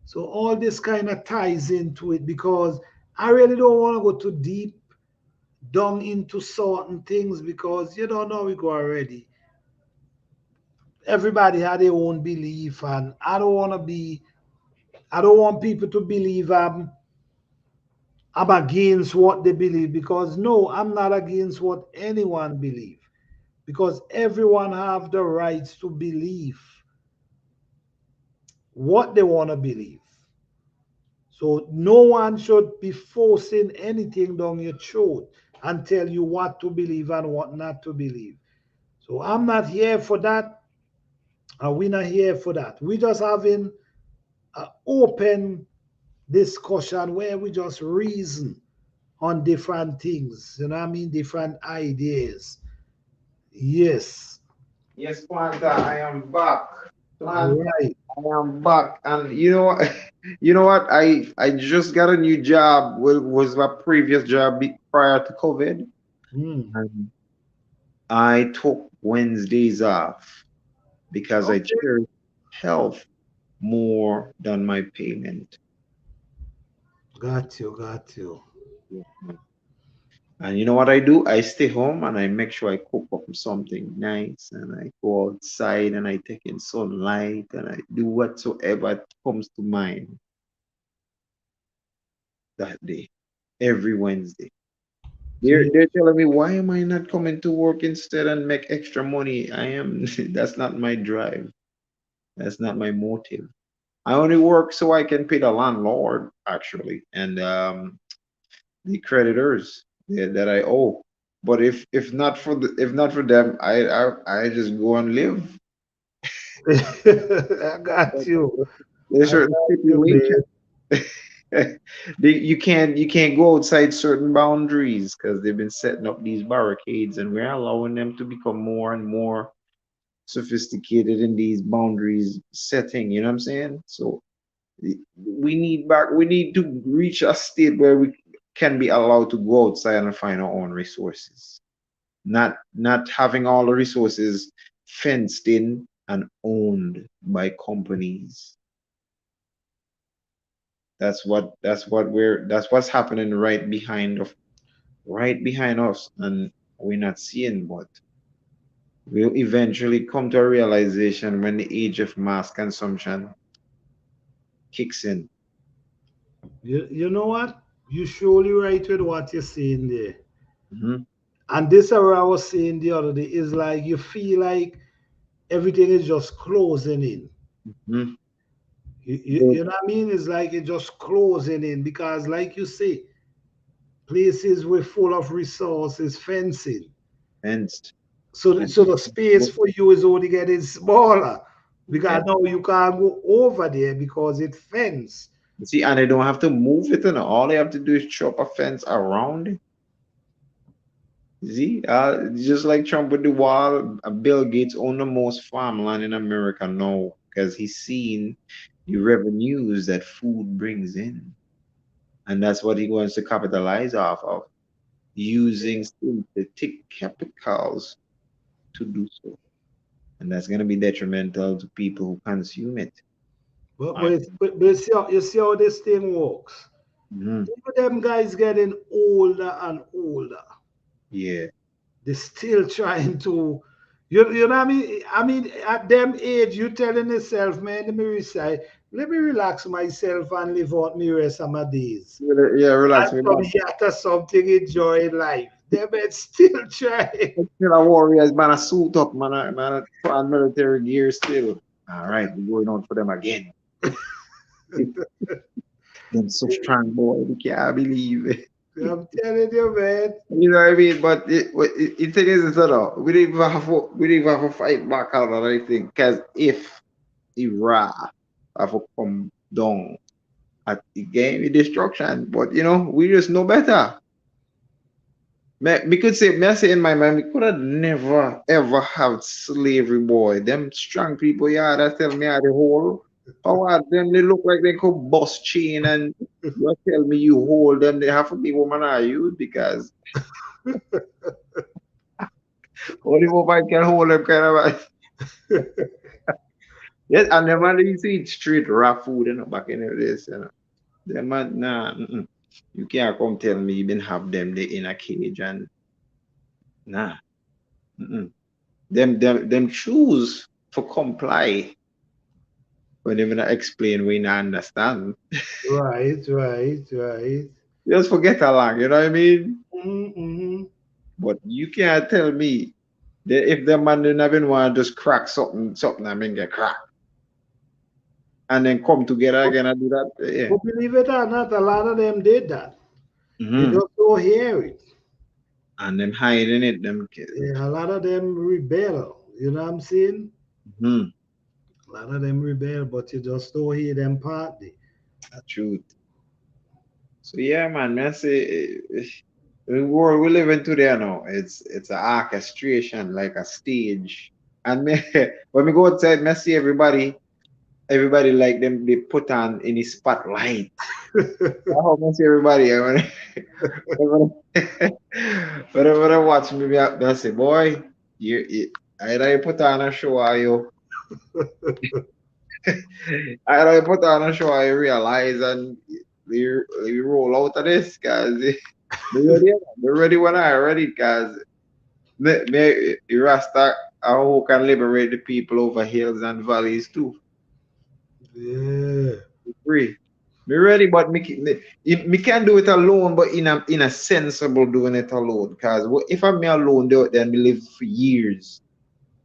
So all this kind of ties into it because I really don't want to go too deep down into certain things because you don't know we go already. Everybody had their own belief, and I don't want people to believe I'm against what they believe because no, I'm not against what anyone believe because everyone have the rights to believe what they want to believe. So no one should be forcing anything down your throat and tell you what to believe and what not to believe. So I'm not here for that, and we're not here for that. We're just having an open discussion where we just reason on different things. You know what I mean? Different ideas. Yes. Yes, Planta, I am back. All Planta, right. I am back. And you know what? You know what? I just got a new job. Was my previous job prior to COVID. Hmm. And I took Wednesdays off because I Okay. cherish health more than my payment. Got you. Got you. And you know what I do? I stay home and I make sure I cook up something nice and I go outside and I take in sunlight and I do whatsoever comes to mind that day, every Wednesday. So They're telling me, why am I not coming to work instead and make extra money? I am, that's not my drive. That's not my motive. I only work so I can pay the landlord, actually, and the creditors that I owe. But if not for if not for them, I just go and live. I got you. There's I certain got you, man. stipulations. You can't go outside certain boundaries because they've been setting up these barricades, and we're allowing them to become more and more sophisticated in these boundaries setting. You know what I'm saying? So we need to reach a state where we can be allowed to go outside and find our own resources, not having all the resources fenced in and owned by companies. That's what's happening right behind us, and we're not seeing. But we'll eventually come to a realization when the age of mass consumption kicks in. You know what? You surely right with what you're saying there. Mhm, And this is what I was saying the other day is like you feel like everything is just closing in. mhm. You know what I mean? It's like it's just closing in because, like you say, places were full of resources, fencing. Fenced. And So the space for you is only getting smaller yeah, because now you can't go over there because it fenced. see, and they don't have to move it, and all they have to do is chop a fence around it. See, just like Trump with the wall, Bill Gates own the most farmland in America now because he's seen the revenues that food brings in, and that's what he wants to capitalize off of, using synthetic chemicals to do so, and that's going to be detrimental to people who consume it. I, But you see how this thing works. mhm, Even them guys getting older and older. yeah, They're still trying to, you know what I mean? I mean, at them age, you telling yourself, man, let me relax myself and live out me rest of my days. yeah, relax And me from back. here to something, enjoy life. Them men still trying. Still a warriors, man, a suit up, man, a put on military gear still. All right, we're going out for them again. Them so strong, boy. We can't believe it. I'm telling you, man. You know what I mean? But it thing is, we didn't even we didn't even have to fight back out of anything. Because if Iraq have to come down at the game with destruction, but we just know better. Me could say, me I say in my mind, we could have never ever have slavery, boy. Them strong people, yeah, that tell me how the whole. How are them? They look like they could bust chain, and you tell me you hold them. They have to be woman are you because only woman can hold them kind of. Yes, and them man used to eat straight raw food, back in the days. Them man, nah, you can't come tell me you been have them they in a cage and nah. Mm-mm. Them choose for comply when they gonna explain we not understand. Right, right, right. Just forget along, you know what I mean? Mm-hmm. But you can't tell me that if the man didn't even want to just crack something I mean get cracked and then come together again and do that. Yeah. But believe it or not, a lot of them did that. You Hmm. just don't hear it. And them hiding it, them kids. Yeah, a lot of them rebel. You know what I'm saying? Hmm. A lot of them rebel, but you just don't hear them party. Truth. So yeah, man, I say the world we live in today now, it's an orchestration, like a stage. And me, when we go outside, me see everybody like them they put on in the spotlight. I hope I see everybody. When I watch me, I say, boy, you either you put on a show or either you put on a show or you realize and you roll out of this, guys. They're ready when I ready, guys. Me, Rasta, I who can liberate the people over hills and valleys too. Yeah. Free. Me ready, but me can do it alone, but in a sensible doing it alone. Cause if I'm me alone, then me live for years.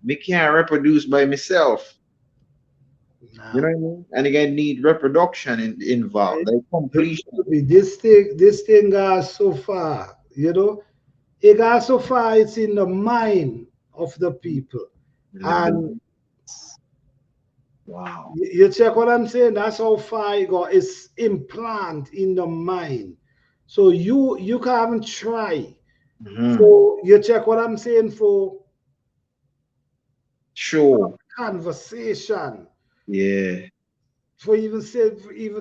Me can't reproduce by myself. You know Nah. what I mean? And again, need reproduction involved, like completion. This thing goes so far, it goes so far, it's in the mind of the people. And the And beliefs. Wow. you check what I'm saying? That's how far it go. It's implant in the mind. So you can't even try. Hmm. So you check what I'm saying for Sure. conversation, Yeah. for even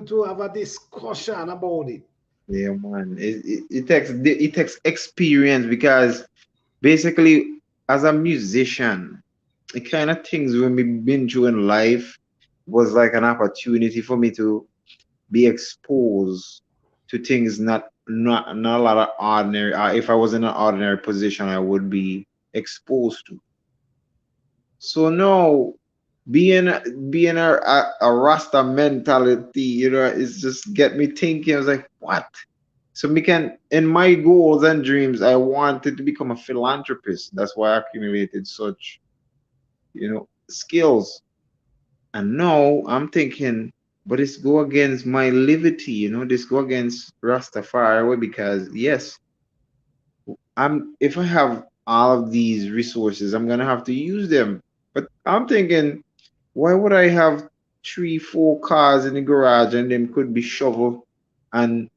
to have a discussion about it. Yeah, man. It takes experience because basically as a musician, the kind of things when we been through in life was like an opportunity for me to be exposed to things not a lot of ordinary. If I was in an ordinary position, I would be exposed to. So no, being a Rasta mentality, is just get me thinking. I was like, what? So me can in my goals and dreams, I wanted to become a philanthropist. That's why I accumulated such, skills. And now I'm thinking, but this go against my liberty, this go against Rastafari because yes, if I have all of these resources, I'm gonna have to use them. But I'm thinking, why would I have 3, 4 cars in the garage and them could be shovel and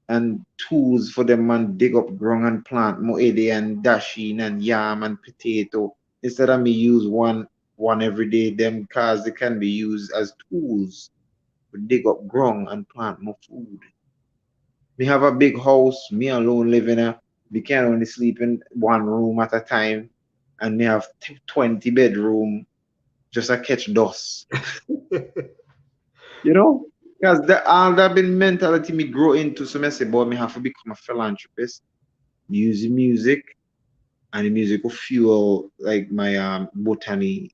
and tools for them and dig up ground and plant moede and dashing and yam and potato instead of me use one every day. Them cars they can be used as tools to dig up ground and plant more food. We have a big house, me alone living there. We can only sleep in one room at a time, and we have 20 bedroom just to catch dust. You know, because all that been mentality me grow into. So I say, boy, me have to become a philanthropist, use the music, and the music will fuel like my botany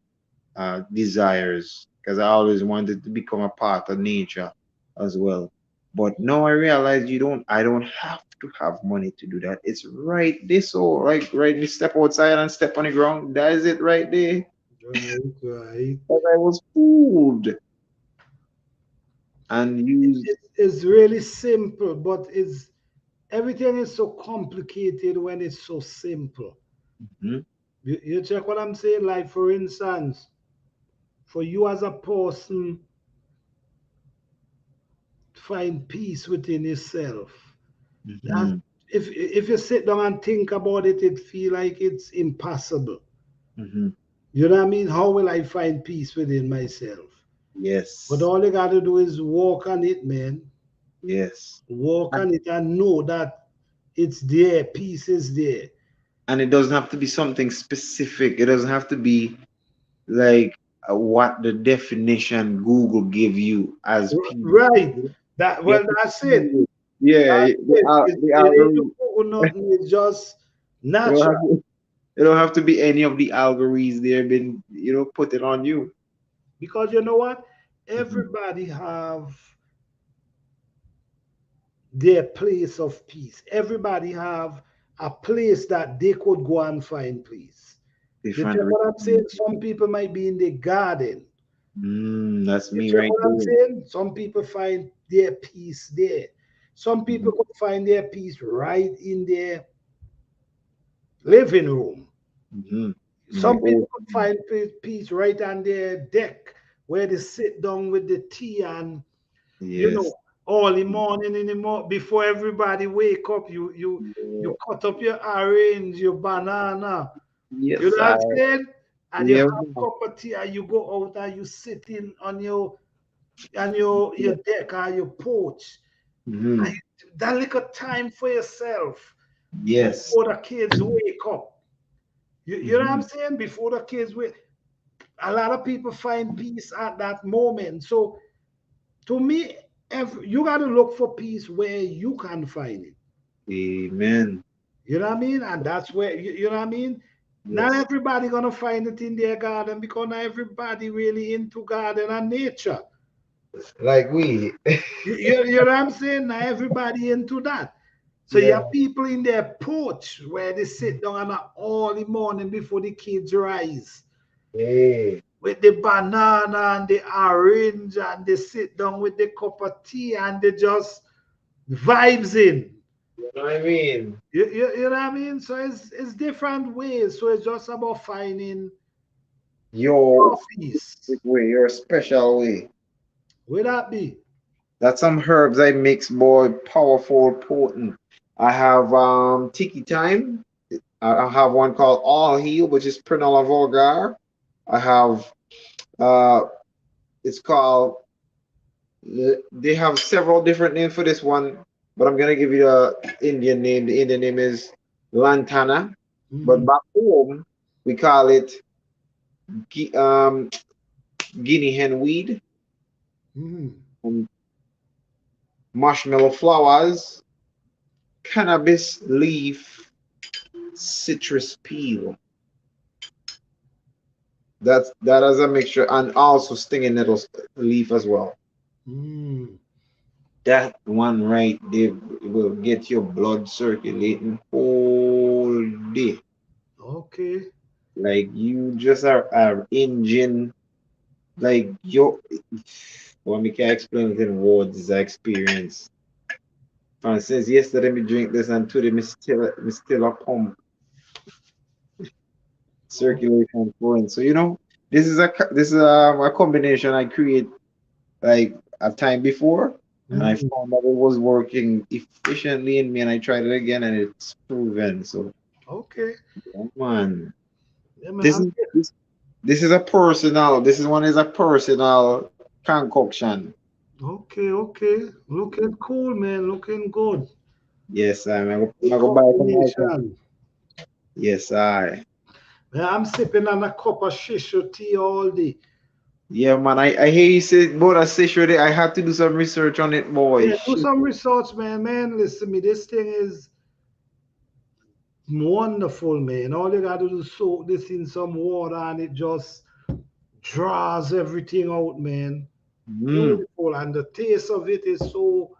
desires. Because I always wanted to become a part of nature as well. But now I realize I don't have to have money to do that. It's right there. So right, you step outside and step on the ground. That is it right there. Right, right. But I was fooled and used. It's really simple, but it's everything is so complicated when it's so simple. Mhm, You check what I'm saying? Like, for instance, for you as a person, find peace within yourself. That mhm, if you sit down and think about it, it feel like it's impossible. mhm. You know what I mean? How will I find peace within myself? But Yes, all you gotta do is walk on it, man. yes. Walk And, on it and know that it's there. Peace is there. and it doesn't have to be something specific. It doesn't have to be like what the definition Google give you as peace. Right. That You well, have to that's it. feel it. Yeah, That's it. the It ain't the algorithm. coconut, it's just It don't natural. have to, it don't have to be any of the algorithms there been, put it on you. Because you know what? Mhm. Everybody have their place of peace. Everybody have a place that they could go and find peace. You Different check what I'm saying? reason. Some people might be in the garden. That's You me check right what I'm there. saying? Some people find their peace there. Some people Mhm. could find their peace right in their living room. Mhm. In the Some people could ocean. find peace right on their deck where they sit down with the tea and you Yes. know all the morning in the morning before everybody wake up. You Yeah. cut up your orange, your banana. You Yes, know what I. I'm saying? And you Yeah. have cup of tea and you go out and you sit in on your deck or your porch. And Mhm. that little time for yourself Yes. before the kids wake up. You know what I'm Mhm. saying? Before the kids wake, a lot of people find peace at that moment. So to me, you got to look for peace where you can find it. Amen. You know what I mean? And that's where you know what I mean. Not Yes. everybody gonna find it in their garden because not everybody really into garden and nature. Like we. You know what I'm saying? Not everybody into that. So you Yeah. have people in their porch where they sit down and all the morning before the kids rise Hey. with the banana and the orange and they sit down with the cup of tea and they just vibes in. You know what I mean? You know what I mean? So it's different ways. So it's just about finding Your your peace. way, your special way. Will that be? That's some herbs I mix, boy, powerful, potent. I have Tiki Time. I have one called All Heal, which is Pranola vulgar. I have uh it's called they have several different names for this one, but I'm gonna give you the Indian name. The Indian name is Lantana. But Mm-hmm. back home we call it gui- um guinea hen weed, Mm-hmm. um, marshmallow flowers, cannabis leaf, citrus peel. That as a mixture, and also stinging nettles leaf as well. Mm. That one right there will get your blood circulating whole day. Okay. Like you just are engine. Like your, well, me can explain it in words. Is experience. For instance, yesterday me drink this and today me still a pump circulation flowing. So this is a combination I create like a time before, and I Mm-hmm. found that it was working efficiently in me, and I tried it again, and it's proven. So, Okay. yeah, man, Yeah, man. this is this is a personal. This is one is a personal concoction. Okay, okay. Looking cool, man. Looking good. Yes, I Good go buy some myself. combination. Yes, I. Man, I'm sipping on a cup of shishu tea all day. Yeah, man. I hear you say about a sexuality. I had to do some research on it, boy. Yeah, do Shit. some research, man. Man, listen to me. This thing is wonderful, man. All you gotta do is soak this in some water and it just draws everything out, man. Mm, Beautiful. And the taste of it is so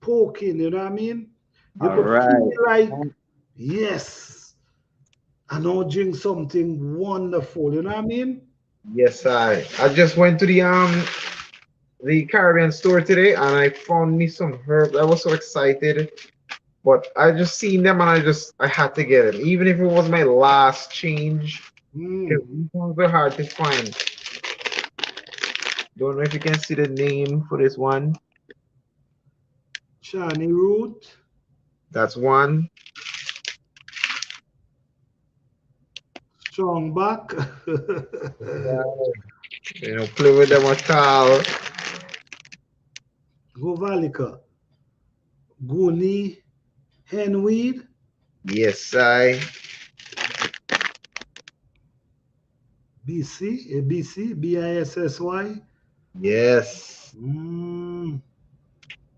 poking, you know what I mean? You All could right. feel like, yes, I now drink something wonderful. You know what I mean? Yes, I just went to the Caribbean store today and I found me some herbs. I was so excited, but I just seen them and I had to get them, even if it was my last change. Because Mm. these ones are hard to find. Don't know if you can see the name for this one. Chani root, That's one. strong back, Play with them at all. Govalica, Guni, henweed, Yes, I. BC, ABC, BISSY. Yes. Mm.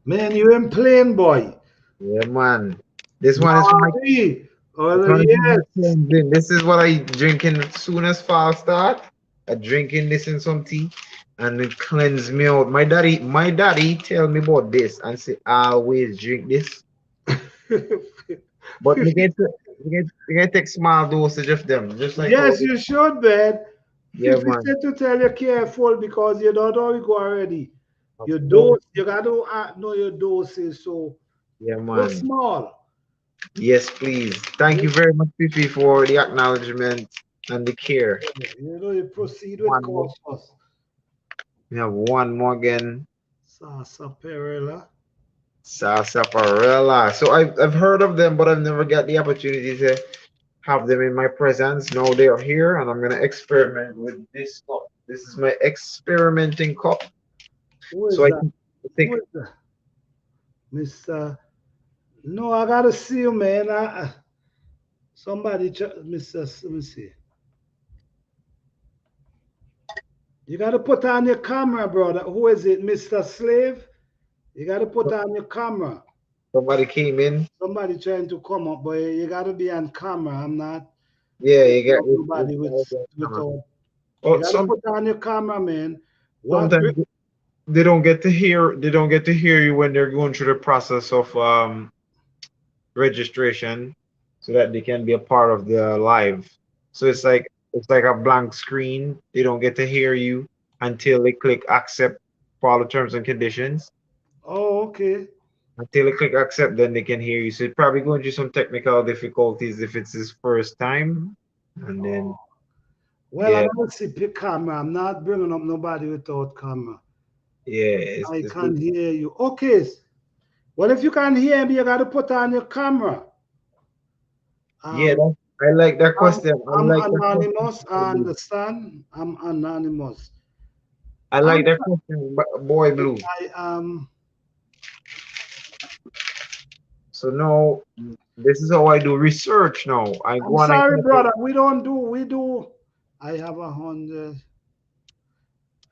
Man, you ain't playing, boy. Yeah, man. This one is for my Marty. This Oh, one is for my yes. cleansing. This is what I drinking as soon as fall start. I drinking this in some tea and it cleanse me out. My daddy tell me about this and say I always drink this. But you can take small dosage of them. Just like how Yes, you should, man. yeah 50 man. said to tell you careful because you don't know you go already. Of Your course. dose, you got to know your doses. So Yeah go man. small. Yes, please. Thank you You, very much, Fifi, for the acknowledgement and the care. you proceed with One more. cautious. We have one more again. Sarsaparilla. Sarsaparilla. So I've heard of them, but I've never got the opportunity to have them in my presence. Now they are here, and I'm gonna experiment with this cup. This is my experimenting cup. Who So is I that? think, I Who think is that? Mr. No, I gotta see you, man. Somebody, Mr. Let me see. You gotta put on your camera, brother. Who is it, Mr. Slave? You gotta put on your camera. somebody came in. Somebody trying to come up, but you gotta be on camera. I'm not Yeah, you putting got up nobody without. You Oh, gotta put on your camera, man. What? sometimes they don't get to hear. They don't get to hear you when they're going through the process of registration, so that they can be a part of the live. So it's like a blank screen. They don't get to hear you until they click accept for all the terms and conditions. Oh, okay. Until they click accept, then they can hear you. So it's probably going through some technical difficulties if it's his first time. And then Oh. Well, I yeah, gotta see the camera. I'm not bringing up nobody without camera. yeah, I it's can hear you. Okay. Well, if you can hear me, you gotta put on your camera. yeah. Um, I like that I'm question. I I'm like that anonymous. I question. understand. I'm anonymous. I I'm like that question, boy blue. I So now this is how I do research now. I I'm go on and sorry, get brother. We do. I have 100.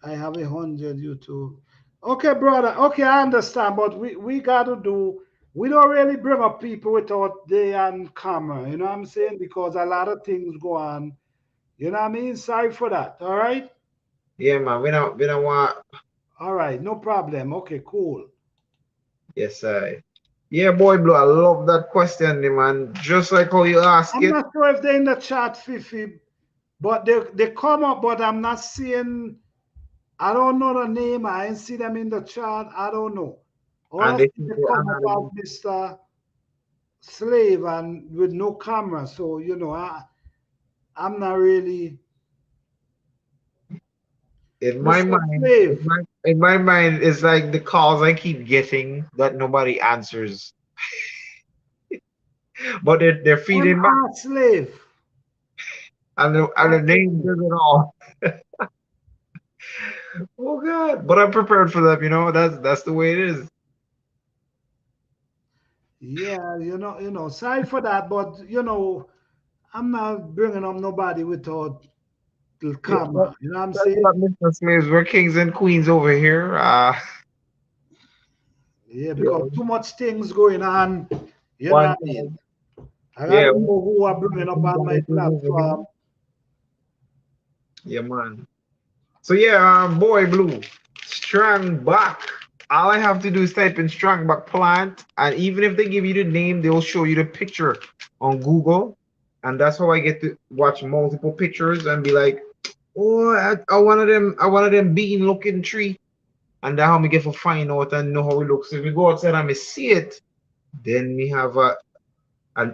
I have 100 YouTube. Okay, brother. Okay, I understand, but we gotta do. We don't really bring up people without they on camera. You know what I'm saying? Because a lot of things go on. You know what I mean? Sorry for that. All right. yeah, man. We don't want. All right. No problem. Okay. Cool. Yes, I. Yeah, boy blue. I love that question, man. Just like how you ask I'm it, not sure if they're in the chat, Fifi, but they come up, but I'm not seeing. I don't know the name. I ain't see them in the chat. I don't know. All I and see they think they they come up anonymous. as Mr. Slave and with no camera. So I'm not really In my Mr. mind, in Slave. my in my mind, it's like the calls I keep getting that nobody answers, but they're feeding back, MR Slave. and the name does it all. Oh God! But I'm prepared for them. That's the way it is. Yeah, sorry for that, but I'm not bringing up nobody without the Yeah, camera. You know what I'm that's saying? what Mr. Slaves. We're kings and queens over here. Yeah, because Yeah, too much things going on. You know one what I mean? I yeah, gotta know who I'm bringing up on my over here. platform. Yeah, man. So yeah, boy blue, strong back. all I have to do is type in Strongback plant, and even if they give you the name, they'll show you the picture on Google, and that's how I get to watch multiple pictures and be like, oh, I one of them bean looking tree, and that's how me get to find out and know how it looks. If we go outside and we see it, then we have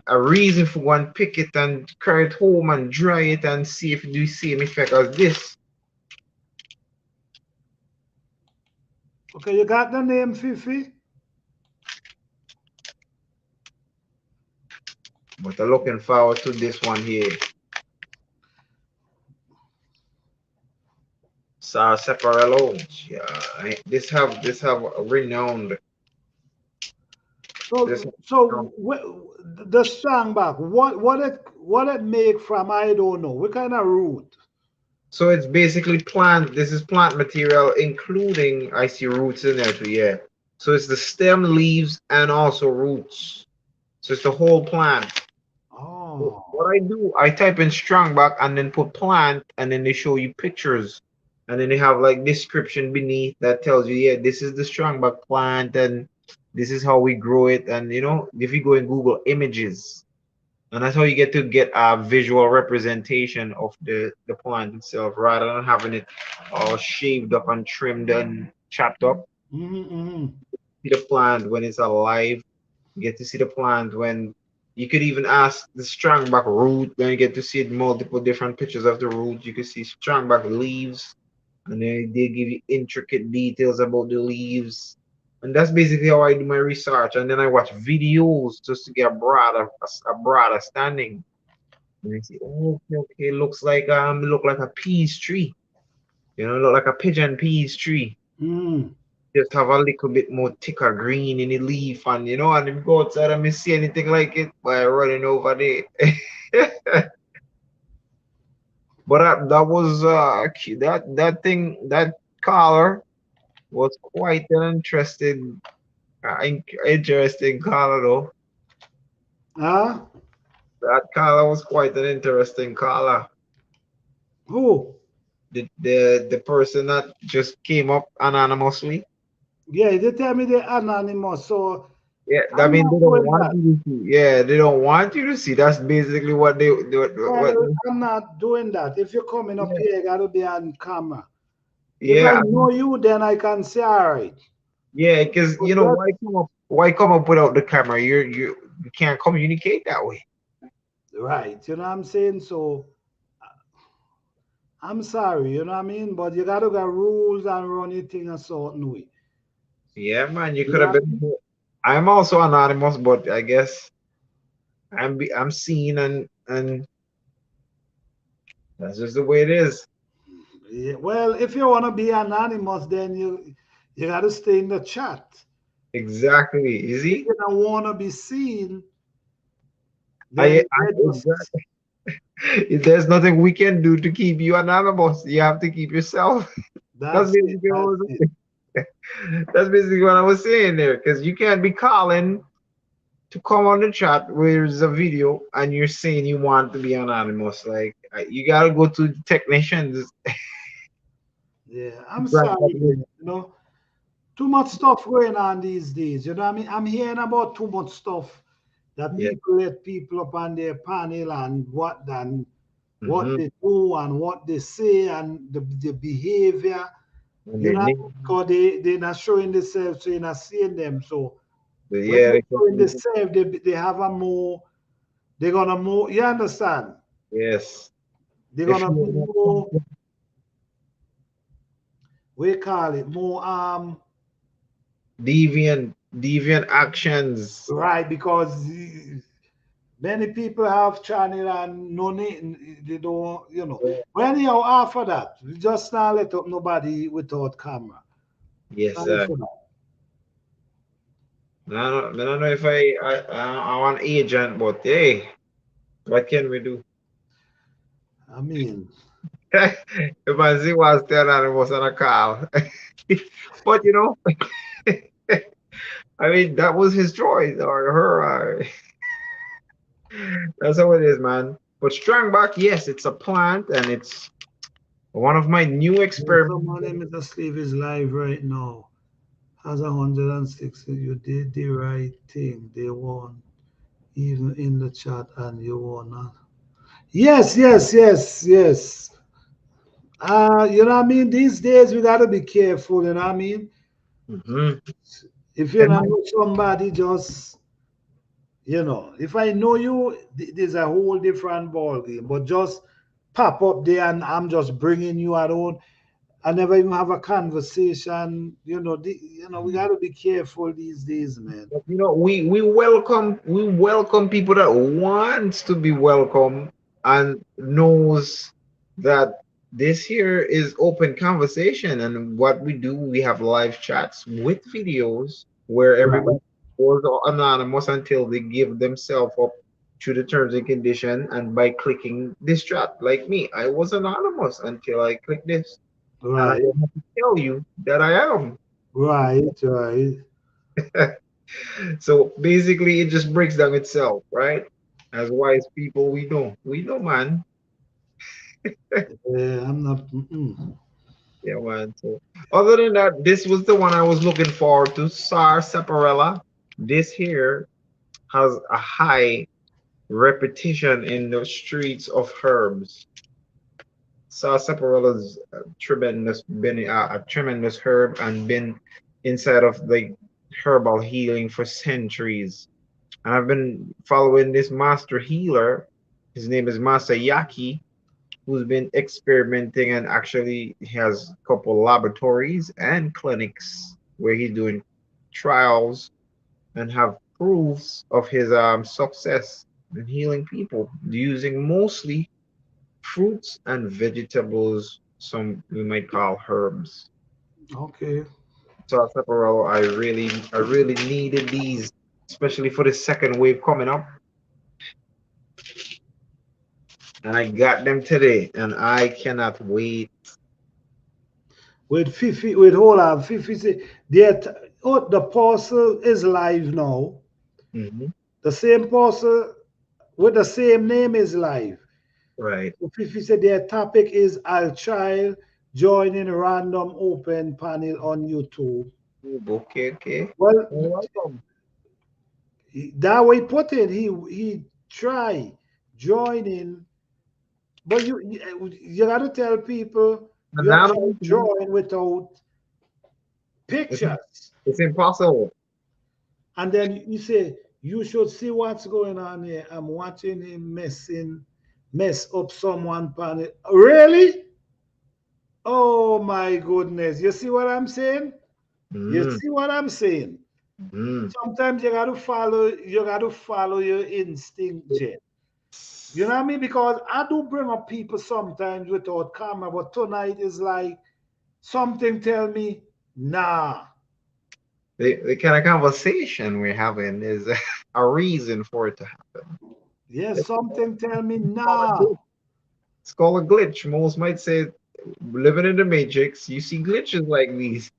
a reason for one pick it and carry it home and dry it and see if it do the same effect as this. Okay, you got the name, Fifi? But I'm looking forward to this one here. Sarsaparilla. Yeah, this have renowned. This So the Strongback, what it make from? I don't know. What kind of root? so it's basically plant. This is plant material, including I see roots in there too. Yeah. So it's the stem, leaves, and also roots. So it's the whole plant. Oh, What I do, I type in Strongback and then put plant, and then they show you pictures, and then they have like description beneath that tells you, yeah, this is the Strongback plant, and this is how we grow it. And if you go in Google Images, and that's how you get a visual representation of the plant itself, rather than having it all shaved up and trimmed and chopped up. mm-hmm. See the plant when it's alive. You get to see the plant when you could even ask the Strongback root. When you get to see multiple different pictures of the root, you can see Strongback leaves, and then they give you intricate details about the leaves. And that's basically how I do my research. And then I watch videos just to get a broader standing. And I see, oh, okay, okay, look like a peas tree. Look like a pigeon peas tree. Mm. Just have a little bit more thicker green in the leaf, and and if you go outside and me see anything like it by running over there. But that was that thing, that color was quite an interesting color though. Huh? That color was quite an interesting color. Who? The person that just came up anonymously. Yeah, they tell me they're anonymous, so Yeah, I I'm mean not they don't doing want that. you to see. Yeah, they don't want you to see. That's basically what they what. Well, I'm not doing that. If you're coming up Yeah, here, you gotta be on camera. If I yeah, know you, then I can say, all right. yeah. Because But that, why come up without the camera? You can't communicate that way. right, you know what I'm saying? So I'm sorry, you know what I mean? But you gotta got rules and run your thing a certain way. Yeah, man. You could have Yeah. been. I'm also anonymous, but I guess I'm seen, and that's just the way it is. Yeah, well, if you wanna be anonymous, then you gotta stay in the chat. Exactly. You If see, you don't wanna be seen, I then just exactly. There's nothing we can do to keep you anonymous. You have to keep yourself. That's that's it. basically what I That's was it. That's basically what I was saying there, because you can't be calling to come on the chat where there's a video and you're saying you want to be anonymous. Like you gotta go to the technicians. Yeah, I'm Right. sorry, man. Too much stuff going on these days. You know what I mean? I'm hearing about too much stuff that Yeah. people let people up on their panel and what Mm-hmm. they do and what they say and the behavior. And You their know, name. because they're not showing themselves, so you're not seeing them. So when Yeah. they're showing themselves, they have a more, they're gonna more, you understand? Yes. They're If gonna be you more, we call it more deviant actions. right, because many people have channel and no need, they don't, When you're after that, we just not let up nobody without camera. Yes, Sorry for that. I don't know if I want agent, but hey, what can we do? I mean, If I see what's there, I was on a call. But I mean, that was his choice or her. That's how it is, man. But Strongback, yes, it's a plant, and it's one of my new experiments. someone let me just leave his live right now. Has 160. You did the right thing. They won even in the chat, and you won not. Yes, yes, yes, yes. You know what I mean? These days we gotta be careful, you know what I mean? Mhm. If you And don't know somebody, just if I know you, there's a whole different ball game. But just pop up there and I'm just bringing you around. I never even have a conversation. We gotta be careful these days, man. we welcome people that wants to be welcome and knows that this here is open conversation, and what we do, we have live chats with videos where everybody Right. was anonymous until they give themselves up to the terms and condition, and by clicking this chat, like me, I was anonymous until I click this, and I Right, don't have to tell you that I am. right, right. So basically, it just breaks down itself, right? As wise people, we know, man. Yeah, I'm not. Mm-mm. Yeah, man. So other than that, this was the one I was looking forward to. Sarsaparilla. This here has a high repetition in the streets of herbs. Sarsaparilla is a tremendous herb and been inside of the herbal healing for centuries. And I've been following this master healer. His name is Master Yaki, who's been experimenting, and actually he has a couple laboratories and clinics where he's doing trials and have proofs of his success in healing people using mostly fruits and vegetables, some we might call herbs. Okay. So Saparello, I really needed these, especially for the second wave coming up. And I got them today, and I cannot wait. With Fifi, with hold on, Fifi say the parcel is live now. Hmm. The same parcel with the same name is live. Right. So Fifi said their topic is I'll child joining random open panel on YouTube. Okay, okay. Well, You're welcome. that way put it, he try joining, but you got to tell people you actually Anonymity, join without it's, pictures. it's impossible. And then you say, you should see what's going on here. I'm watching him mess up someone panel. Really? Oh my goodness. You see what I'm saying? You Mm, see what I'm saying? mm. Sometimes you gotta follow your instinct, Jen. You know what I mean? Because I do bring up people sometimes without camera, but tonight is like something tell me, nah. The kind of conversation we're having is a reason for it to happen. Yes, It's something tell me, called a nah. glitch. It's called a glitch. Most might say, living in the matrix, you see glitches like these.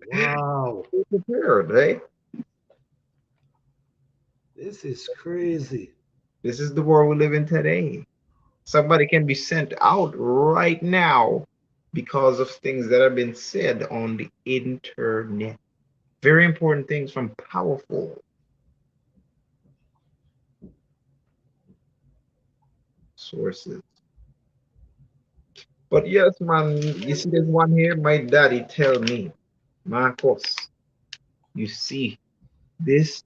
Wow. Be prepared, right? This is crazy. This is the world we live in today. Somebody can be sent out right now because of things that have been said on the internet. Very important things from powerful sources. But yes, man, you see there's one here, my daddy tell me, Marcos, you see, this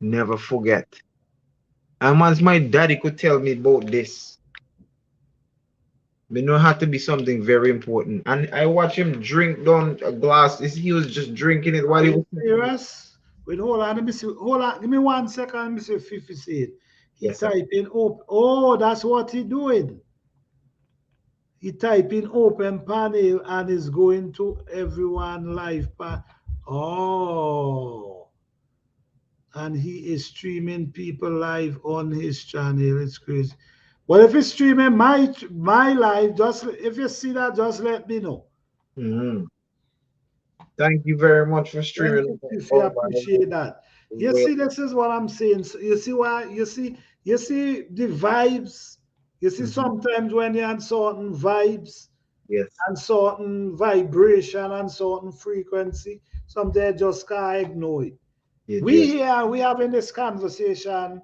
never forget. And once my daddy could tell me about this, we know it had to be something very important. And I watched him drink down a glass. He was just drinking it while Are he you was telling me. serious? Wait, hold on. Let me see. Hold on. Give me 1 second. Let me see if 50 said. He Yes, sir. typing up. Oh, that's what he doing. He typing open panel and is going to everyone live. Oh, and he is streaming people live on his channel. It's crazy. Well, if he's streaming my live, just if you see that, just let me know. Mhm. Thank you very much for Thank streaming. you, Fifi. I Oh my appreciate that. You God. see, this is what I'm saying. So you see why? You see the vibes. You see Mhm. sometimes when you're on certain vibes, Yes. and certain vibration and certain frequency. Sometimes just can't ignore it. It We just here, we having this conversation,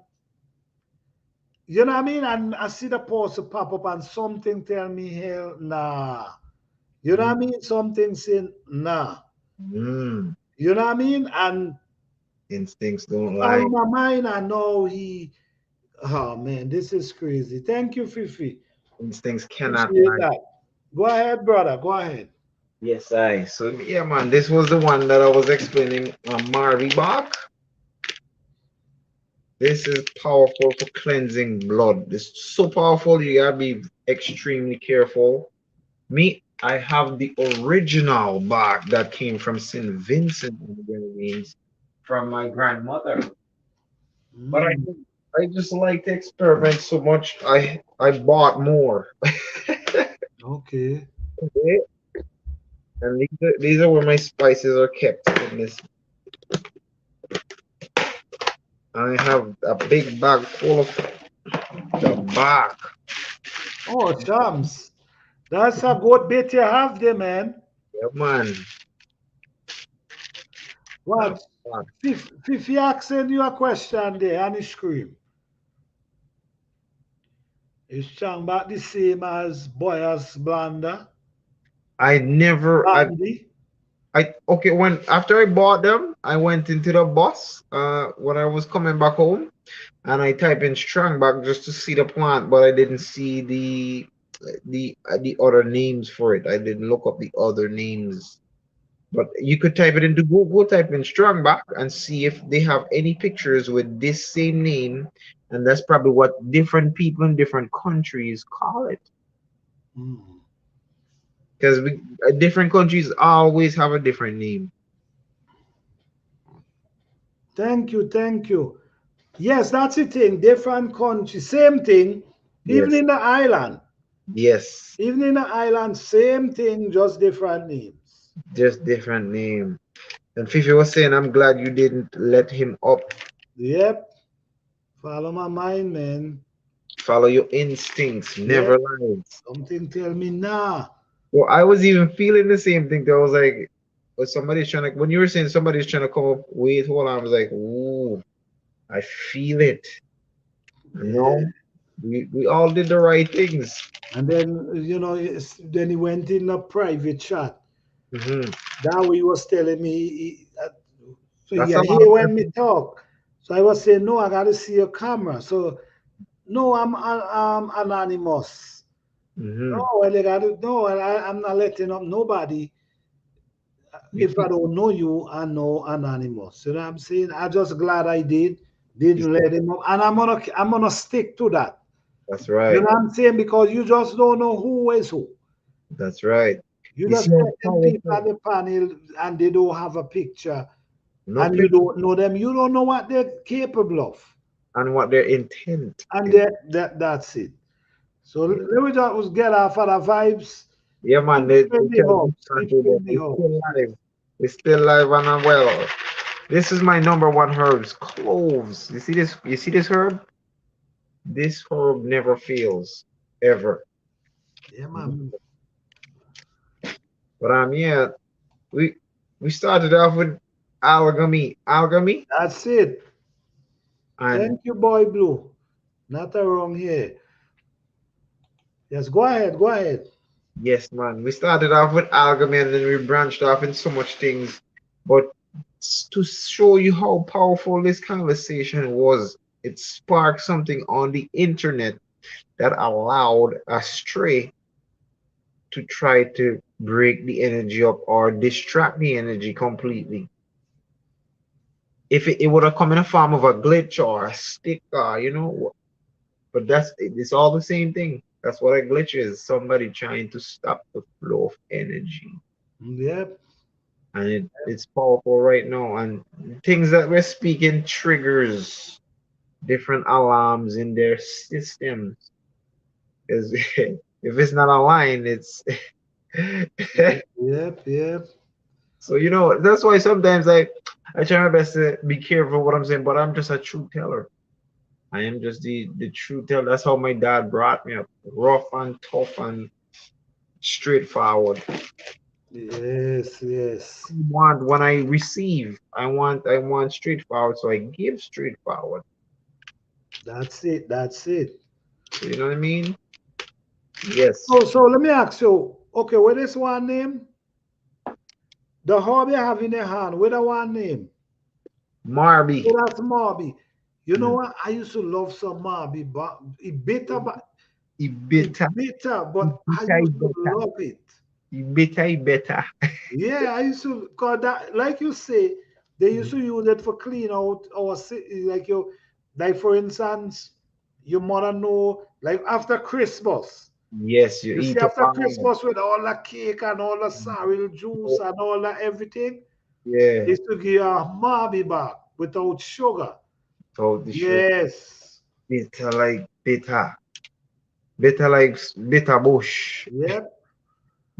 you know what I mean? And I see the post pop up and something tell me, hell, nah. You know what I mean? Something saying, nah. mm, You know what I mean? And instincts don't follow lie. my mind, I know he, oh man, this is crazy. Thank you, Fifi. Instincts cannot Appreciate lie. that. Go ahead, brother. Go ahead. Yes, I. So yeah, man, this was the one that I was explaining. Marvi Bach. This is powerful for cleansing blood. It's so powerful. You gotta be extremely careful. Me, I have the original Bach that came from Saint Vincent and the Grenadines from my grandmother. But Mm, I just like to experiment so much. I bought more. okay. Okay. And these are where my spices are kept in this. I have a big bag full of the bark. Oh, Shams. That's a good bit you have there, man. Yeah, man. The What? bark. Fifi asking you a question there and he scream. Is talking about the same as Boyas Blanda? I never Bandy? I okay when after I bought them, I went into the bus when I was coming back home and I typed in strong back just to see the plant, but I didn't see the other names for it. I didn't look up the other names. But you could type it into Google, type in Strongback, and see if they have any pictures with this same name. And that's probably what different people in different countries call it. Mm. Because different countries always have a different name. Thank you, thank you. Yes, that's the thing. Different country, same thing. Even Yes, in the island, yes, even in the island, same thing, just different names. just different name. And Fifi was saying, I'm glad you didn't let him up. Yep. Follow my mind, man. Follow your instincts, Yep. never lies. Something tell me nah. Well, I was even feeling the same thing. There was like, when you were saying somebody's trying to come up, wait, hold on. I was like, ooh, I feel it. You Yeah. know, we all did the right things. And then then he went in a private chat. Hmm. That way he was telling me, so That's yeah, a lot hear of when me effort. talk. So I was saying, no, I got to see your camera. So no, I'm anonymous. No, Hmm. well, they got to, no, well, I'm not letting up nobody. You If feel, I don't know you, I know anonymous. You know what I'm saying? I just glad I you didn't feel- let him up, and I'm gonna stick to that. that's You right. know what I'm saying? Because you just don't know who is who. That's right. You You just see how get them people powerful? at the panel and they don't have a picture No and you picture don't know them. You don't know what they're capable of. and what their intent And is. that's it. So Yeah, let me just get off of the vibes. yeah, man. Keep They spreading the tell me hopes. Keep that spreading the we hopes. still live. We still live and I'm well. This is my number one herbs, cloves. You see this? You see this herb? This herb never fails, ever. Yeah, man. But yeah, we we started off with algamy, That's it. and Thank you, boy blue. Not wrong here. Yes, go ahead. Go ahead. yes, man, we started off with algamy, and then we branched off in so much things. But to show you how powerful this conversation was, it sparked something on the internet that allowed a stray to try to break the energy up or distract the energy completely. If it would have come in a form of a glitch or a stick, but it's all the same thing. That's what a glitch is. Somebody trying to stop the flow of energy. Yep. And it's powerful right now. And things that we're speaking triggers different alarms in their systems. Because if it's not aligned, it's Yep. Yep. so that's why sometimes I try my best to be careful what I'm saying, but I'm just a truth teller. I am just the truth teller. That's how my dad brought me up, rough and tough, and straightforward. Yes, yes. Want when I receive, I want straightforward, so I give straightforward. That's it. That's it. You know what I mean? Yes. So let me ask you. Okay, what is one name? The hobby you have in your hand. What that one name? Marby. Oh, that's Marby. You know Mm. what? I used to love some Marby, but it Ibeta. bitter, but I Ibeta, used to Ibeta. love it. Ibeta, Ibeta. Yeah, I used to cause that, like you say, they used to use it for clean out our city. Like for instance, your mother know, like after Christmas. Yes, you You see, eat up after all. Christmas with all the cake and all the cereal juice and all that everything, they Yeah. used to give you a Marby back without sugar. So the sugar Yes. bitter like bitter. Bitter like bitter bush. Yep.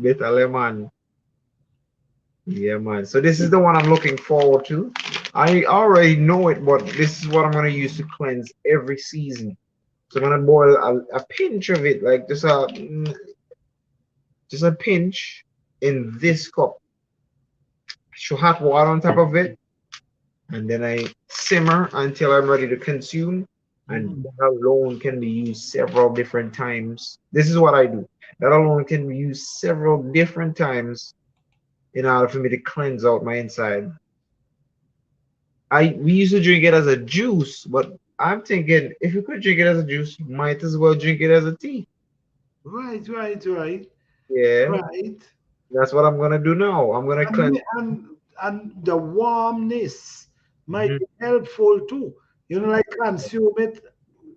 Bitter lemon. Yeah, man. So this is the one I'm looking forward to. I already know it, but this is what I'm gonna use to cleanse every season. So I'm gonna boil a pinch of it, like just a pinch in this cup. Show hot water on top of it, and then I simmer until I'm ready to consume. And Mm. that alone can be used several different times. This is what I do. That alone can be used several different times in order for me to cleanse out my inside. I we used to drink it as a juice, but I'm thinking if you could drink it as a juice, you might as well drink it as a tea. Right, right, right, Yeah, right. that's what I'm gonna do now. I'm gonna And, cleanse. me- and the warmness might Mhm. be helpful too. Like consume it,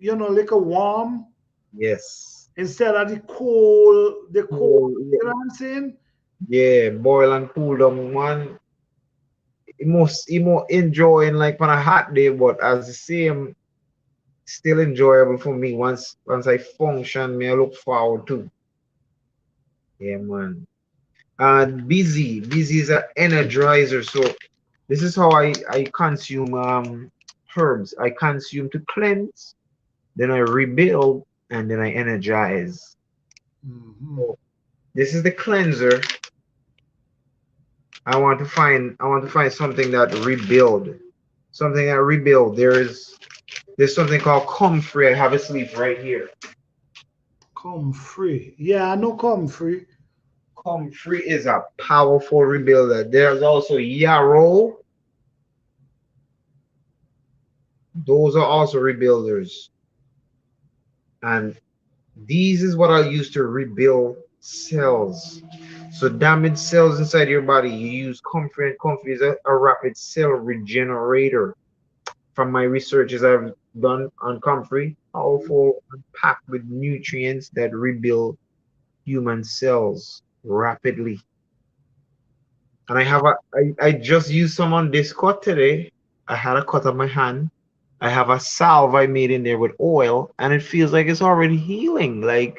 like a warm Yes. instead of the cold, Oh, yeah, you know what I'm saying? yeah, boil and cool down, man. It more enjoying like on a hot day, but as the same, still enjoyable for me once I function. Me, I look forward to. Yeah, man. And busy is an energizer. So this is how I consume herbs. I consume to cleanse, then I rebuild, and then I energize. Hmm. So this is the cleanser. I want to find something that rebuild. Something that rebuild. There's something called comfrey. I have a sleeve right here. Comfrey. Yeah, I know comfrey. Comfrey is a powerful rebuilder. There's also yarrow. Those are also rebuilders. And these is what I use to rebuild cells. So damaged cells inside your body, you use comfrey, and comfrey is a rapid cell regenerator. From my researches I've done on comfrey, powerful and packed with nutrients that rebuild human cells rapidly. And I just used some on this cut today. I had a cut on my hand. I have a salve I made in there with oil, and it feels like it's already healing. Like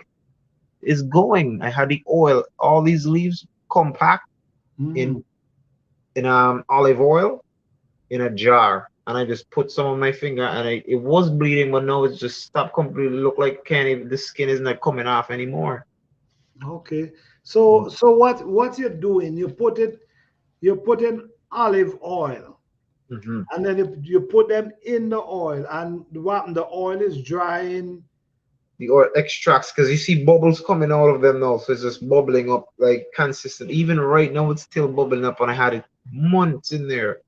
it's going. I had the oil, all these leaves compact Mm. in olive oil in a jar, and I just put some on my finger, and it was bleeding, but now it's just stopped completely. Look like can't even, the skin is not coming off anymore. Okay. So what you're doing, you put in olive oil Mm-hmm. and then you put them in the oil and the oil is drying. The oil extracts because you see bubbles coming out of them now, so it's just bubbling up like consistent. Even right now, it's still bubbling up, and I had it months in there.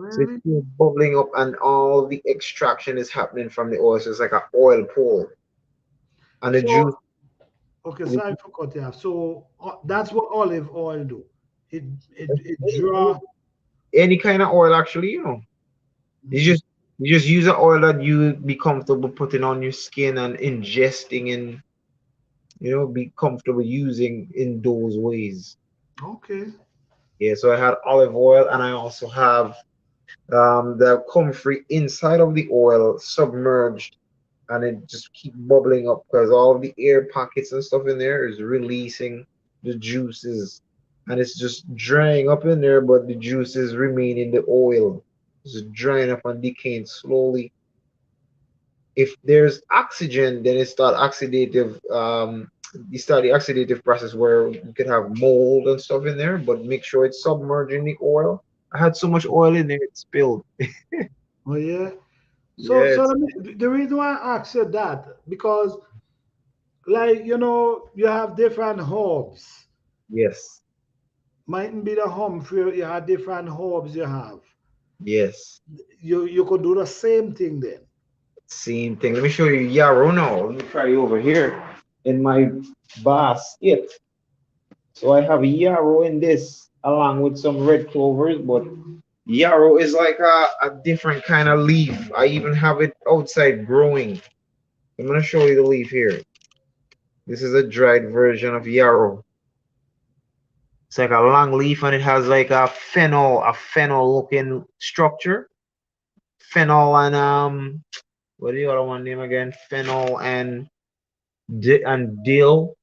So it's Really? still bubbling up, and all the extraction is happening from the oil. So it's like an oil pool, and the So juice. okay, sorry for cutting off. So that's what olive oil do. It draw. Any kind of oil, actually, you Mm. just you just use an oil that you be comfortable putting on your skin and ingesting, and be comfortable using in those ways. Okay. Yeah, so I had olive oil, and I also have the comfrey inside of the oil submerged, and it just keep bubbling up because all of the air pockets and stuff in there is releasing the juices, and it's just drying up in there, but the juices remain in the oil. It's drying up and decaying slowly. If there's oxygen, then it start oxidative. you start the oxidative process where you can have mold and stuff in there, but make sure it's submerged in the oil. I had so much oil in there it spilled. Oh yeah. So Yes, let me, the reason why I asked you that because like you have different herbs. yes, Mightn't be the Humphrey. You have different herbs. You have. yes. You could do the same thing then. Same thing. Let me show you yarrow now. Let me try you over here in my basket. So I have yarrow in this along with some red clovers, but yarrow is like a different kind of leaf. I even have it outside growing. I'm gonna show you the leaf here. This is a dried version of yarrow. It's like a long leaf and it has like a fennel looking structure. Fennel and what do you other one name again? Fennel and dill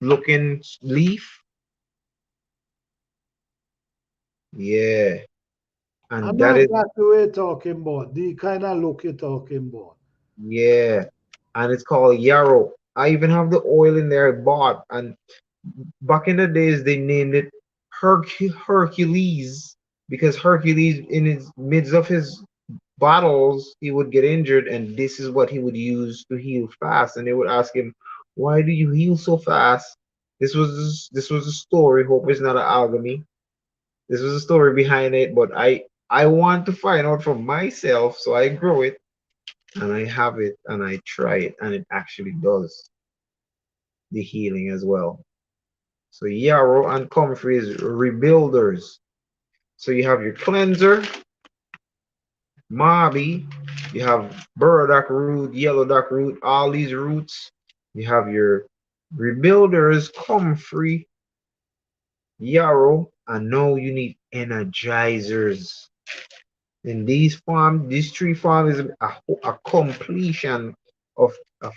looking leaf. Yeah. I And know that is exactly what you're talking about. The kind of look you're talking about. yeah. And it's called yarrow. I even have the oil in there I bought. And back in the days they named it Hercules because Hercules in his midst of his battles he would get injured and this is what he would use to heal fast and they would ask him why do you heal so fast. This was a story. Hope it's not an alchemy. This was a story behind it, but I want to find out for myself, so I grow it and I have it and I try it and it actually does the healing as well. So yarrow and comfrey is rebuilders. So you have your cleanser, Mobby, you have burdock root, yellow dock root, all these roots. You have your rebuilders, comfrey, yarrow, and now you need energizers. In this tree farm is a completion of, of,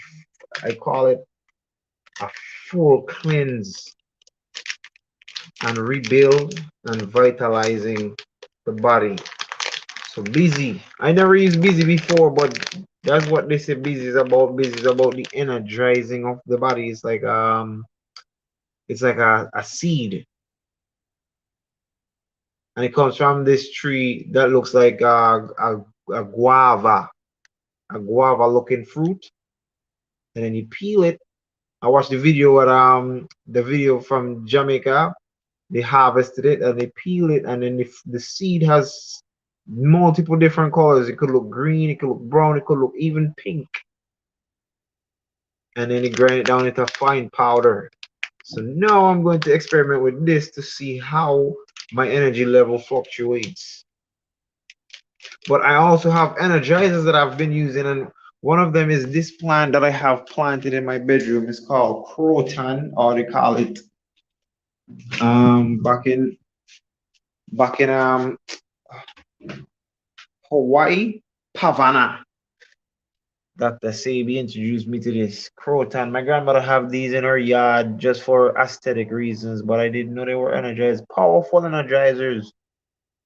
I call it a full cleanse and rebuild and vitalizing the body. So busy. I never used busy before, but that's what they say busy is about. Busy is about the energizing of the body. It's like a seed. And it comes from this tree that looks like a guava looking fruit. And then you peel it. I watched the video from Jamaica. They harvested it and they peel it, and then the seed has multiple different colors. It could look green, it could look brown, it could look even pink. And then they grind it down into a fine powder. So now I'm going to experiment with this to see how my energy level fluctuates. But I also have energizers that I've been using, and one of them is this plant that I have planted in my bedroom. It's called croton, or they call it back in Hawaii, Pavana. Dr. Sabi introduced me to this croton. My grandmother have these in her yard just for aesthetic reasons, but I didn't know they were energized, powerful energizers,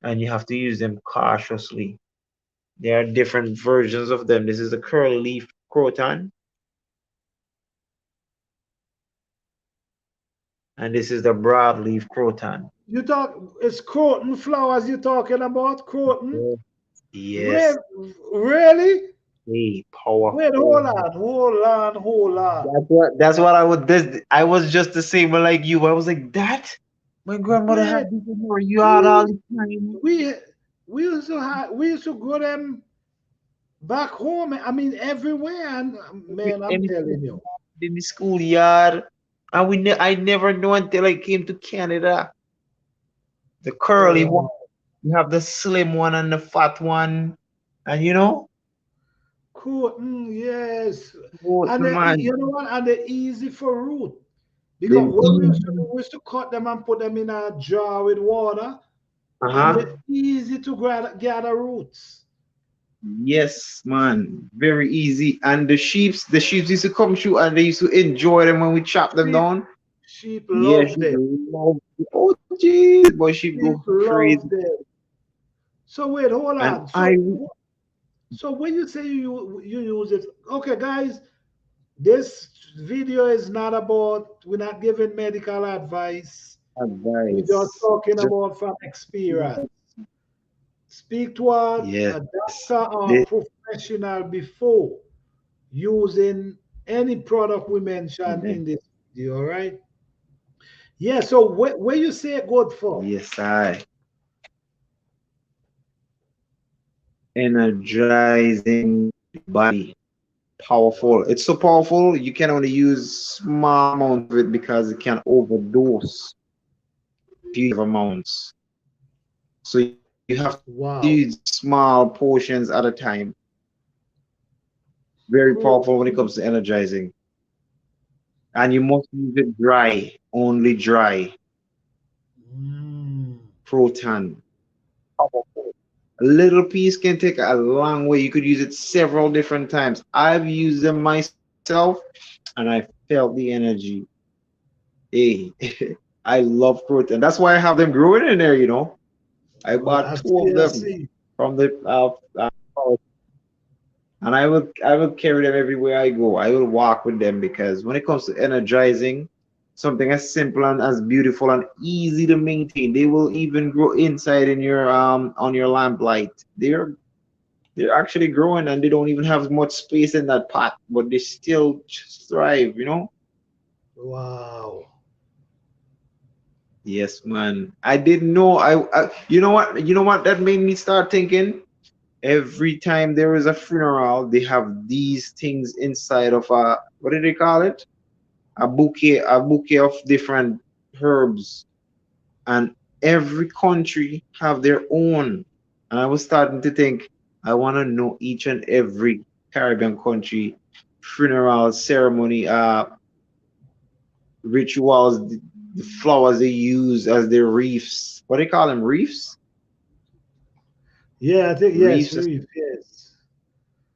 and you have to use them cautiously. There are different versions of them. This is the curly leaf croton, and this is the broadleaf croton. You talk, it's Croton flowers you're talking about? Croton? Yes, yes. Re- really? Hey, Wait, powerful. hold on. That's what I would this I was just the same like you. I was like that. My grandmother Wait, had this in her yard all we the time. we we used to grow them back home. I mean everywhere, and man, I'm telling you, In the schoolyard. And I never knew until I came to Canada. The curly one, oh, you have the slim one and the fat one. And Croton, yes, what and man, you know what? And they're easy for root because them what easy. we used to cut them and put them in a jar with water, and Uh-huh. they're easy to gather roots. Yes, man. Very easy. And the sheeps used to come through and they used to enjoy them when we chop them Sheep, down. sheep Yeah, love sheep them. love it. Oh jeez, boy, sheep go Sheep love crazy. them. So wait, hold And on. I So when you say you use it, okay, guys, this video is not about, we're not giving medical advice. We're just Advice. talking Just about from experience. Speak to a yes. doctor or a professional before using any product we mentioned in this video, all right? Yeah, so where you say it good for? Yes, I. Energizing the body. Powerful. It's so powerful, you can only use small amounts of it because it can overdose huge amounts. So you have to use Wow. small portions at a time. Very powerful when it comes to energizing. And you must use it dry, only dry. Mm. Proton. Powerful. A little piece can take a long way. You could use it several different times. I've used them myself and I felt the energy. Hey, I love protein. That's why I have them growing in there, you know. I bought I two of see, I them see. from the and I will carry them everywhere I go. I will walk with them because when it comes to energizing, something as simple and as beautiful and easy to maintain, they will even grow inside in your on your lamplight. They're actually growing and they don't even have much space in that pot, but they still thrive, you know? Wow. Yes, man. I didn't know. You know what? You know what? That made me start thinking. Every time there is a funeral, they have these things inside of a what do they call it? A bouquet of different herbs, and every country have their own. And I was starting to think, I want to know each and every Caribbean country funeral ceremony, rituals, the flowers they use as their reefs. What do they call them? Reefs? Yeah, I think yes, Reefs, Reef, yes.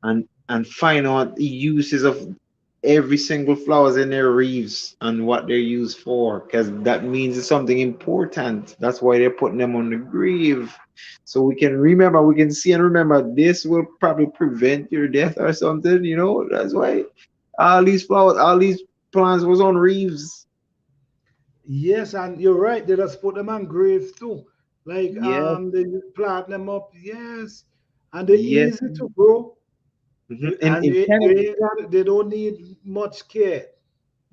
and find out the uses of every single flowers in their reefs and what they're used for, because that means it's something important. That's why they're putting them on the grave, so we can remember, we can see and remember this will probably prevent your death or something, you know. That's why all these flowers, all these plants was on reefs. Yes, and you're right. They just put them on graves too. Like Yes, they plant them up. Yes, and they're yes. easy to grow. And In Canada. they don't need much care.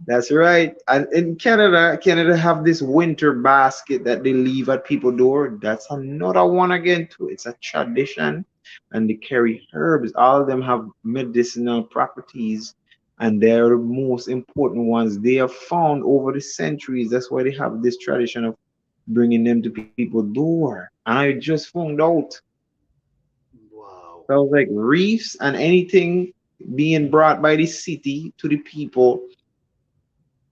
That's right. And in Canada, Canada have this winter basket that they leave at people's door. That's another one again too. It's a tradition, and they carry herbs. All of them have medicinal properties, and they're the most important ones. They are found over the centuries. That's why they have this tradition of bringing them to people's door. And I just found out. Wow. So I was like, reefs and anything being brought by the city to the people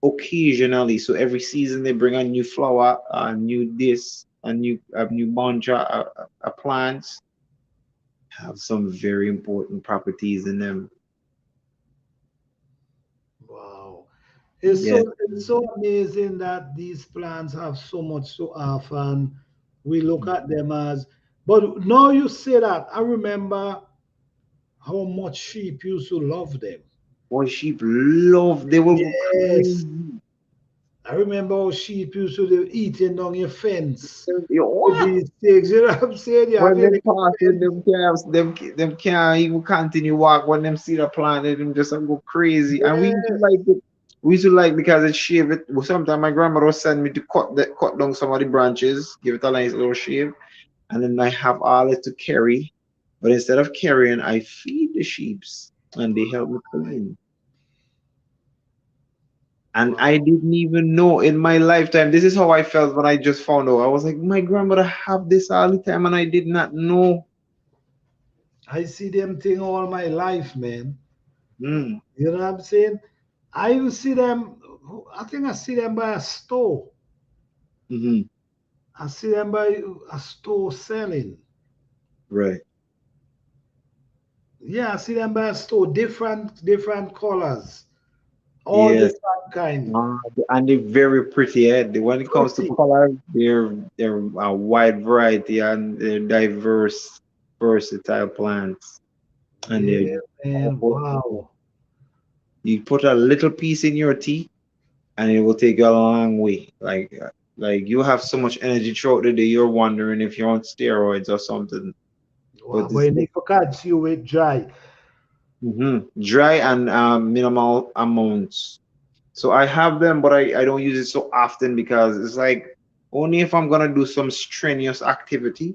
occasionally. So every season they bring a new flower, a new this, a new bunch of plants have some very important properties in them. Wow. Yes. It's so amazing that these plants have so much to offer. And we look at them as, but now you say that, I remember how much sheep used to love them. Boy, sheep love, they will go Yes. crazy. I remember how sheep used to be eating down your fence with What? these things. You know what I'm saying? You have When your them little pass with fence. them calves, them can't even continue walk. When them see the plant, they them just go crazy. And we used to Yes. like it. We used to like because it shave it. Well, sometimes my grandmother would send me to cut down some of the branches, give it a nice little shave, and then I have all it to carry. But instead of carrying, I feed the sheeps, and they help me clean. And I Wow. didn't even know in my lifetime. This is how I felt when I just found out. I was like, my grandmother have this all the time, and I did not know. I see them thing all my life, man. Mm. You know what I'm saying? I even see them, I think I see them by a store. Hmm. I see them by a store selling. Right. Yeah, I see them by a store, different colors, all Yes. different kind. Uh, and they're very pretty. Eh? When it comes to Pretty. color, they're a wide variety and they're diverse, versatile plants, and they're Yeah, man. powerful. Wow. You put a little piece in your tea, and it will take you a long way. Like you have so much energy throughout the day, you're wondering if you're on steroids or something. But Wow, but it's you need to catch you with dry. dry and minimal amounts. So I have them, but I don't use it so often because it's like only if I'm gonna do some strenuous activity,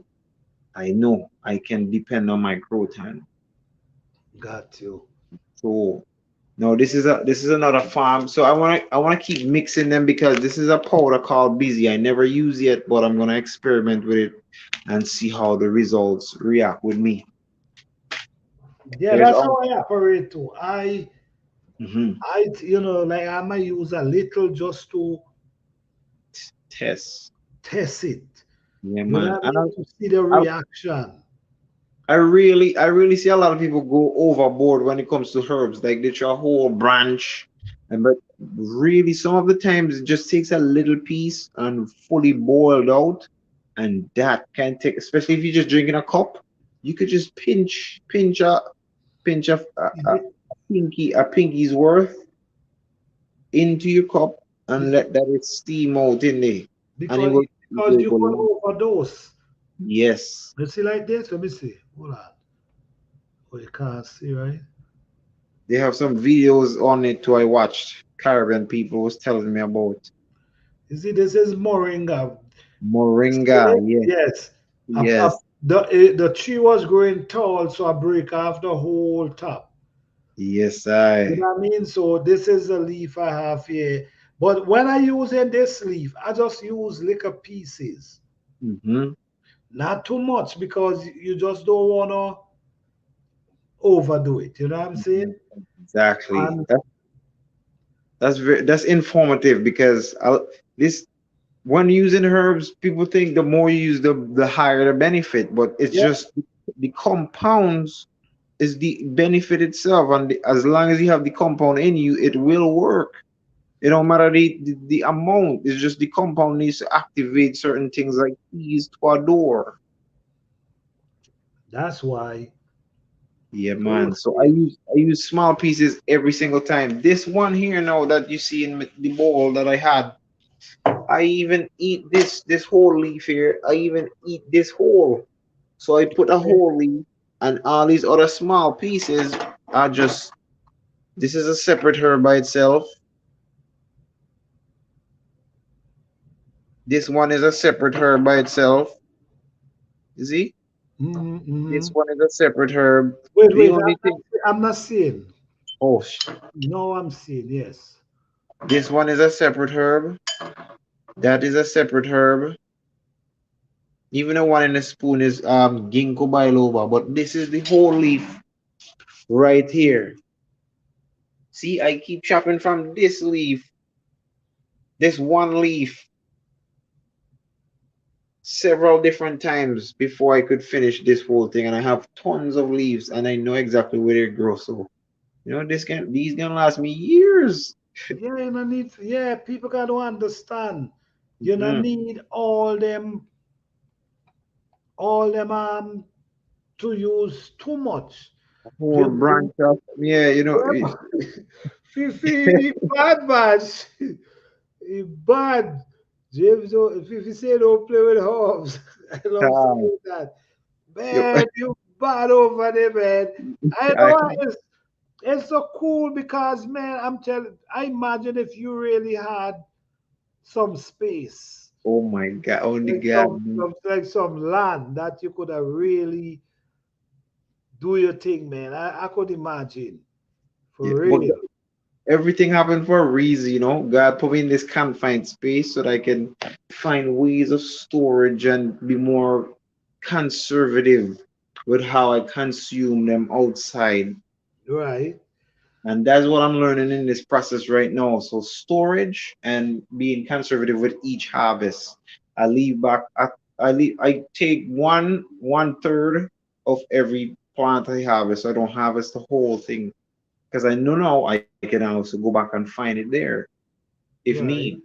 I know I can depend on my croton. Got you. So no, this is another farm. So I wanna keep mixing them because this is a powder called Busy. I never use it, but I'm gonna experiment with it and see how the results react with me. Yeah, There's that's all how I operate too. mhm, Like I might use a little just to tests. test it. Yeah, You know man. what I And mean? To see the I, reaction. I really see a lot of people go overboard when it comes to herbs. Like they try a whole branch, and but really some of the times it just takes a little piece and fully boiled out, and that can take. Especially if you're just drinking a cup, you could just pinch a pinky's worth into your cup and let that it steam out in there, and it because will because go you could long. overdose. Yes, You see like this? Let me see. Hold on. Oh, you can't see, right? they have some videos on it too. I watched Caribbean people was telling me about You see, this is moringa. See moringa. it? Yes, Yes. yes, The tree was growing tall, so I break off the whole top. yes. You I know what I mean? So this is the leaf I have here. But when I using this leaf, I just use little pieces. hmm Not too much because you just don't wanna overdo it. You know what I'm saying? exactly. And That's informative because this when using herbs, people think the more you use the higher the benefit, but it's yeah, just the compounds is the benefit itself, and as long as you have the compound in you, it will work. It don't matter the amount. It's just the compound needs to activate certain things like keys to a door. that's why Yeah, man. those So I things. use I use small pieces every single time. This one here now that you see in the bowl that I had, I even eat this whole leaf here. I even eat this whole. So I put a whole leaf, and all these other small pieces are just. This is a separate herb by itself. This one is a separate herb by itself. You see? Mm-hmm. This one is a separate herb. Wait, The wait. only thing. I'm not seeing. Oh, No, I'm seeing. Yes. this one is a separate herb. That is a separate herb. Even the one in the spoon is ginkgo biloba, but this is the whole leaf right here. See, I keep chopping from this leaf, this one leaf, several different times before I could finish this whole thing. And I have tons of leaves, and I know exactly where they grow. So these can last me years. Yeah, you don't need. Yeah, people got to understand. You don't Mhm. need all them to use too much. Whole The, branch of yeah, the, Fifi, bad man. He bad. James, if you say don't play with herbs, I love uh, saying that. you- Man, you bad over there, man. I know I, it's so cool because, man, I imagine if you really had some space, oh my God, only like God. some land that you could have really do your thing, man. I could imagine. Yeah, For but real. everything happened for a reason. God put me in this confined space so that I can find ways of storage and be more conservative with how I consume them outside. Right. And that's what I'm learning in this process right now. So storage and being conservative with each harvest. I leave back I take one third of every plant I harvest. I don't harvest the whole thing because I know now I can also go back and find it there if need. Right.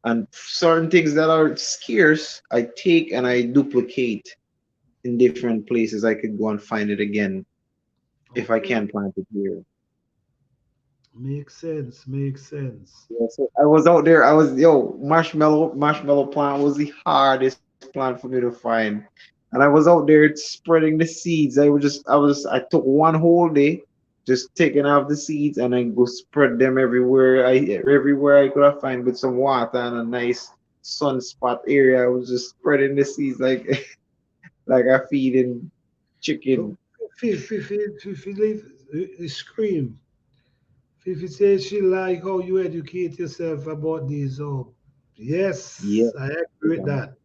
And certain things that are scarce, I take and I duplicate in different places. I could go and find it again if I Okay. can plant it here. Makes sense. Makes sense. Yeah, so I was out there. I was marshmallow plant was the hardest plant for me to find, and I was out there spreading the seeds. I took one whole day, just taking off the seeds, and I go spread them everywhere I could have find with some water and a nice sunspot area. I was just spreading the seeds like like I feeding So, chicken. Fifi leave, scream. Fifi says she like how you educate yourself about these. Oh, Yeah. yes, I agree with that.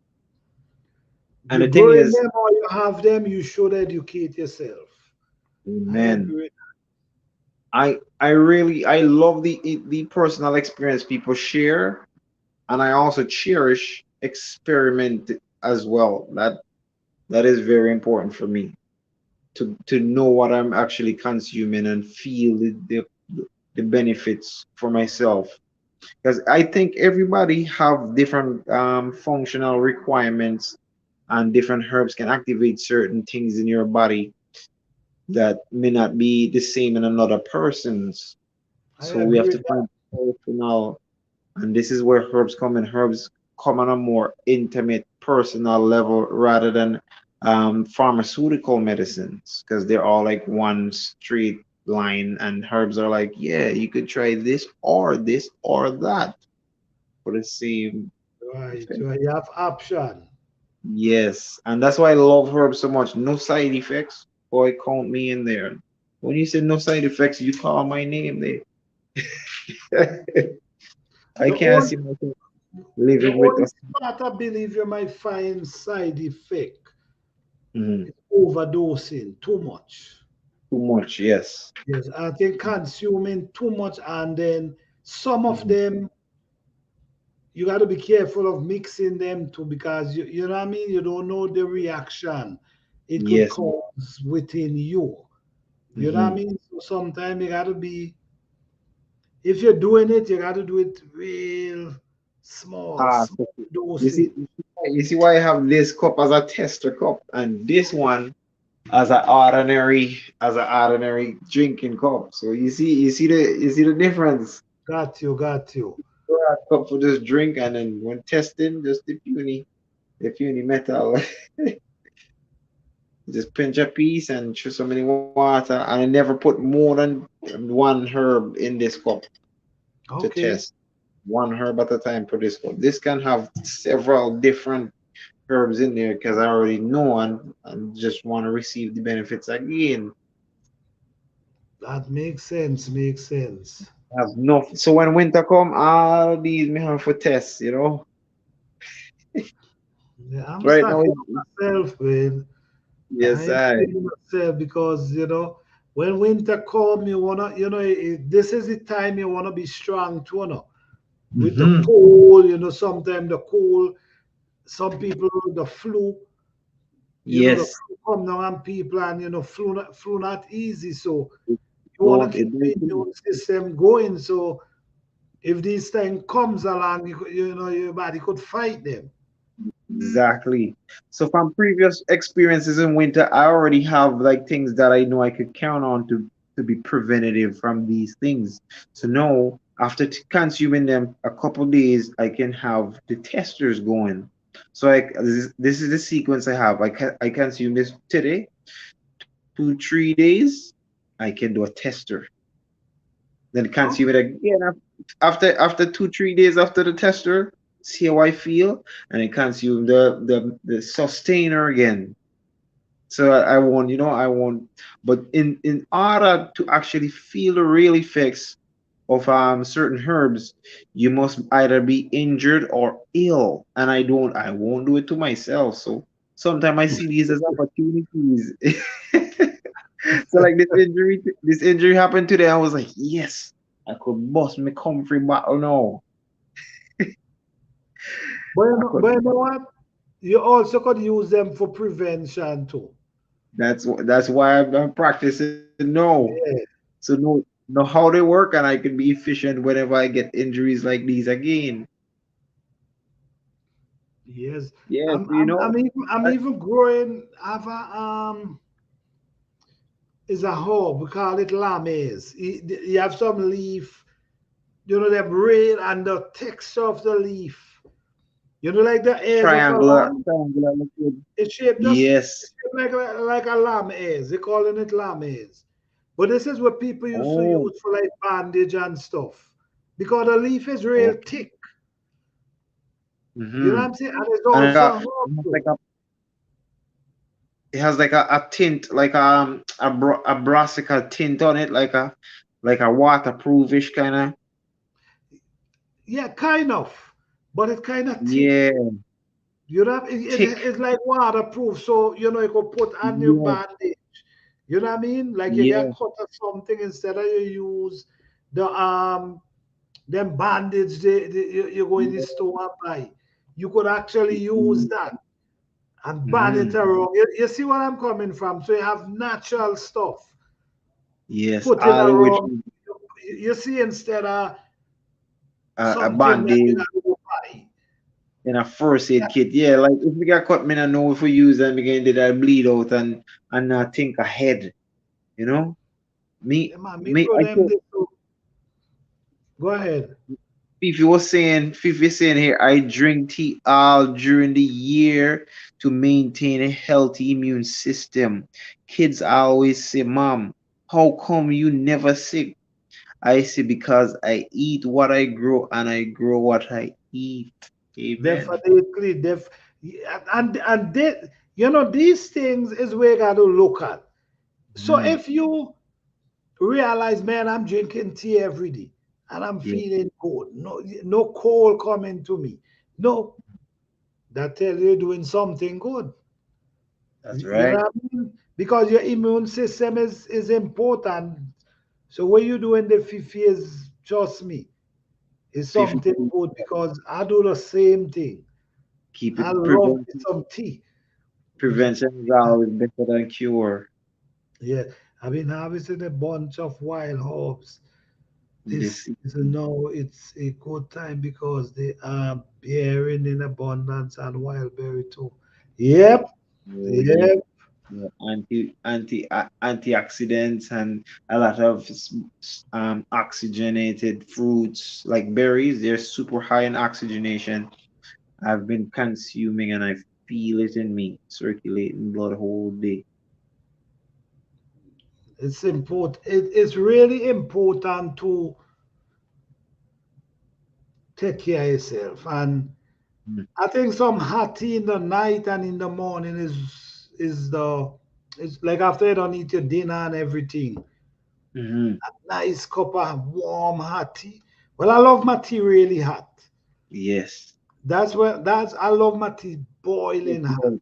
And You the thing growing is, them or you have them, you should educate yourself. I man. agree. I love the personal experience people share, and I also cherish experiment as well. That is very important for me to know what I'm actually consuming and feel the benefits for myself. Because I think everybody have different functional requirements, and different herbs can activate certain things in your body that may not be the same in another person's. I So we have agree to with find personal, and this is where herbs come in. Herbs come on a more intimate, personal level rather than pharmaceutical medicines, because they're all like one straight line, and herbs are like, yeah, you could try this or that for the same that. Right, effect. right. You have option. Yes, and that's why I love herbs so much. No side effects. Boy, count me in there. When you say no side effects, you call my name there. I The can't only see myself the living with only us. spot I believe you might find side effect Mhm. is overdosing too much. Too much, yes. Yes, I think consuming too much, and then some of Mhm. them you got to be careful of mixing them too, because you know what I mean. You don't know the reaction it could Yes. cause within you. You know what I Hmm. mean. So sometimes you got to be, if you're doing it, you got to do it real small, Ah, small so you see, dosing. you see why I have this cup as a tester cup and this one as an ordinary drinking cup. So you see the difference. Got you, got you. A cup for just drink, and then when testing, just the puny metal. Just pinch a piece and choose some in water, and I never put more than one herb in this cup to Okay, test. One herb at a time per this cup. This can have several different herbs in there because I already know and just want to receive the benefits again. that makes sense. Makes sense. Have no, so when winter come, all these me have for tests. Yeah, I'm Right now, stocking myself with. yes, I'm I. feeling myself because when winter come, you wanna this is the time you wanna be strong too. With the Hmm. cold, sometimes the cold, some people the flu, the Yes, flu come down on people, and flu not easy. So it you wanna don't keep it the don't kill you. immune system going. So if this thing comes along, your body could fight them. Exactly. So from previous experiences in winter, I already have like things that I know I could count on to be preventative from these things. So now, after consuming them a couple days, I can have the testers going. So this is the sequence I have. I consume this today, 2 3 days. I can do a tester, then consume it Okay. again after 2 3 days after the tester, see how I feel, and then consume the sustainer again. So I want, but in order to actually feel the real effects of certain herbs, you must either be injured or ill, and I won't do it to myself. So sometimes I see these as opportunities. So like this injury happened today. I was like, yes, I could bust me comfrey back. Oh no, I could. But you know what? You also could use them for prevention too. That's why I'm practicing now. Yeah. So know how they work, and I can be efficient whenever I get injuries like these again. Yes. Yes, I'm even I, growing. Have a is a herb. We call it lames. You have some leaf, them red and the texture of the leaf. Like the ears of a Triangular, lamb. triangular liquid. It's shaped just Yes. like a lamb ears. They're calling it lamb ears. But this is what people used to Oh. use for like bandage and stuff. Because the leaf is real Okay. thick. You know what Mm-hmm. I'm saying? And it's And also a herb it has too. like a tint, like a brassica tint on it, like a waterproofish kind of. Yeah, kind of. But it's kind of thick. Yeah, thick. It's like waterproof. So, you could put on your Yeah, bandage. You know what I mean? Like you get yeah, cut or something instead of you use the them bandage you go in the yeah. store and buy. You could actually use that and band it Mm-hmm. around. You see where I'm coming from? So you have natural stuff Yes, put it all the way around. through You see, instead of a something that you bandage got to buy. in a first aid kit. Yeah, like if we get cut, me not know if we use them again, did I bleed out and not think ahead, you know? Me, Yeah, man, me me, throw I them thought this too. Go ahead. Fifi was saying here, I drink tea all during the year to maintain a healthy immune system. Kids always say, Mom, how come you never sick? I say, because I eat what I grow and I grow what I eat. Amen. Definitely, and these things is where you got to look at. So Mhm. if you realize, man, I'm drinking tea every day and I'm Yeah, feeling good, no cold coming to me, no, that tells you you're doing something good. that's You know right. what I mean? Because your immune system is important. So what you do in the 50 is, trust me, is Fifi, something good because I do the same thing. keep I it love me some tea. prevention is always better than cure. Yeah, I've been harvesting a bunch of wild herbs. This This is now it's a good time because they are bearing in abundance and wild berry too. Yep, oh yeah, yep. yeah, antioxidants and a lot of oxygenated fruits like berries. They're super high in oxygenation. I've been consuming and I feel it in me, circulating blood whole day. It's important. It's really important to take care of yourself. And Mm. I think some hot tea in the night and in the morning is the it's like after you don't eat your dinner and everything. Mm-hmm. Nice cup of warm hot tea. Well, I love my tea really hot. Yes. That's I love my tea Sweat boiling you hot. out.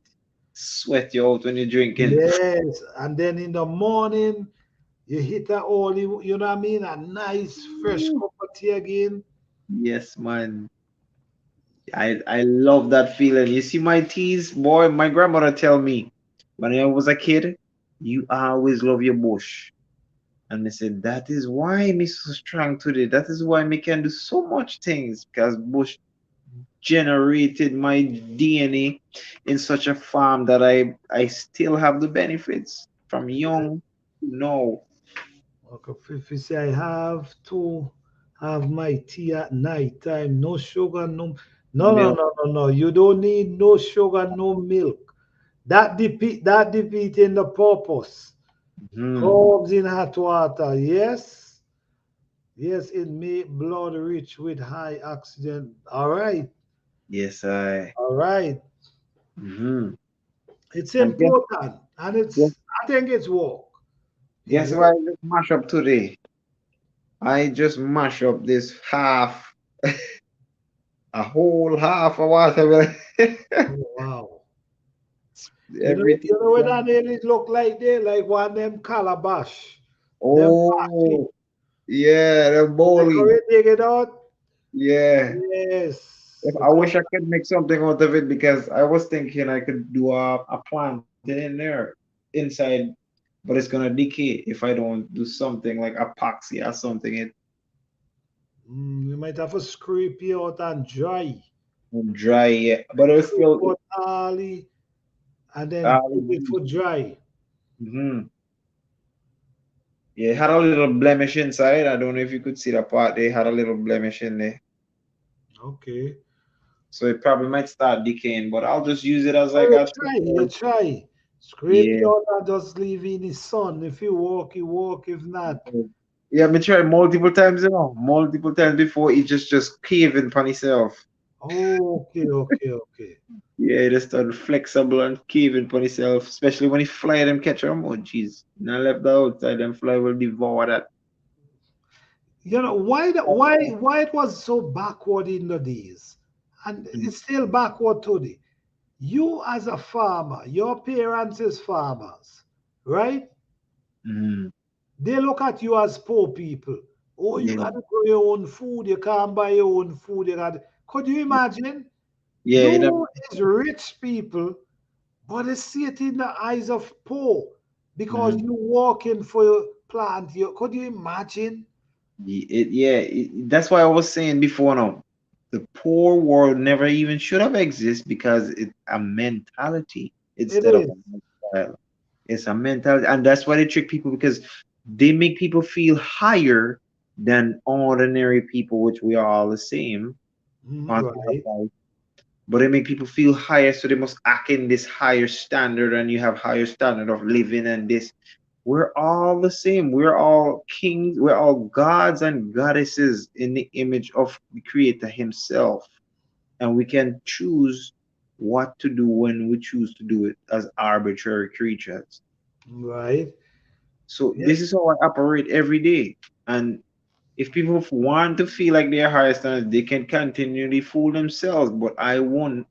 Sweat you out when you're drinking. Yes, and then in the morning you hit a only, you know what I mean, a nice fresh Ooh. cup of tea again. Yes, man. I love that feeling. You see my teas, boy, my grandmother tell me when I was a kid, you always love your bush. And I said, that is why me so strong today. That is why me can do so much things because bush generated my DNA in such a form that I still have the benefits from young to now. Okay, if you say I have to have my tea at night time, no sugar, Milk. no. You don't need no sugar, no milk. That defeating the purpose. Hmm. Herbs in hot water, yes. Yes, it make blood rich with high oxygen. All right, Yes, I. all right. Hmm. It's And guess, important, and guess, I think it's work. guess Yeah. what I just mash up today? I just mash up this half, a whole half of watermelon. Oh, wow. Everything. You know what that nearly look like there? Like one of them calabash. Them plastic. Oh, yeah, the Like how bowling. you dig it out? Yeah. Yes. If You I come wish I could make something out of it because I was thinking I could do a planting in there inside, but it's gonna decay if I don't do something like epoxy or something. It you might have to scrape it out and dry. will dry, yeah. But it's Scrape still, out early and then uh, put it for dry. mhm. Yeah, it had a little blemish inside. I don't know if you could see that part. They had a little blemish in there. Okay. So it probably might start decaying, but I'll just use it as Oh, like you a try, you support. try. Scrape it Yeah. out and just leave it in the sun. If you walk, you walk. If not, Yeah, me try multiple times, multiple times before it just cave in upon itself. oh, okay, okay, okay. Yeah, it just started flexible and cave in upon itself, especially when he fly them catch them. Oh jeez. Now left the outside, them fly will devour that. You know why it was so backward in the days, and it's still backward today. You as a farmer, your parents is farmers, right? Mm-hmm. They look at you as poor people. Oh, you Yeah. got to grow your own food. You can't buy your own food. You got. Could you imagine? Yeah, You is rich people, but they see it in the eyes of poor because mhm. you working for your plant. You could you imagine? That's why I was saying before now, the poor world never even should have existed because it's a mentality It instead of is. a lifestyle. It's a mentality, and that's why they trick people because they make people feel higher than ordinary people, which we are all the same concept of Right. life. But they make people feel higher, so they must act in this higher standard, and you have higher standard of living and this. We're all the same. We're all kings. We're all gods and goddesses in the image of the Creator Himself. And we can choose what to do when we choose to do it as arbitrary creatures. Right. So Yeah. this is how I operate every day. And if people want to feel like they're higher standards, they can continually fool themselves. But I won't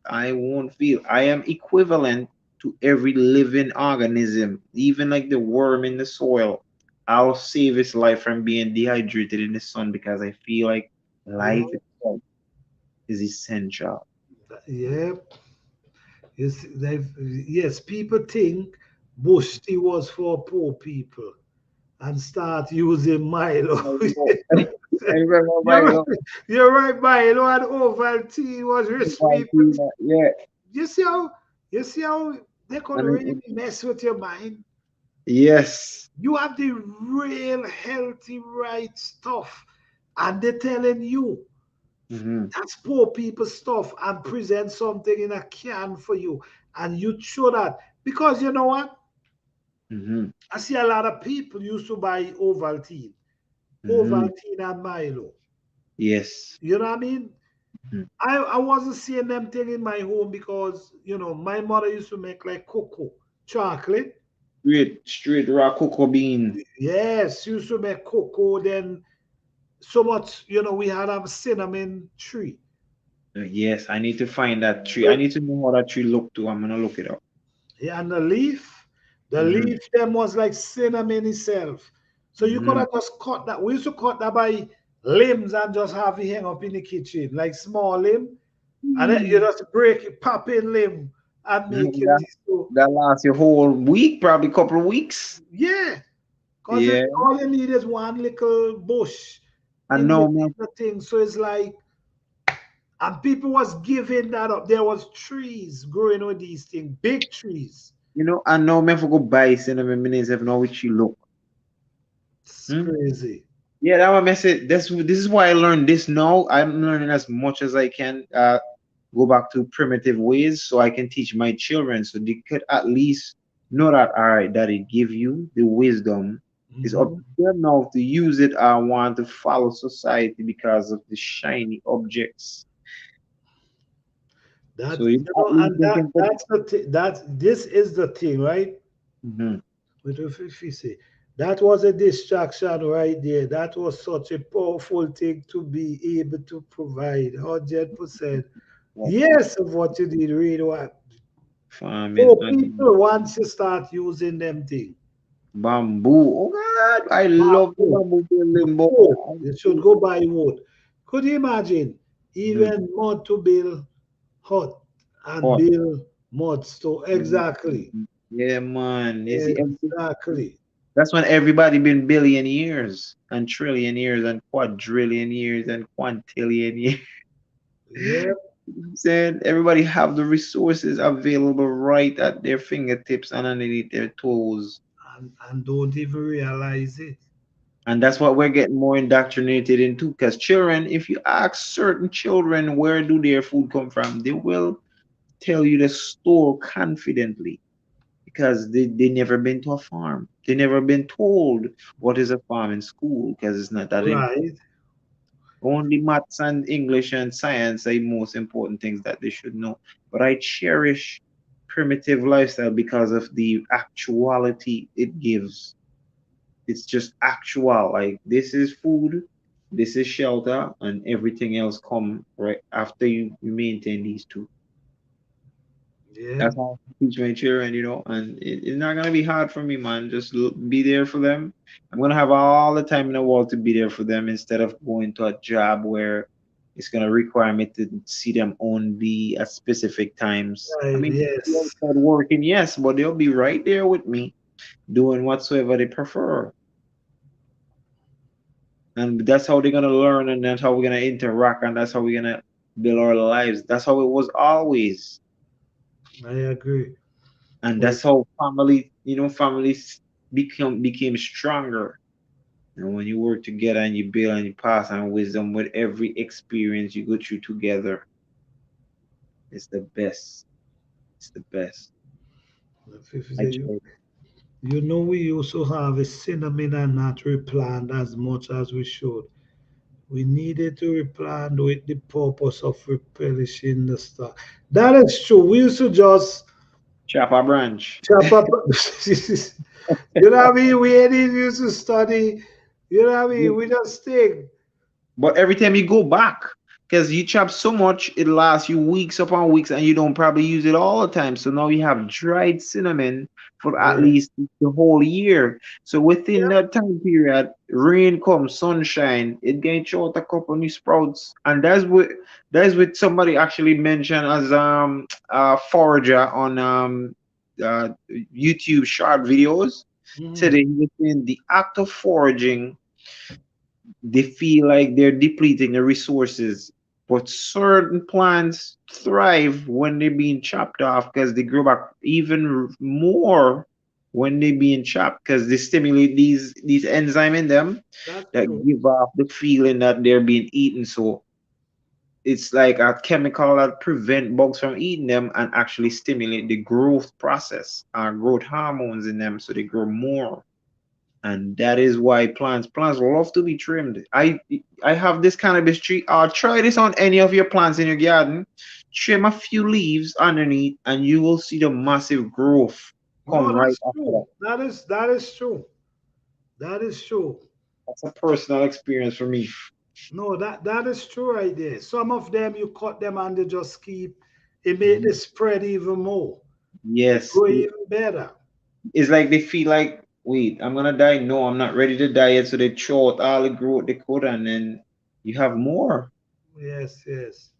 feel. I am equivalent to every living organism, even like the worm in the soil. I'll save its life from being dehydrated in the sun because I feel like You life know. itself is essential. Yeah. Yes. Yes. People think Bush tea was for poor people and start using Milo. I know. I remember You're Milo. right. You're right. Milo and Ovaltine was rich people. Yeah, You see how you see how they could and really mess with your mind. yes. You have the real healthy right stuff, and they're telling you Hmm. that's poor people stuff and present something in a can for you, and you show that because you know what? Hmm. I see a lot of people used to buy Ovaltine, Hmm. Ovaltine and Milo. Yes. You know what I mean? Mhm. I wasn't seeing them thing in my home because my mother used to make like cocoa, chocolate. Straight raw cocoa bean. Yes, she used to make cocoa. Then so much, we had a cinnamon tree. Yes, I need to find that tree. I So need to know how that tree look too. I'm gonna look it up. yeah, and the Hmm. leaf them was like cinnamon itself. So you could Hmm. have just cut that. We used to cut that by limbs and just have it hang up in the kitchen, like small limb. And then you Mm. just break it, pop in limb and make it That so that lasts a whole week, probably couple of weeks. yeah. Because Yeah, all you need is one little bush I in know, man. the thing. So it's like, and people was giving that up. There was trees growing with these things, big trees. I know, man. For go buy cinnamon minis, if know which you look. It's Hmm? crazy. Yeah, that one message. This is why I learned this now. I'm learning as much as I can. Go back to primitive ways so I can teach my children so they could at least know that all right, that it give you the wisdom. It's up Mhm. to them now to use it. I want to follow society because of the shiny objects. That So you at least and they can put. that's the thing. This is the thing, right? Mhm. What if you say that was a distraction right there? That was such a powerful thing to be able to provide 100%. Yes, of what you did, read what. Farming Oh, and people once you start using them thing. bamboo. Oh God, I love the Bamboo, bamboo the building, boy. wood. You should go buy wood. Could you imagine? Mhm. Even mud to build hut and Hot. build mud store. Exactly. Yeah, man. You see, Exactly. that's when everybody been billionaires and trillionaires and quadrillionaires and quintillion Yeah. saying everybody have the resources available right at their fingertips and underneath their toes. And don't even realize it. And that's what we're getting more indoctrinated into. Because children, if you ask certain children where do their food come from, they will tell you the store confidently because they never been to a farm. They never been told what is a farm in school because it's not that important. Right. Only maths and English and science are the most important things that they should know. But I cherish primitive lifestyle because of the actuality it gives. It's just actual. Like this is food, this is shelter, and everything else come right after you maintain these two. Yeah. That's how I teach my children, and it's not gonna be hard for me, man. Just be there for them. I'm gonna have all the time in the world to be there for them instead of going to a job where it's gonna require me to see them only at specific times. I Right. mean, they'll Yes. start working, yes, but they'll be right there with me doing whatsoever they prefer. And that's how they're gonna learn, and that's how we're gonna interact, and that's how we're gonna build our lives. That's how it was always, I agree. and Well, that's how families became stronger. And when you work together and you build and you pass on wisdom with every experience you go through together, it's the best. It's the best. if I you, cherish. you know, we used to have a cinnamon and not replant as much as we should. We needed to replant with the purpose of replenishing the stock. That is true. We used to just Chop a branch. chop up. You know what I mean? We ain't even used to study. You know what I mean? We just think. But every time you go back, because you chop so much, it lasts you weeks upon weeks, and you don't probably use it all the time. So now you have dried cinnamon for at Yeah. least the whole year. So within Yeah. that time period, rain comes, sunshine, it gets out a couple new sprouts, and that's what somebody actually mentioned as a forager on uh YouTube short videos. Mhm. Today he was saying the act of foraging, they feel like they're depleting the resources. But certain plants thrive when they're being chopped off because they grow back even more when they're being chopped because they stimulate these enzyme in them That's that true. give off the feeling that they're being eaten. So it's like a chemical that prevent bugs from eating them and actually stimulate the growth process, growth hormones in them so they grow more. And that is why plants love to be trimmed. I have this cannabis tree. Try this on any of your plants in your garden. Trim a few leaves underneath, and you will see the massive growth come No, right that's after that. true. That is true. That is true. That's a personal experience for me. No, that is true right there. Some of them you cut them and they just keep it make Mhm. the spread even more. It Yes, grow even better. it's like they feel like, wait, I'm gonna die. No, I'm not ready to die yet. So they throw out all the growth they could, and then you have more. Yes, yes.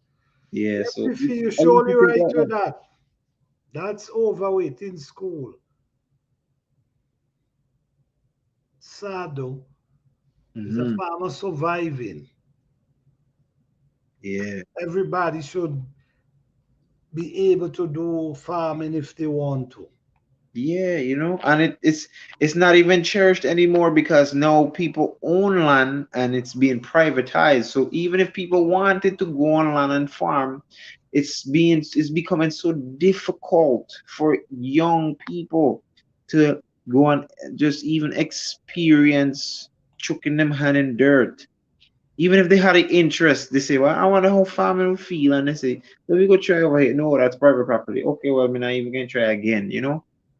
Yeah. Yes, So if you I used surely to think right like with that. that. That's overweight in school. Sado is a Hmm. farmer surviving. Yeah. Everybody should be able to do farming if they want to. Yeah, and it's not even cherished anymore because now people own land and it's being privatized. So even if people wanted to go on land and farm, it's becoming so difficult for young people to go and just even experience chucking them hand in dirt. Even if they had an interest, they say, "Well, I wonder how farming will feel," and they say, "Let me go try over here." No, that's private property. Okay, well, I'm not even gonna try again.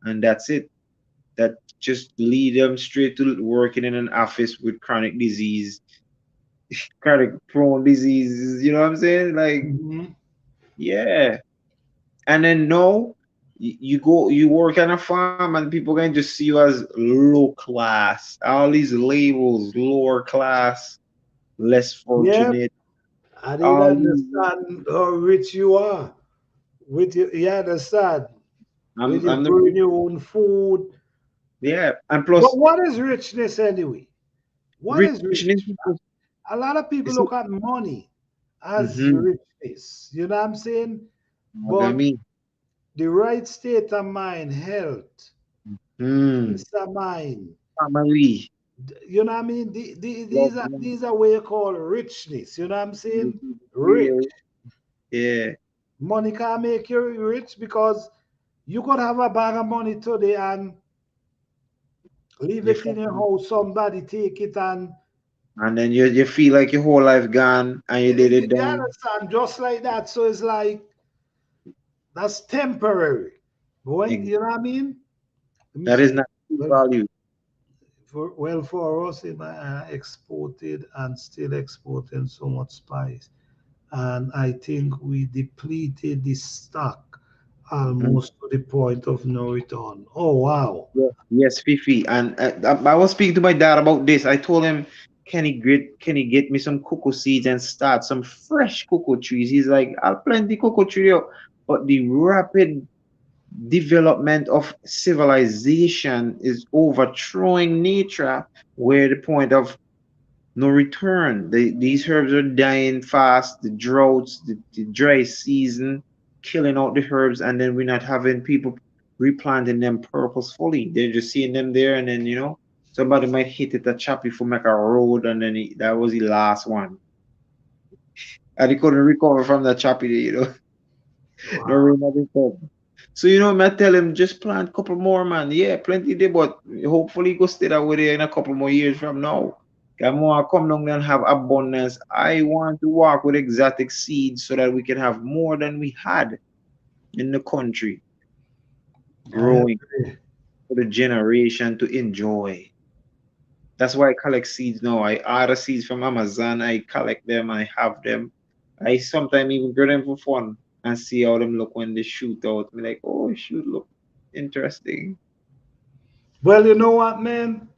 And that's it. That just lead them straight to working in an office with chronic disease, chronic prone diseases. You know what I'm saying? Like, Mhm. yeah. And then no, you work on a farm, and people can just see you as low class. All these labels, lower class, less Yeah, fortunate. I didn't All these, understand how rich you are. With you understand? With you I'm the growing your own food. yeah, and But plus what is richness anyway? What is richness. rich? A lot of people It's look at money as mm-hmm, richness. You know what I'm saying? But monogamy. the right state of mind, health, Hmm. peace of mind, Family. You know what I mean? Love These are what you call richness. You know what I'm saying? Rich. real. Yeah. Money can't make you rich because you could have a bag of money today and leave You it in find- your house. Somebody take it and and then you feel like your whole life gone and you did it you down. understand just like that. So it's like that's temporary. But when Ex- you know what I mean? Let me That is see. not true Well, value. for us, it exported and still exporting so much spice, and I think we depleted the stock Mhm. almost to the point of no return. Oh wow! Yeah. Yes, Fifi. And I was speaking to my dad about this. I told him, can he get me some cocoa seeds and start some fresh cocoa trees? He's like, I'll plant the cocoa tree up. But the rapid development of civilization is overthrowing nature, where the point of no return. These herbs are dying fast, the droughts, the dry season, killing out the herbs, and then we're not having people replanting them purposefully. They're just seeing them there, and then, somebody might hit it a choppy for make a road, and then that was the last one. And he couldn't recover from that choppy, no Wow. rain nothing come. So I tell him just plant a couple more, man. Yeah, plenty there, but hopefully go stay that way there in a couple more years from now. I want to come down there and have abundance. I want to work with exotic seeds so that we can have more than we had in the country, I growing agree. for the generation to enjoy. That's why I collect seeds now. I order seeds from Amazon. I collect them. I have them. I sometimes even grow them for fun and see how them look when they shoot out. Me like, oh, shoot, look interesting. Well, you know what, man?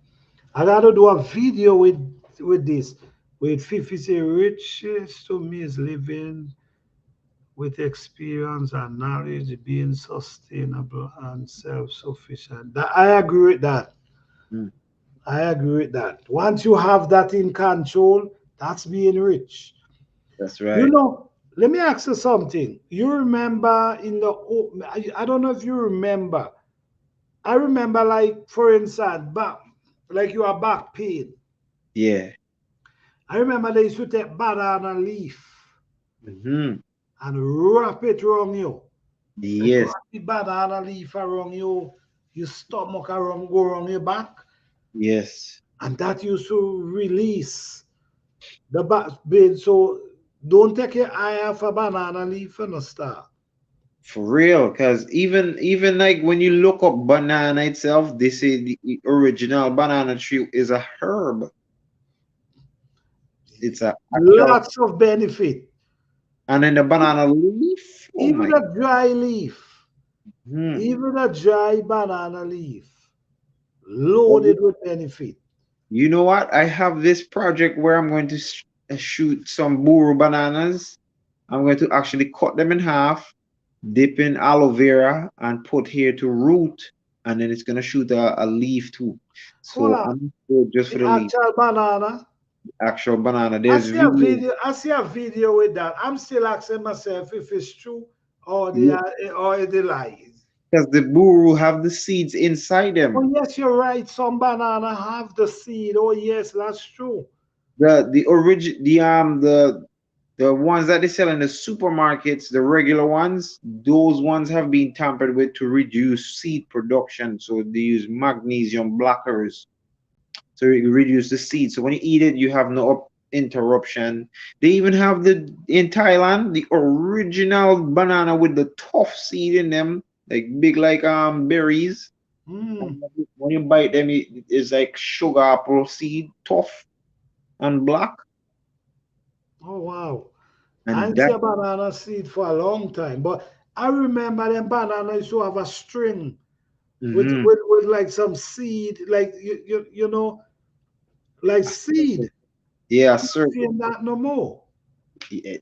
I gotta do a video with this. With 50 say riches to me is living with experience and knowledge, being sustainable and self-sufficient. I agree with that. Mm, I agree with that. Once you have that in control, that's being rich. that's You right. know, let me ask you something. You remember I don't know if you remember. I remember, like, for instance, back, like you are back pain. Yeah. I remember they used to take banana leaf Hmm. and wrap it around you. Like Yes. wrap the banana leaf around you, your stomach around, go around your back. Yes. And that used to release the back pain. So don't take your eye off a banana leaf and a start. For real, because even like when you look up banana itself, they say the original banana tree is a herb. It's a actual, Lots of benefit. and then the banana leaf. Oh Even my. a dry leaf, Hmm. even a dry banana leaf, loaded with benefit. You know what? I have this project where I'm going to shoot some buru bananas. I'm going to actually cut them in half, dip in aloe vera, and put here to root, and then it's going to shoot a leaf too. Hold So on. I'm good just for The the leaf. actual banana. Actual banana. I There's see a videos. video. I see a video with that. I'm still asking myself if it's true or they Yeah, are or the lies. because the buru have the seeds inside Oh them. yes, you're right. Some banana have the seed. Oh yes, that's true. The origin the ones that they sell in the supermarkets, the regular ones, those ones have been tampered with to reduce seed production. So they use magnesium blockers to reduce the seed. So when you eat it, you have no interruption. They even have in Thailand the original banana with the tough seed in them, like big like berries. And Hmm. when you bite them, it's like sugar apple seed, tough and black. Oh wow. I And ain't see that, a banana seed for a long time, but I remember them banana used to have a string mhm. with like some seed, like like seed. Yeah, I'm not sir. seeing that no more.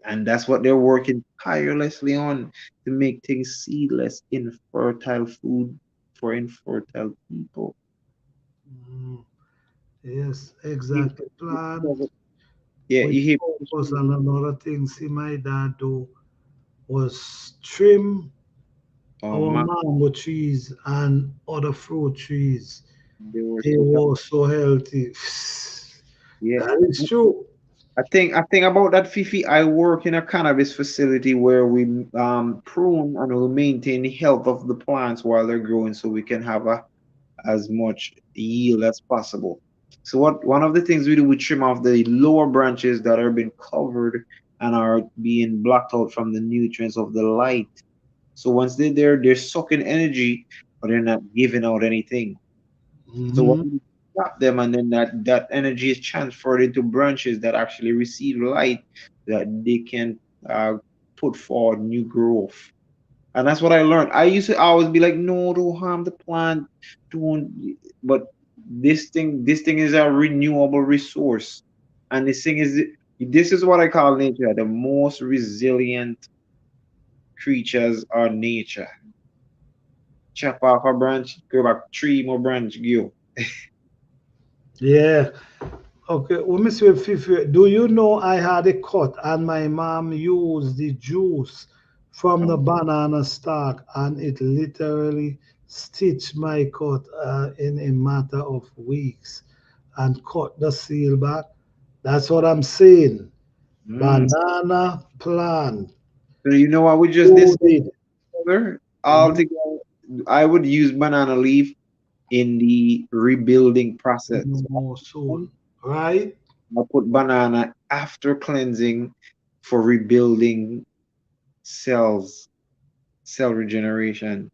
And that's what they're working tirelessly on to make things seedless, infertile food for infertile people. Mm, yes, You- exactly. you- Plant Yeah, with you hear focus, and another thing see my dad do was trim oh our man, mango trees and other fruit trees. They were They so were so healthy. yeah. That is true. I think about that, Fifi. I work in a cannabis facility where we prune and we maintain the health of the plants while they're growing, so we can have as much yield as possible. So what one of the things we do, we trim off the lower branches that are being covered and are being blocked out from the nutrients of the light. So once they're there, they're sucking energy, but they're not giving out anything. So Hmm. when you stop them, and then that energy is transferred into branches that actually receive light, that they can put forward new growth. And that's what I learned. I used to always be like, no, don't harm the plant, don't. But this thing is a renewable resource, and this is what I call nature. The most resilient creatures are nature. Chop off a branch, go back three more branch, go. Yeah. Okay. Let me see if do you know I had a cut and my mom used the juice from the Um, banana stalk and it literally stitched my cut in a matter of weeks and cut the seal back. That's what I'm saying. mm. Banana plant. So you know what we just discussed Loaded. together? All Mhm. together, I would use banana leaf in the rebuilding process. No more soul. Right? I put banana after cleansing for rebuilding cells, cell regeneration.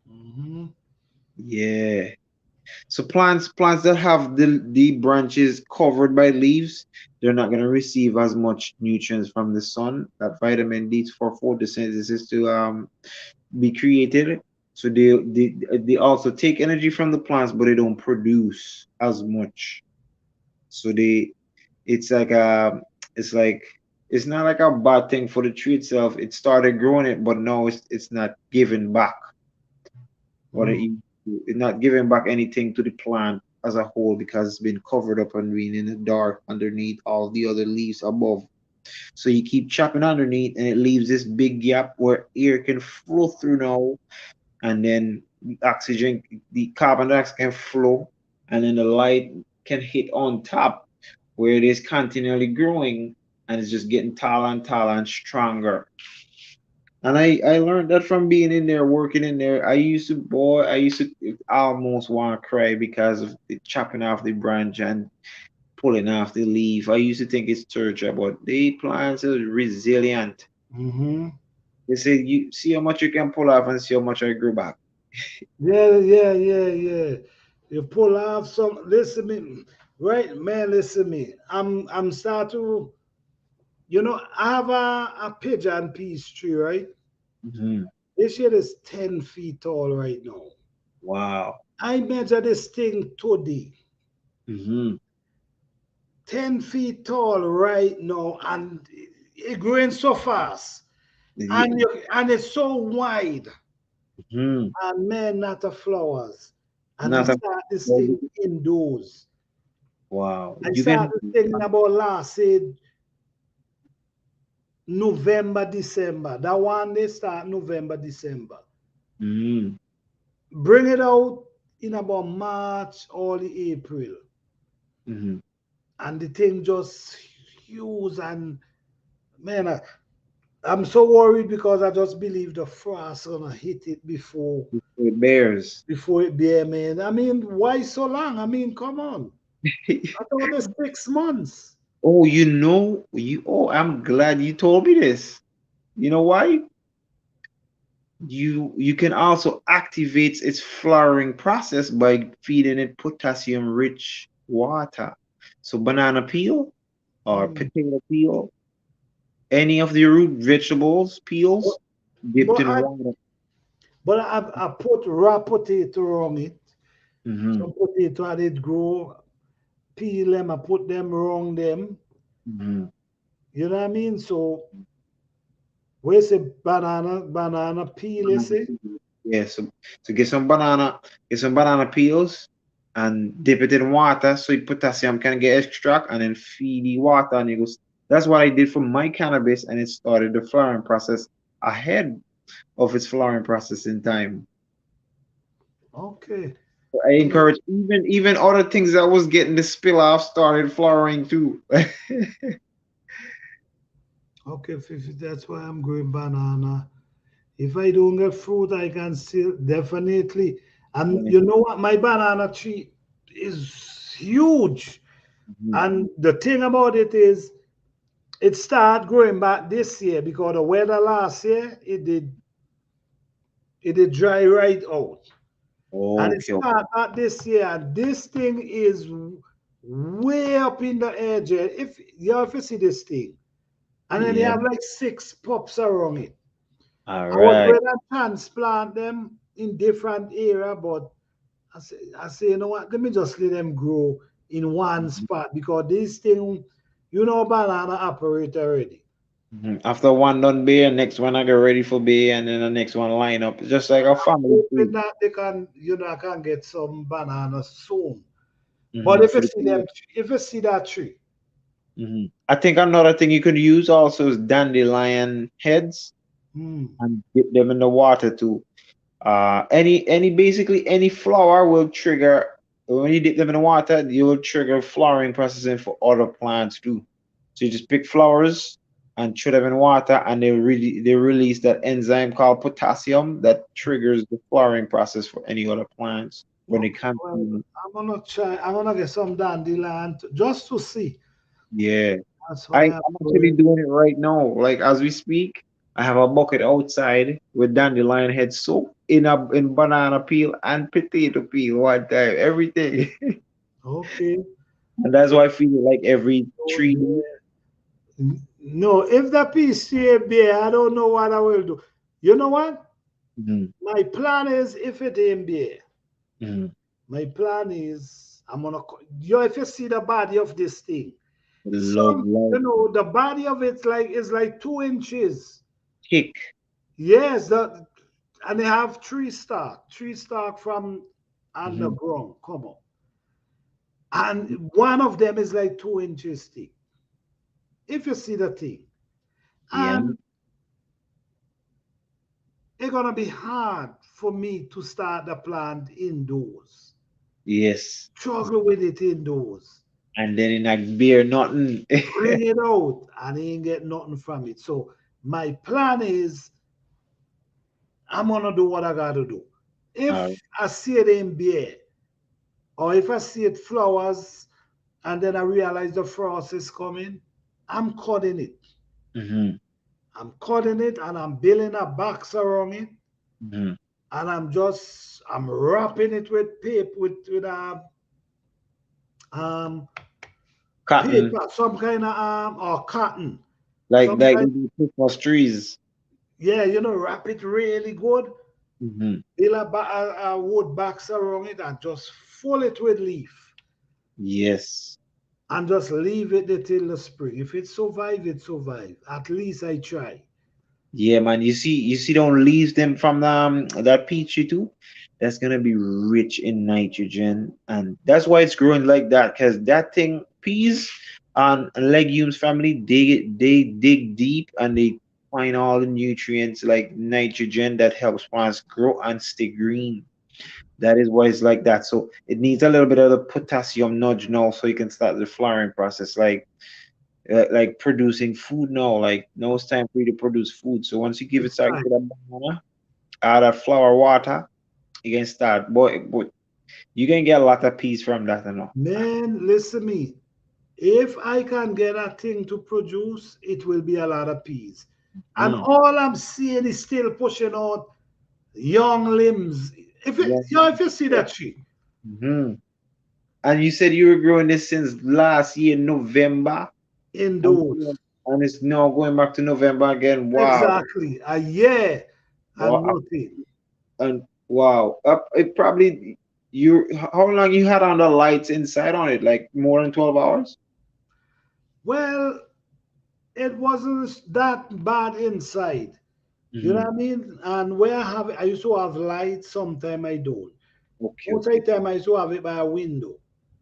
Hmm. Yeah. So plants that have the branches covered by leaves, they're not going to receive as much nutrients from the sun. That vitamin D for photosynthesis to be created. So they also take energy from the plants, but they don't produce as much. So it's like it's like it's not like a bad thing for the tree itself. It started growing it, but now it's not giving back what it Mm. used to. It's not giving back anything to the plant as a whole because it's been covered up and been in the dark underneath all the other leaves above. So you keep chopping underneath, and it leaves this big gap where air can flow through now, and then the oxygen, the carbon dioxide can flow, and then the light can hit on top where it is continually growing, and it's just getting taller and taller and stronger. And I learned that from being in there, working in there. I used to almost want to cry because of the chopping off the branch and pulling off the leaf. I used to think it's torture, but the plants are resilient. Hmm. They say you see how much you can pull off and see how much I grew back. Yeah, yeah, yeah, yeah. You pull off some. Listen me, right, man. Listen me. I'm start to. I have a pigeon peach tree, right? Hmm. This shit is 10 feet tall right now. Wow. I measure this thing today. Hmm. 10 feet tall right now, and it growing so fast, and it's so wide, Hmm. and man, not the flowers. And I Not a start this thing indoors. wow. I You can started thinking about last, say, November, December. That one they start November, December. mm, Bring it out in about March or the April. hmm And the thing just huge and man, I'm so worried because I just believe the frost gonna hit it it bears. before it bear man. I mean, why so long? I mean, come on. I thought it's 6 months. Oh, I'm glad you told me this. You know why? You can also activate its flowering process by feeding it potassium rich water. So banana peel or Mm. potato peel, any of the root vegetables But, peels dipped but in I water. but I put raw potato on it. Hmm. Some potato and it grow, peel them, I put them around them. Hmm. You know what I mean? So where's the banana peel, you see? Yeah, so get some banana peels and dip it in water so potassium can get extract and then feed the water and it goes. That's what I did for my cannabis and it started the flowering process ahead of its flowering process in time. Okay. I Mm. encourage even other things that was getting the spill off started flowering too. Okay, Fifi, that's why I'm growing banana. If I don't get fruit, I can still definitely. And you know what? My banana tree is huge. Mhm. And the thing about it is, it started growing back this year because the weather last year it did dry right out. And it Okay. started back this year. And this thing is way up in the edge. If you ever see this thing, and then you Yeah. have like six pups around it. All I was right. going to transplant them in different area, but I say, you know what? Let me just let them grow in one Mhm. spot because this thing, banana operate already. Mhm. After one done beer, next one I get ready for beer, and then the next one line up. It's just like a family Hoping tree. that they can, I can get some bananas soon. But Hmm. if you For the see beer. them, if you see that tree, I think another thing you could use also is dandelion heads hmm, and dip them in the water too. Any basically any flower will trigger when you dip them in the water, you will trigger flowering processing for other plants too. So you just pick flowers and throw them in water, and they release that enzyme called potassium that triggers the flowering process for any other plants when they okay, can't. well, I'm gonna try. I'm gonna get some dandelion just to see. Yeah. That's why I'm I'm actually going. doing it right now. Like as we speak, I have a bucket outside with dandelion head soap in banana peel and potato peel one time, everything. Okay. And that's why I feel like every So 3 days. there. No, if the PCA bear, I don't know what I will do. You know what? Mhm, My plan is if it ain't bear, mhm. my plan is I'm gonna. If you see the body of this thing, Love, love, the body of it's like is like 2 inches. thick. Yes, and they have three stalk from Mhm. underground come up, and one of them is like 2 inches thick. If you see the thing, Yeah. and it's gonna be hard for me to start the plant indoors. Yes. Struggle with it indoors. And then in a beer, nothing. Bring it out and ain't get nothing from it. So my plan is I'm gonna do what I gotta do. Uh, If I see it in beer, or if I see it flowers and then I realize the frost is coming, I'm cutting it. mhm, I'm cutting it and I'm building a box around it mhm. and I'm wrapping it with paper with um Cotton, paper, some kind of or cotton, some like kind. they do Christmas trees. Yeah, wrap it really good. Mhm. Build a wood box around it and just full it with leaf Yes. and just leave it there till the spring. If it survive, it survive. At least I try. Yeah, man. You see, don't leave them from that peachy too. That's gonna be rich in nitrogen, and that's why it's growing like that. Cause that thing, peas and legumes family, they dig deep and they find all the nutrients like nitrogen that helps plants grow and stay green. That is why it's like that. So it needs a little bit of the potassium nudge now, so you can start the flowering process. Like producing food now. Like now it's time for you to produce food. So once you give it It's start time. to that banana, add that flour water, you can start. But you can get a lot of peas from that, you know. Man, listen me. If I can get a thing to produce, it will be a lot of peas. And Mm. all I'm seeing is still pushing out young limbs. Yeah. If you see that tree Hmm. And you said you were growing this since last year, November, and indoors. and it's now going back to November again. Wow. Exactly. A year and Wow. nothing. And wow. It probably how long you had on the lights inside on it? Like more than 12 hours? Well, it wasn't that bad inside. You know Hmm. what I mean? And where I used to have light, sometimes I don't. Okay, Most of the okay. time I used to have it by a window.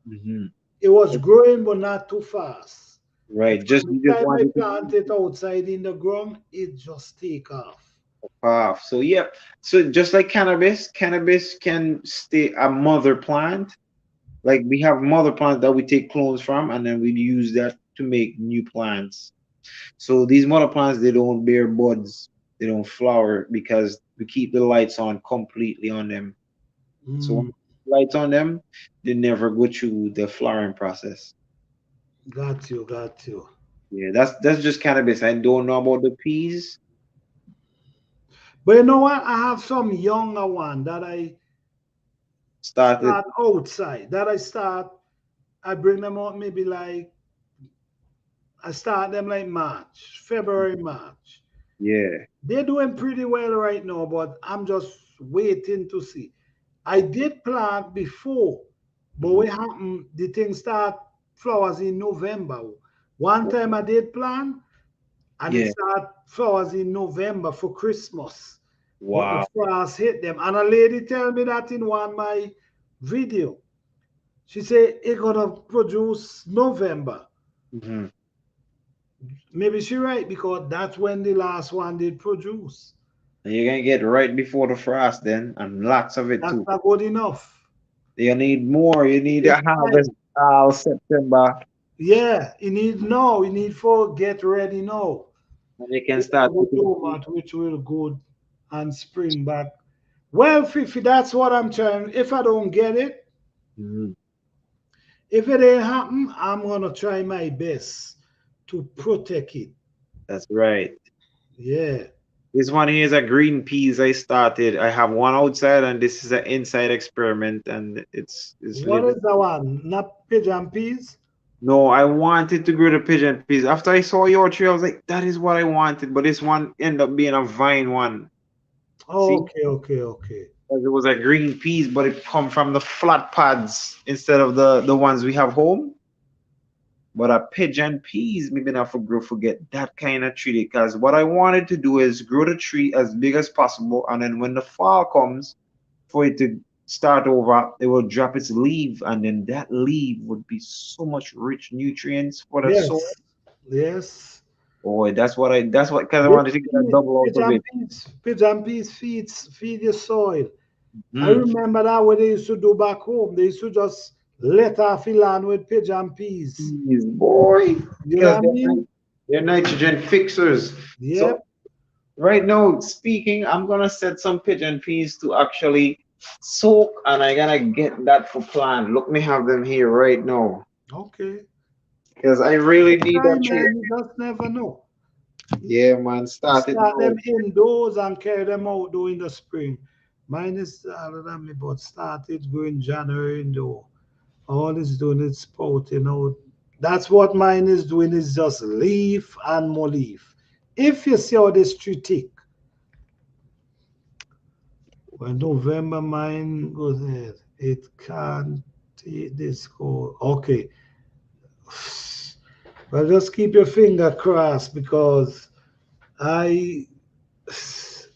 Hmm. It was growing, but not too fast. But Right. from Just the you just time I wanted to. plant it outside in the ground, it just take off. Off. So yeah. So just like cannabis, cannabis can stay a mother plant. Like we have mother plants that we take clones from, and then we use that to make new plants. So these mother plants, they don't bear buds, they don't flower because we keep the lights on completely on them. So when Mm, lights on them, they never go through the flowering process. got you, got you. Yeah, that's just cannabis. I don't know about the peas. But you know what? I have some younger one that I Started, start outside. That I start. I bring them out maybe like I start them like March, February, March. yeah, They're doing pretty well right now, but I'm just waiting to see. I did plant before, but mhm, what happened? The thing start flowers in November. One time I did plant, and it yeah. start flowers in November for Christmas. But the Wow. frost hit them. And a lady tell me that in one my video. She said it gonna produce November. Hmm. Maybe she right because that's when the last one did produce. And you're gonna get right before the frost then, and lots of it That's too. not good enough. You need more. You need It's a time. harvest all September, Yeah, you need now. You need for get ready now. and you can You start can go putting to seed. mat which will good and spring back. Well, Fifi, that's what I'm trying. If I don't get it, Mhm. if it ain't happen, I'm gonna try my best to protect it. That's right. Yeah. This one here is a green peas I started. I have one outside, and this is an inside experiment, and it's What living. is the one? Not pigeon peas? No, I wanted to grow the pigeon peas. After I saw your tree, I was like, that is what I wanted. But this one ended up being a vine one. See? Okay, okay, okay. 'Cause it was a green peas, but it come from the flat pads instead of the ones we have home. But a pigeon peas, maybe not forget that kind of tree. Because what I wanted to do is grow the tree as big as possible, and then when the fall comes, for it to start over, it will drop its leaf, and then that leaf would be so much rich nutrients for the soil. Yes, yes. Oh, that's what because I wanted to get a double out of it. Pigeon peas feed your soil. I Mm. remember that what they used to do back home. They used to just let off the land with pigeon peas. Peas, boy, You know because what I mean? they're nitrogen fixers. So Yep. right now, speaking, I'm gonna set some pigeon peas to actually soak, and I gotta get that for plant. Look, me have them here right now Okay. because I really need Try, that tree. man. You just never know. Yeah, man, start it Start now. them indoors and carry them out during the spring. Mine is other than me, but started going January indoor. All it's doing is sprouting out. That's what mine is doing is just leaf and more leaf. If you see how this tree tick, when November mine goes ahead, it can't take this go. Okay. Well, just keep your finger crossed because I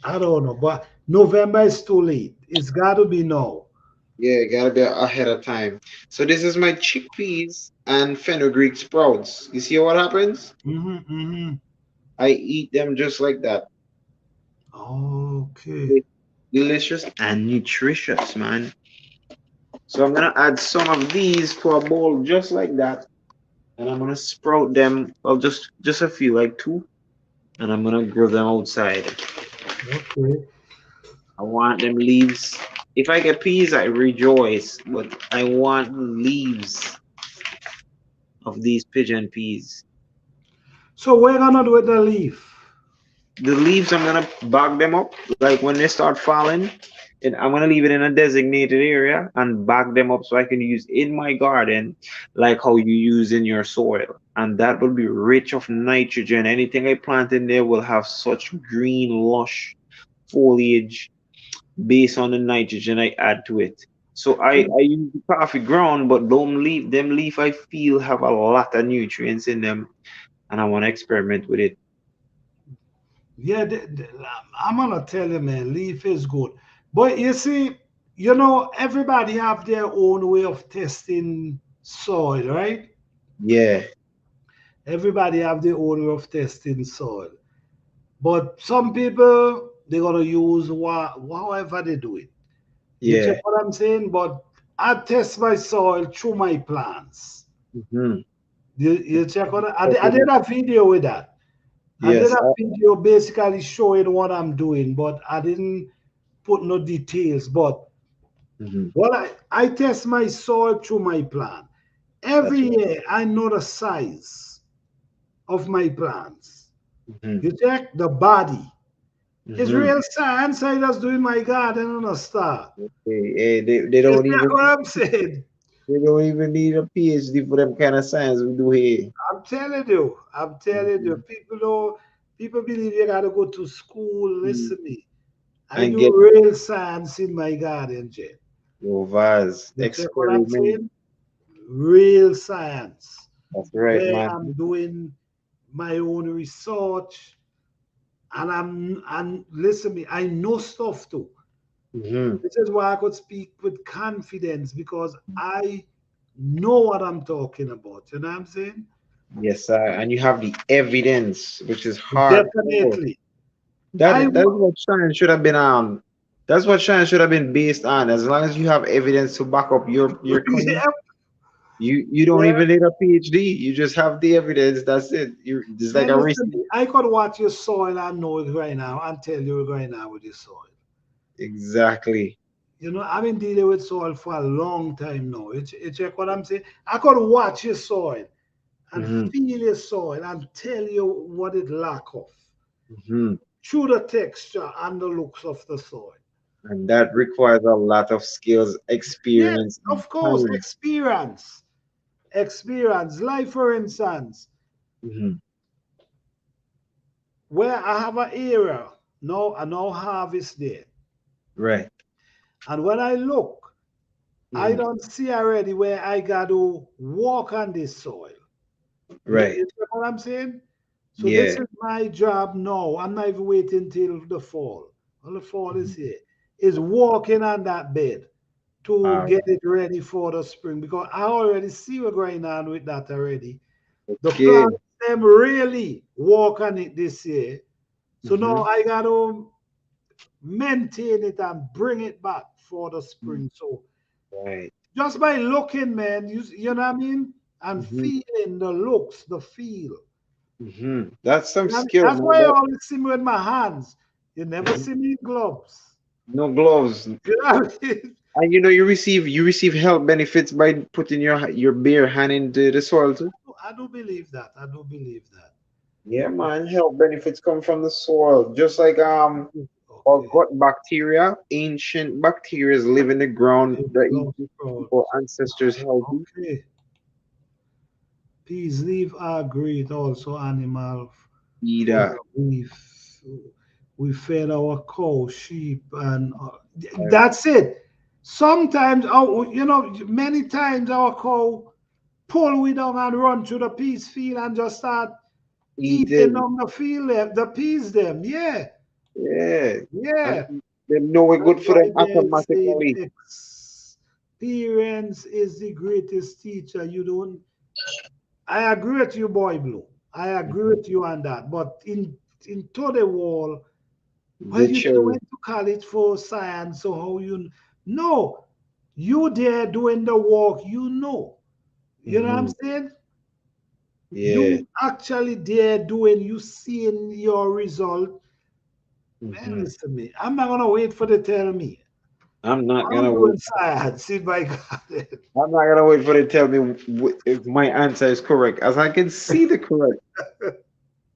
I don't know, but November is too late. It's got to be now. Yeah, gotta be ahead of time. So this is my chickpeas and fenugreek sprouts. You see what happens? Mm-hmm, mm-hmm. I eat them just like that. Okay. It's delicious and nutritious, man. So I'm gonna add some of these to a bowl just like that, and I'm gonna sprout them. Well, just a few, like two, and I'm gonna grow them outside. Okay. I want them leaves. If I get peas, I rejoice, but I want leaves of these pigeon peas. So we're gonna do with the leaf. The leaves, I'm gonna bag them up. Like when they start falling, and I'm gonna leave it in a designated area and bag them up so I can use in my garden, like how you use in your soil. And that will be rich of nitrogen. Anything I plant in there will have such green, lush foliage based on the nitrogen I add to it. So I use the coffee ground, but them leaf I feel have a lot of nutrients in them, and I want to experiment with it. Yeah, I'm gonna tell you, man, leaf is good. But you see, you know, everybody have their own way of testing soil, right? Yeah. Everybody have their own way of testing soil. But some people, they're gonna use however they do it. You check Yeah. what I'm saying? But I test my soil through my plants. Mm-hmm. You check what I did a video with that. I did Yes. a video basically showing what I'm doing, but I didn't put no details. But Mhm. what I test my soil through my plant. That's Every right. year I know the size of my plants. Mm-hmm. You check the body. It's Mm-hmm. real science I just do in my garden on a star. They You don't see even what I'm saying? need a PhD for them kind of science we do here. I'm telling you, Mhm. people believe you gotta go to school. Mm. Listen to me. I And do get real science in my garden, Jay. your vase You check what I'm experiment. saying? Real science. That's right, Where man. I'm doing my own research and listen to me, I know stuff too. Mm-hmm. This is why I could speak with confidence because I know what I'm talking about. You know what I'm saying? Yes, sir. And you have the evidence, which is hardcore. Definitely. I That is what science should have been that's what science should have been based on. As long as you have evidence to back up your claim, yeah, you don't yeah. even need a PhD. You just have the evidence. That's it. You it's like Man, a listen, receipt. I could watch your soil and know it right now and tell you right now with your soil. Exactly. You know, I've been dealing with soil for a long time now. You check what I'm saying? I could watch your soil and Mm-hmm. feel your soil and tell you what it lack of Mm-hmm. through the texture and the looks of the soil. And that requires a lot of skills, Yes, experience, and of course, time. experience. Like for instance, Hmm. where I have an area, no, I now harvest there. Right. And when I look, I Hmm. don't see already where I got to walk on this soil. Right. You know what I'm saying? So this Yeah. is my job now. I'm not even waiting till the fall. Well, the fall is Mhm. here. Is walking on that bed to All get right. it ready for the spring because I already see what's going on with that already. The Okay. plants them really walk on it this year. So now Hmm. I got to maintain it and bring it back for the spring. So Right. just by looking, man, you know what I mean? And Hmm. feeling the looks, the feel. Hmm. That's some You know what I mean? skill, That's man. why you always see me with my hands. You never Mhm. see me in gloves. No gloves. You know what I mean? And you receive health benefits by putting your bare hand into the soil too. I do believe that. I do believe that. Yeah, man. Health benefits come from the soil. Just like our Okay. gut bacteria, ancient bacteria live in the ground If that gloves keep out. our ancestors healthy. Okay. Peas leaf are great also animal food. Either. We fed our cow, sheep, and that's it. Sometimes, oh, you know, many times our cow pull we down and run through the peas field and just start eating Eating. on the field, the peas them. Yeah, Yeah. And yeah. they know we're That's good for why them they say automatically. experience is the greatest teacher. You don't. I agree with you, boy blue. I agree Mhm. with you on that. But into the wall, well, They you didn't show. went to college for science, so how you no, you there doing the work, you know. You know what I'm Hmm. saying? Yeah. You actually there doing, you seeing your result. Man, Hmm. listen to me. I'm not gonna wait for they tell me. I'm not I'm gonna wait. doing science in my garden. I'm not gonna wait for they tell me if my answer is correct, as I can see the correct.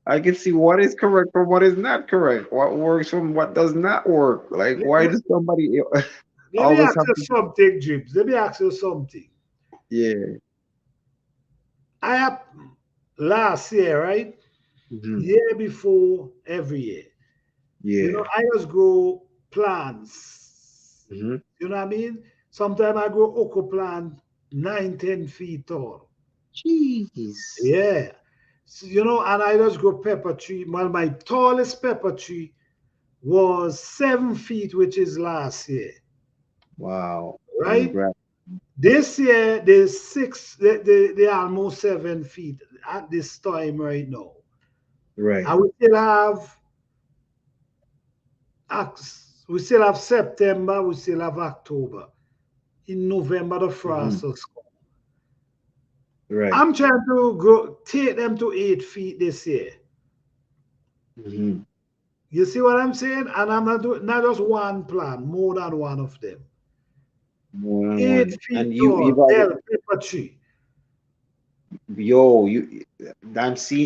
I can see what is correct from what is not correct, what works from what does not work. Like, Let, why let- does somebody let me always ask have you to? something, Jibs. Let me ask you something. Yeah. I have last year, right? Hmm. Year before every year. You know, Yeah. I just grow plants. Hmm. You know what I mean? Sometimes I grow oko plant 9, 10 feet tall. Jeez. Yeah. So, you know, and I just grow pepper tree. Well, my tallest pepper tree was 7 feet, which is last year, Wow. right? Congrats. This year, there's six, they almost 7 feet at this time right now. Right. I will still have We still have September, we still have October. In November, the Mm-hmm. frost will come. Right. I'm trying to grow, take them to 8 feet this year. Mm-hmm. You see what I'm saying? And I'm not doing not just one plant, more than one of them. More than Eight one. feet And you've tall, already, bell pepper tree. yo,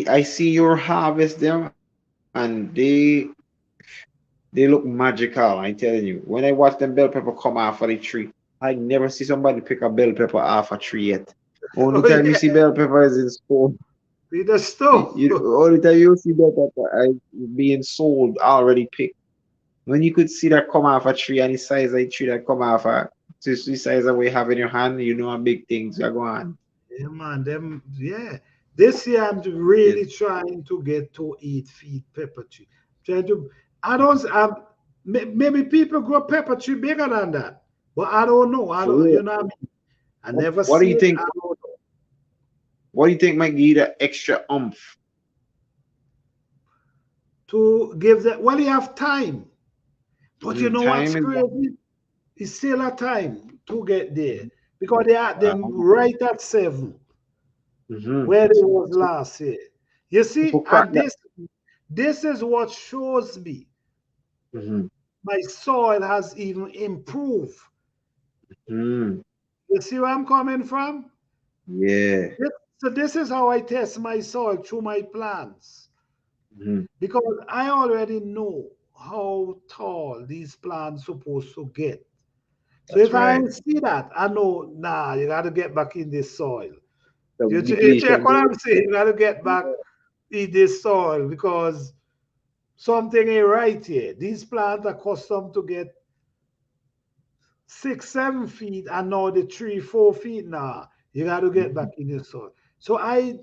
I see your harvest there, and they look magical. I'm telling you. When I watch them bell pepper come off of the tree, I never see somebody pick a bell pepper off a tree yet. Only Oh time you yeah, see bell pepper is in store. with the stove. Only time you see bell pepper being sold already picked. When you could see that come off a tree and the size of the tree that come off a to the size of what you have in your hand, you know a big things are going on. Yeah, man, them, yeah. This year I'm Yes. really trying to get to 8 feet pepper tree. Trying to, I don't, maybe people grow pepper tree bigger than that, but I don't know. I don't, So you know what I mean? I never what do see you it. think? I don't know. What do you think might give you that extra umph? To give that, well, you have time. But you Mhm. know what's Time is crazy? It's still a time to get there because they had them um, right at 7 mhm. where they was last year. You see, People crack and that. this is what shows me Mhm. my soil has even improved. Mhm. You see where I'm coming from? Yeah. So this is how I test my soil through my plants Mhm. because I already know how tall these plants supposed to get. So That's if I right. see that, I know, nah, you got to get back in this soil. The You check depletion. what I'm saying? You got to get back in this soil because something ain't right here. These plants are accustomed to get 6, 7 feet, and now the 3, 4 feet now. You got to get back Mhm. in the soil. So I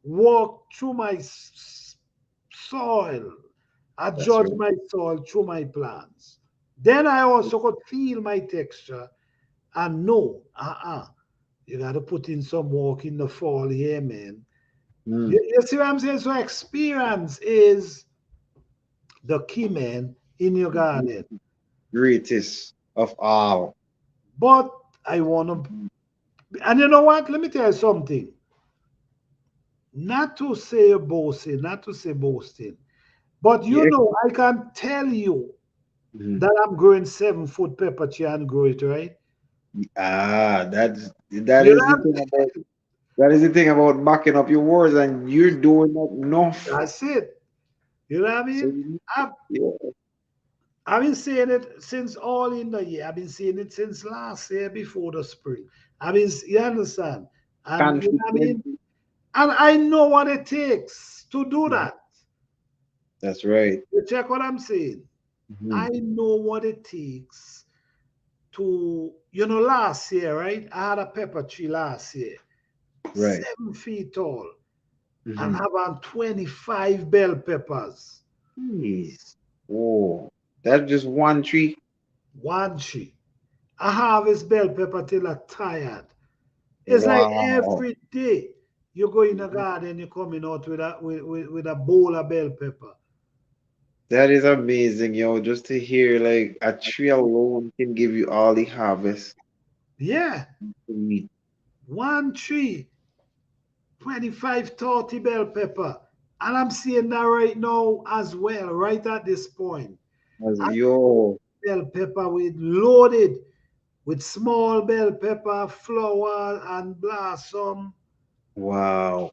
walk through my soil. I That's judge right. my soil through my plants. Then I also could feel my texture and know, you got to put in some work in the fall here, man. Mm. You see what I'm saying? So experience is the key, man, in your garden. Greatest of all. But I want to, and you know what? Let me tell you something. Not to say boasting, not to say boasting, but you Yeah. know, I can tell you Mhm. that I'm growing 7 foot pepper tree and grow it, right? That You is the know, thing about that is the thing about backing up your words, and you're doing that enough. that's it. You know what I So mean? I've, yeah, I've been saying it since all in the year. I've been saying it since last year before the spring. You understand? And you know what I consistent. mean? And I know what it takes to do Mhm. that. That's right. You check what I'm saying? I Mhm. know what it takes to, last year, right? I had a pepper tree last year, Right. 7 feet tall, and Mhm. have on 25 bell peppers. Jeez. Oh, that's just one tree. One tree. I harvest bell pepper till I'm tired. It's like Wow. every day you go in the Mhm. garden, you're coming out with a bowl of bell pepper. That is amazing, yo. Just to hear like a tree alone can give you all the harvest Yeah, you need. one tree, 25, 30 bell pepper. And I'm seeing that right now as well, right at this point. As I yo, bell pepper with loaded with small bell pepper, flower, and blossom. wow.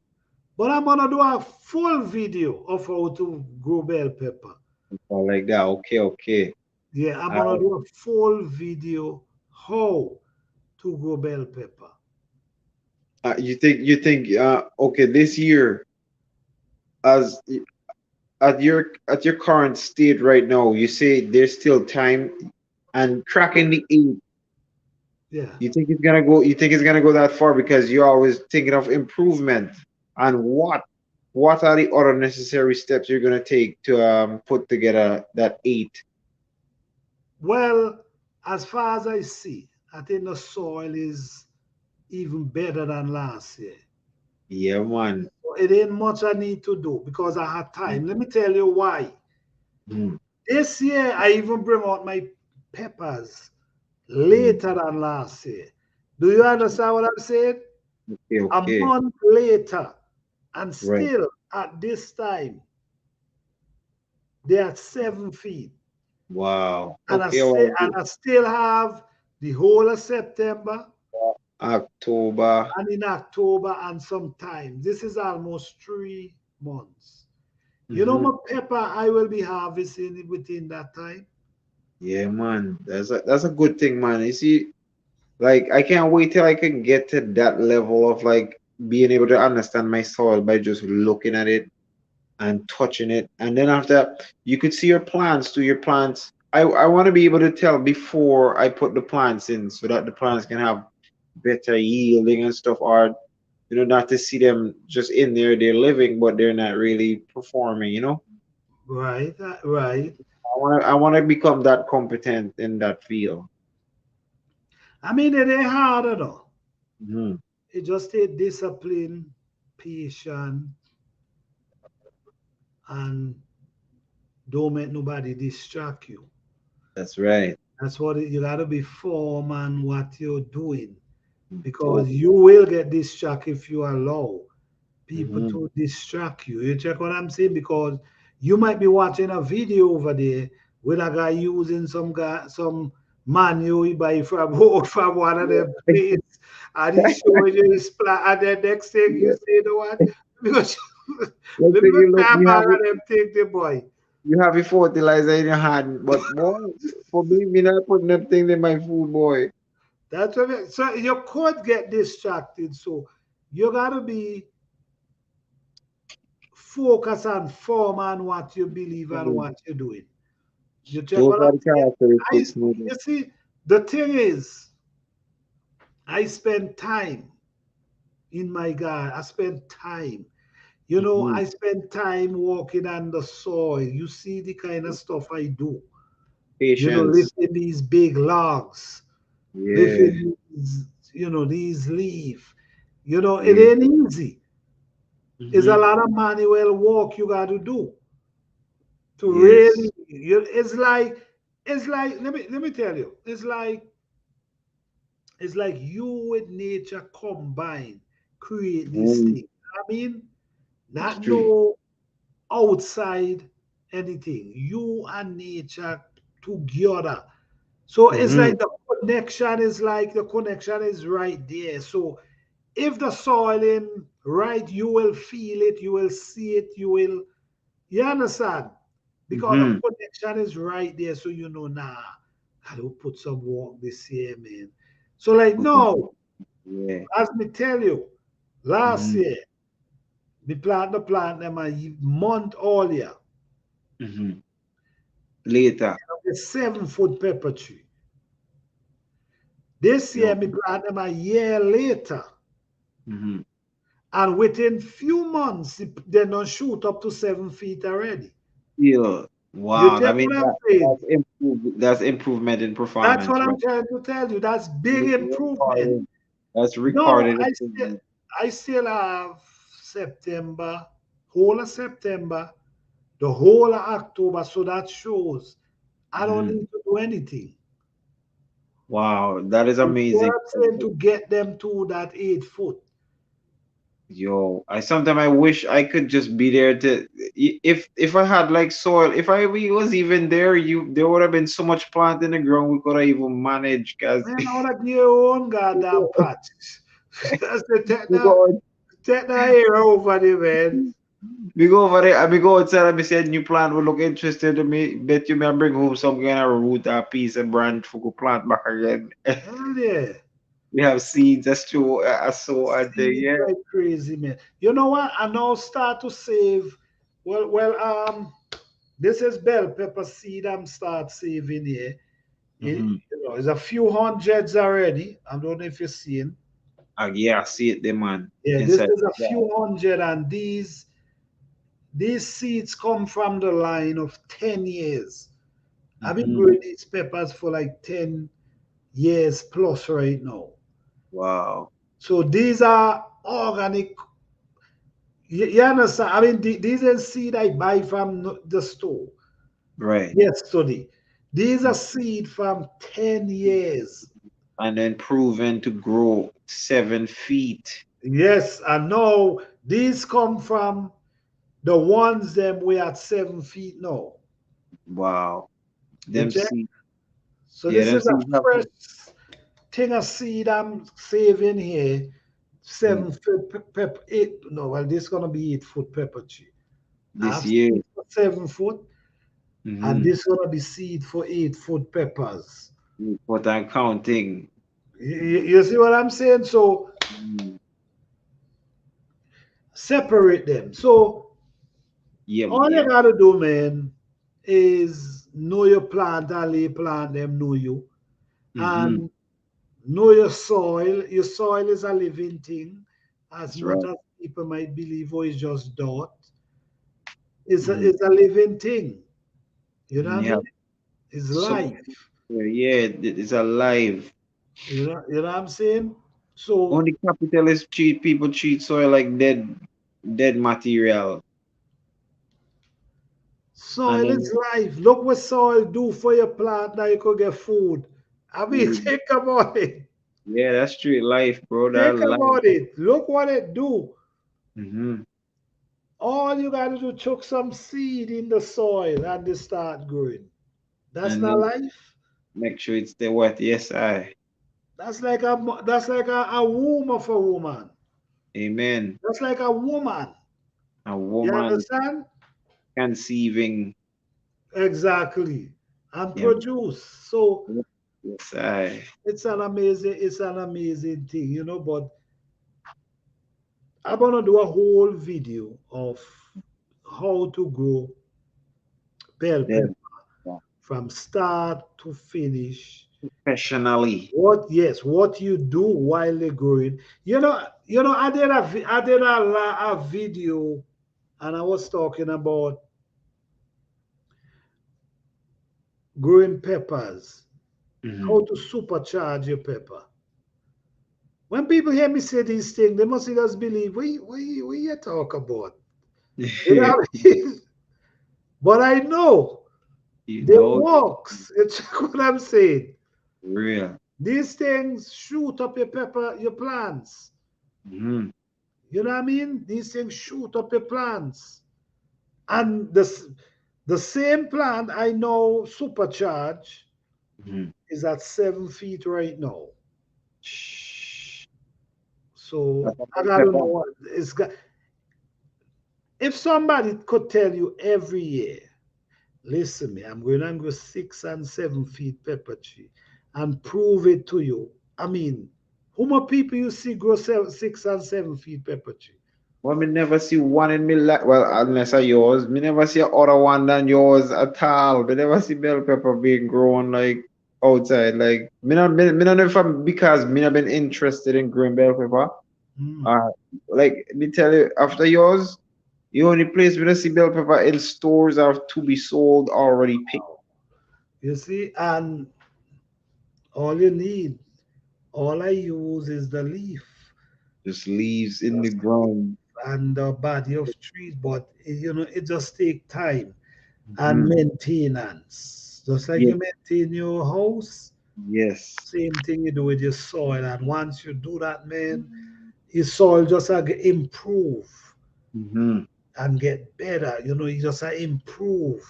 But I'm gonna do a full video of how to grow bell pepper. Oh, like that. Okay, okay. Yeah, I'm Uh, gonna do a full video how to grow bell pepper. you think okay, this year as at your current state right now, you say there's still time and cracking the eight. Yeah. You think it's gonna go that far because you're always thinking of improvement and what are the other necessary steps you're gonna take to put together that eight? Well, as far as I see, I think the soil is even better than last year. Yeah, man. So it ain't much I need to do because I had time. Let me tell you why. Mhm. This year, I even bring out my peppers Mm. later than last year. Do you understand what I'm saying? Okay, A okay. month later, and Right. still at this time, they're at 7 feet. Wow. And Okay, well, I still have the whole of September October. and in October and sometime. This is almost 3 months. You know Mm-hmm. my pepper I will be harvesting it within that time. Yeah, man. That's a good thing, man. You see, like I can't wait till I can get to that level of like being able to understand my soil by just looking at it and touching it. And then after you could see your plants to your plants. I want to be able to tell before I put the plants in so that the plants can have better yielding and stuff, or not to see them just in there, they're living, but they're not really performing. Right, right. I want to become that competent in that field. I mean, it ain't hard though. Mhm. It just take discipline, patience, and don't make nobody distract you. That's right. That's what you got to be firm on what you're doing because Oh, you will get distracted if you allow people mhm. to distract you. You check what I'm saying? Because you might be watching a video over there with a guy using some manual he buy from, from one of them places and he's showing you his plan. And then next thing you Yeah. say, you know what? Because Let's let say me you look, tap you out have of it, them take the boy. you have a fertilizer in your hand, but boy, for me not putting them things in my food, boy. That's what so you could get distracted. So you gotta be focused and firm on what you believe and Mhm. what you're doing. You check Those what are I'm the saying? I, characteristics needed. you see, the thing is, I spend time in my garden. I spend time. Mhm. I spend time walking on the soil. You see the kind of stuff I do. Patience. Lifting these big logs, Yeah. lifting these leaves. It Yeah. ain't easy. It's a Mhm. lot of manual work you got to do to Yes. really. It's like let me tell you. It's like you with nature combined create this Mm. thing. I mean, It's not true. no outside anything. You and nature together. So it's Mhm. like the connection is right there. So if the soil in right, you will feel it, you will see it, you understand? Because the Mhm. connection is right there. So nah, I will put some work this year, man. So like Put them- no, Yeah. as me tell you, last Mhm. year, me plant the plant them a month earlier. Mhm. Later. A 7 foot pepper tree. This year, Yo. me plant them a year later. Mhm. And within few months, they don't shoot up to 7 feet already. Yeah. You Wow. I check mean what I'm that saying? that's improvement in That's what performance, right? I'm trying to tell you. That's big improvement. Recording. That's No, recorded I still improvement. I still have September, whole of September, the whole of October. So that shows I don't Mhm. need to do anything. Wow, that is You see what amazing. I'm saying to get them to that 8 foot. Yo, I wish I could just be there to if I had like soil, if I was even there, there would have been so much plant in the ground we could have even managed, cause Man, I want to give your own goddamn patch. That's the we go take that hair over there, man. we go over there and we go outside and we say new plant will look interesting to me. Bet you me I bring home some kind of root or piece and branch for go plant back again. Hell yeah. We have seeds, that's true. I saw out there, See, yeah. like crazy, man. You know what? I now start to save. This is bell pepper seed. I'm start saving here. Mm-hmm. It's a few hundreds already. I don't know if you're seeing. Yeah, I see it there, man. Yeah, this Inside is a the few hundred, and these seeds come from the line of 10 years. I've been mm-hmm. growing these peppers for like 10 years plus right now. Wow. So these are organic. You understand? I mean, these are seed I buy from the store. Right. yesterday. These are seed from 10 years. And then proven to grow 7 feet. Yes, and now these come from the ones them we at 7 feet now. Wow. You Them check? seeds, So yeah, this them is a seeds have fresh thing of seed I'm saving here. mm, 7 foot pepper, eight. No, well, this is gonna be 8 foot pepper tree. I this have year. seed for 7 foot, and Mm-hmm. this gonna be seed for 8 foot peppers. What I'm counting. You see what I'm saying? So Mm. separate them. So Yeah, all you yeah. gotta do, man, is know your plant and lay plant them know you. Mm-hmm. And know your soil. Your soil is a living thing, as That's much right. as people might believe, oh, it's just dirt. It's a, Mm-hmm. it's a living thing. You know what I Yeah. mean? It's So life. yeah, it's alive. You know what I'm saying? So Only capitalists treat people treat soil like dead material. And soil is then life. Look what soil do for your plant now you could get food. I mean, food. think about it. Yeah, that's street life, bro. That Think life. about it. Look what it do. Mm-hmm. All you gotta do, chuck some seed in the soil and they start growing. That's And not then life. make sure it's the what? Yes, I. That's like a womb of a woman. Amen. That's like a woman. A You woman understand? conceiving. Exactly. And Yeah. produce. So Yes, I. it's an amazing thing, but I'm gonna do a whole video of how to grow bell Dead. pepper from start to finish. Professionally. What you do while they're growing. I did a video, and I was talking about growing peppers, Mm-hmm. how to supercharge your pepper. When people hear me say these things, they must just believe we you talk about. You know what I mean? But I know You they know, works. It's what I'm saying. real. These things shoot up your pepper, your plants. Mm-hmm. You know what I mean? These things shoot up your plants. And the same plant I know supercharge Mm-hmm. is at 7 feet right now. So That's a I bell gotta know pepper. what it's got. If somebody could tell you every year, listen me, I'm going to go 6 and 7 feet pepper tree and prove it to you. I mean, how many people you see grow 6 and 7 feet pepper tree? Well, me never see one in me life. Well, unless I yours. Me never see a other one than yours at all. Me never see bell pepper being grown like outside. Like me not know if I'm because me not been interested in growing bell pepper. Hmm. Uh, like me tell you, after yours, the only place we don't see bell pepper in stores are to be sold already picked. You see, and all you need, all I use is the leaf Just leaves in the ground. and the body of trees, but it just take time and Hmm. maintenance. Just like Yes, you maintain your house, yes. same thing you do with your soil. And once you do that, man, your soil just improve Mm-hmm. and get better. You just improve.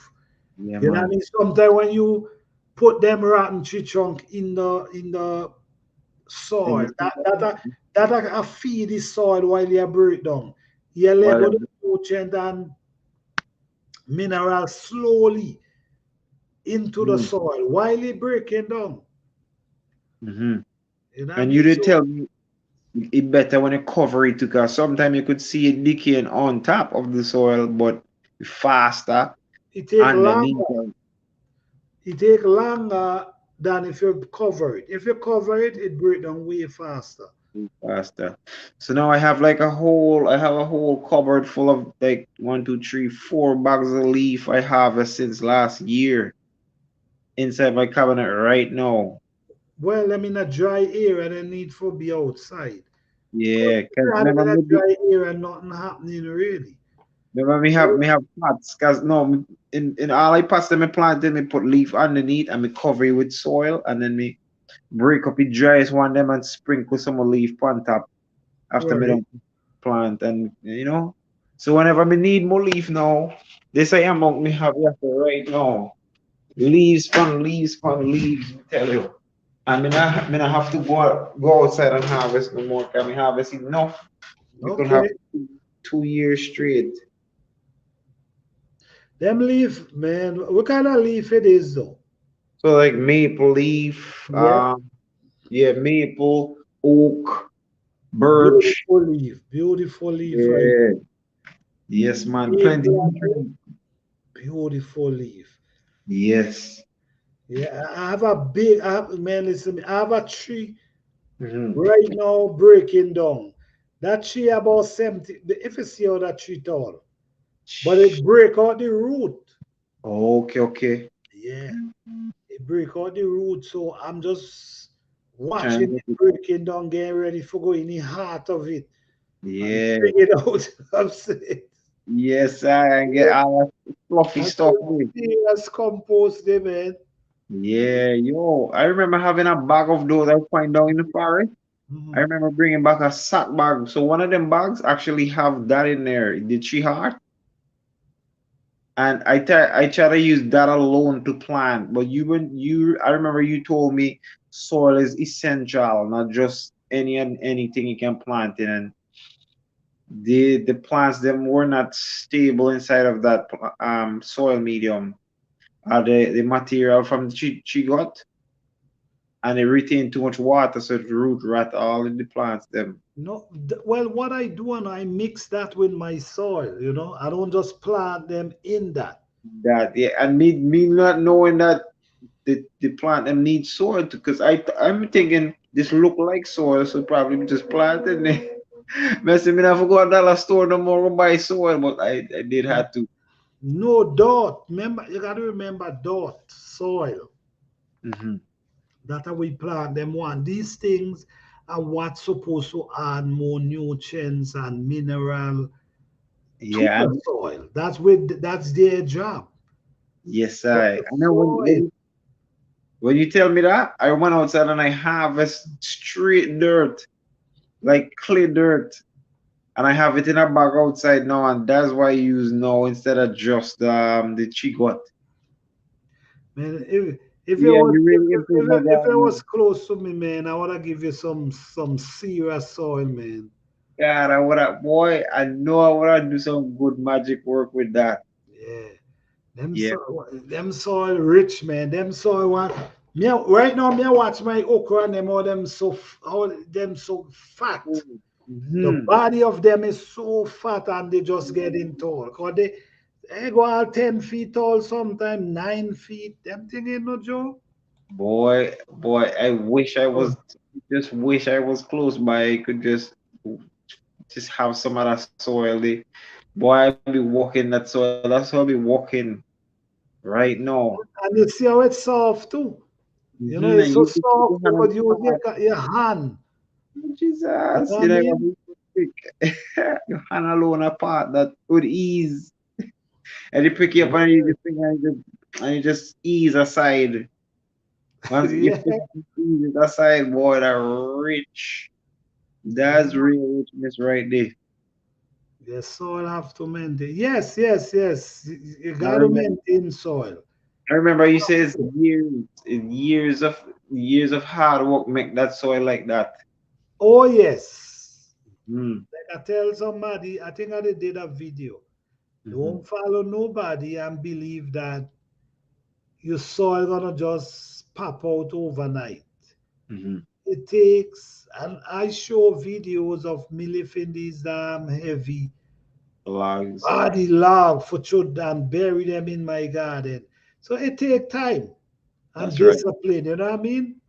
Yeah, You know what I man. mean? Sometimes when you put them rotten tree trunk in the And soil, this is that feed the soil while you break down. You well, Lego the nutrient and mineral slowly into the mm, soil while it breaking down. mm-hmm. You know what I And you mean? did So tell me it better when you cover it because sometimes you could see it decaying on top of the soil, but faster it take underneath longer. and It take longer than if you cover it. If you cover it, it break down way faster. faster. So now I have a whole cupboard full of like 1, 2, 3, 4 bags of leaf I harvest since last year inside my cabinet right now. Well, I'm in a dry area and I need for be outside. Yeah, because I'm remember in a me, dry area and nothing happening really. Remember me have pots, cause no in all I pass them me planted, me put leaf underneath and me cover it with soil and then me break up it driest one them and sprinkle some more leaf on top after me Right. don't plant and you know. So whenever me need more leaf now, this I amount me have left right now. Leaves from leaves, me tell you. And me not have to go outside and harvest no more. Can me harvest enough? We could have Okay. 2 years straight. Them leaf, man. What kind of leaf it is though? So like maple leaf, Yeah. yeah, maple, oak, birch. Beautiful leaf. Beautiful leaf right Yeah, yes, man, there. plenty. Maple and oak, beautiful leaf. Yes. Yeah, I have a big, man, listen, I have a tree Mm-hmm. right now breaking down. That tree about 70, if you see how that tree tall, but it break out the root. Okay, okay. Yeah, it break out the root. So I'm just Trying to watching get it it. breaking down, getting ready for go in the heart of it and Yeah. bring it out. I'm saying, Yes, I get all that fluffy that's stuff a with. serious compost there, man. Yeah, yo. I remember having a bag of those I find down in the forest. I Mhm. remember bringing back a sack bag. So one of them bags actually have that in there, the tree heart. And I try to use that alone to plant. But I remember you told me soil is essential, not just anything you can plant in. And the plants them were not stable inside of that soil medium. The material from the tree got and it retained too much water, so it root rot all in the plants them. No, well, what I do and I mix that with my soil, I don't just plant them in that. That yeah, and me not knowing that the plant them need soil because I'm thinking this look like soil, so probably just planted it. Messing me, I forgot dollar store no more to buy soil, but I did have to. No dot. Remember, you gotta remember dot soil. Hmm. That how we plant them one. These things are what's supposed to add more nutrients and mineral to Yeah, the and soil. That's their job. yes, But I the know soil, when you tell me that, I went outside and I harvest straight dirt, like clay dirt, and I have it in a bag outside now, and that's why I use now instead of just the chigot. man, if it Yeah, was you if, really if, improved if my it if it was gardening. close to me, man, I wanna give you some serious soil, man. God, I would have, boy, I know I would have do some good magic work with that. Yeah. Yeah. Them soil rich, man. Them soil one. Me right now, me I watch my okra and them all them so fat. The Mm-hmm. body of them is so fat and they just getting tall. Cause they go all 10 feet tall, sometimes 9 feet. Them thing ain't no joke. Boy, I wish I Oh, was, just wish I was close by. I could just have some of that soil. Boy, I be walking that soil. That's how I be walking right now. and you see how it's soft too. Mm-hmm. It's And so you could put soft your you hand on could the use part. your hand. You Jesus, know what I you know, what I mean? mean? Quick. Your hand alone apart, that would ease. And you pick you up and you Yeah. just think and you just ease aside. Once you Yeah. pick up and ease it aside, boy, that rich. That's real richness right there. Yes, soil have to maintain. Yes, yes, yes. You I got to remember, maintain soil. I remember you said it's years of hard work make that soil like that. Oh, yes. Mm, Like I tell somebody, I think I did a video. mm-hmm, Don't follow nobody and believe that your soil gonna just pop out overnight. mm-hmm. It takes, and I show videos of me lifting these heavy Logs. body log for children and bury them in my garden. So it take time and That's right. discipline, you know what I mean?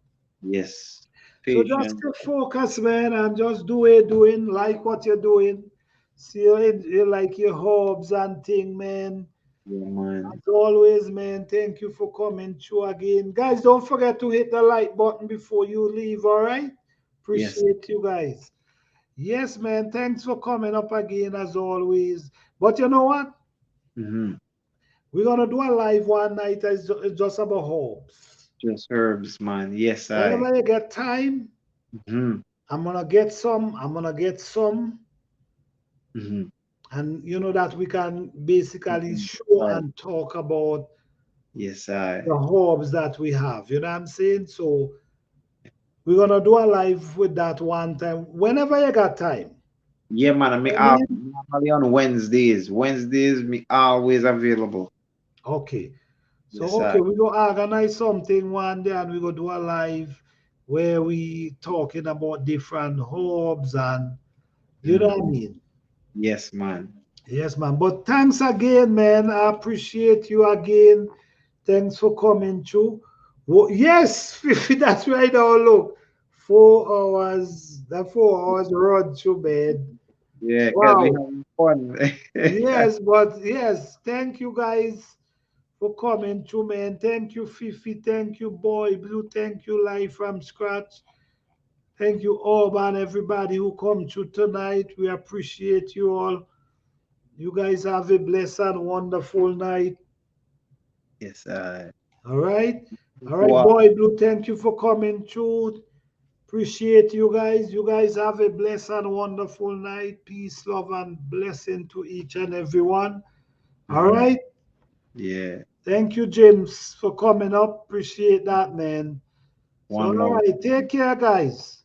Yes. So just Patient. stay focused, man, and just doing like what you're doing. See you like your hobs and thing, man. Yeah, man. As always, man, thank you for coming through again. Guys, don't forget to hit the like button before you leave, all right? Yes. Appreciate you guys. Yes, man. Thanks for coming up again as always. But you know what? Mm-hmm. We're gonna do a live one night. It's just about herbs. Just herbs, man. Yes, I. Whenever you get time, Mm-hmm. I'm gonna get some. I'm gonna get some, Mm-hmm. and you know that we can basically Mm-hmm. show Right. and talk about Yes, the I. herbs that we have. You know what I'm saying? So we're gonna do a live with that one time. Whenever you got time. Yeah, man. I mean, I mean, normally on Wednesdays. Wednesdays, me always available. okay. So Yes, okay, I. we go organize something one day and we go do a live where we talking about different herbs and you know Mm. what I mean? Yes, man. Yes, man. But thanks again, man. I appreciate you again. Thanks for coming through. Yes, Fifi, that's right now. Look, 4 hours, the 4 hours run through bed. Yeah, cause we Wow. having fun. Yes, but yes, thank you guys for coming through, man. Thank you, Fifi. Thank you, Boy Blue. Thank you, Live from Scratch. Thank you, Orban, everybody who come through tonight. We appreciate you all. You guys have a blessed and wonderful night. Yes, I. All right. All right, Wow. Boy Blue, thank you for coming through. Appreciate you guys. You guys have a blessed and wonderful night. Peace, love, and blessing to each and every one. All Mm-hmm. right. Yeah. Thank you, James, for coming up. Appreciate that, man. So, One all love. right. Take care, guys.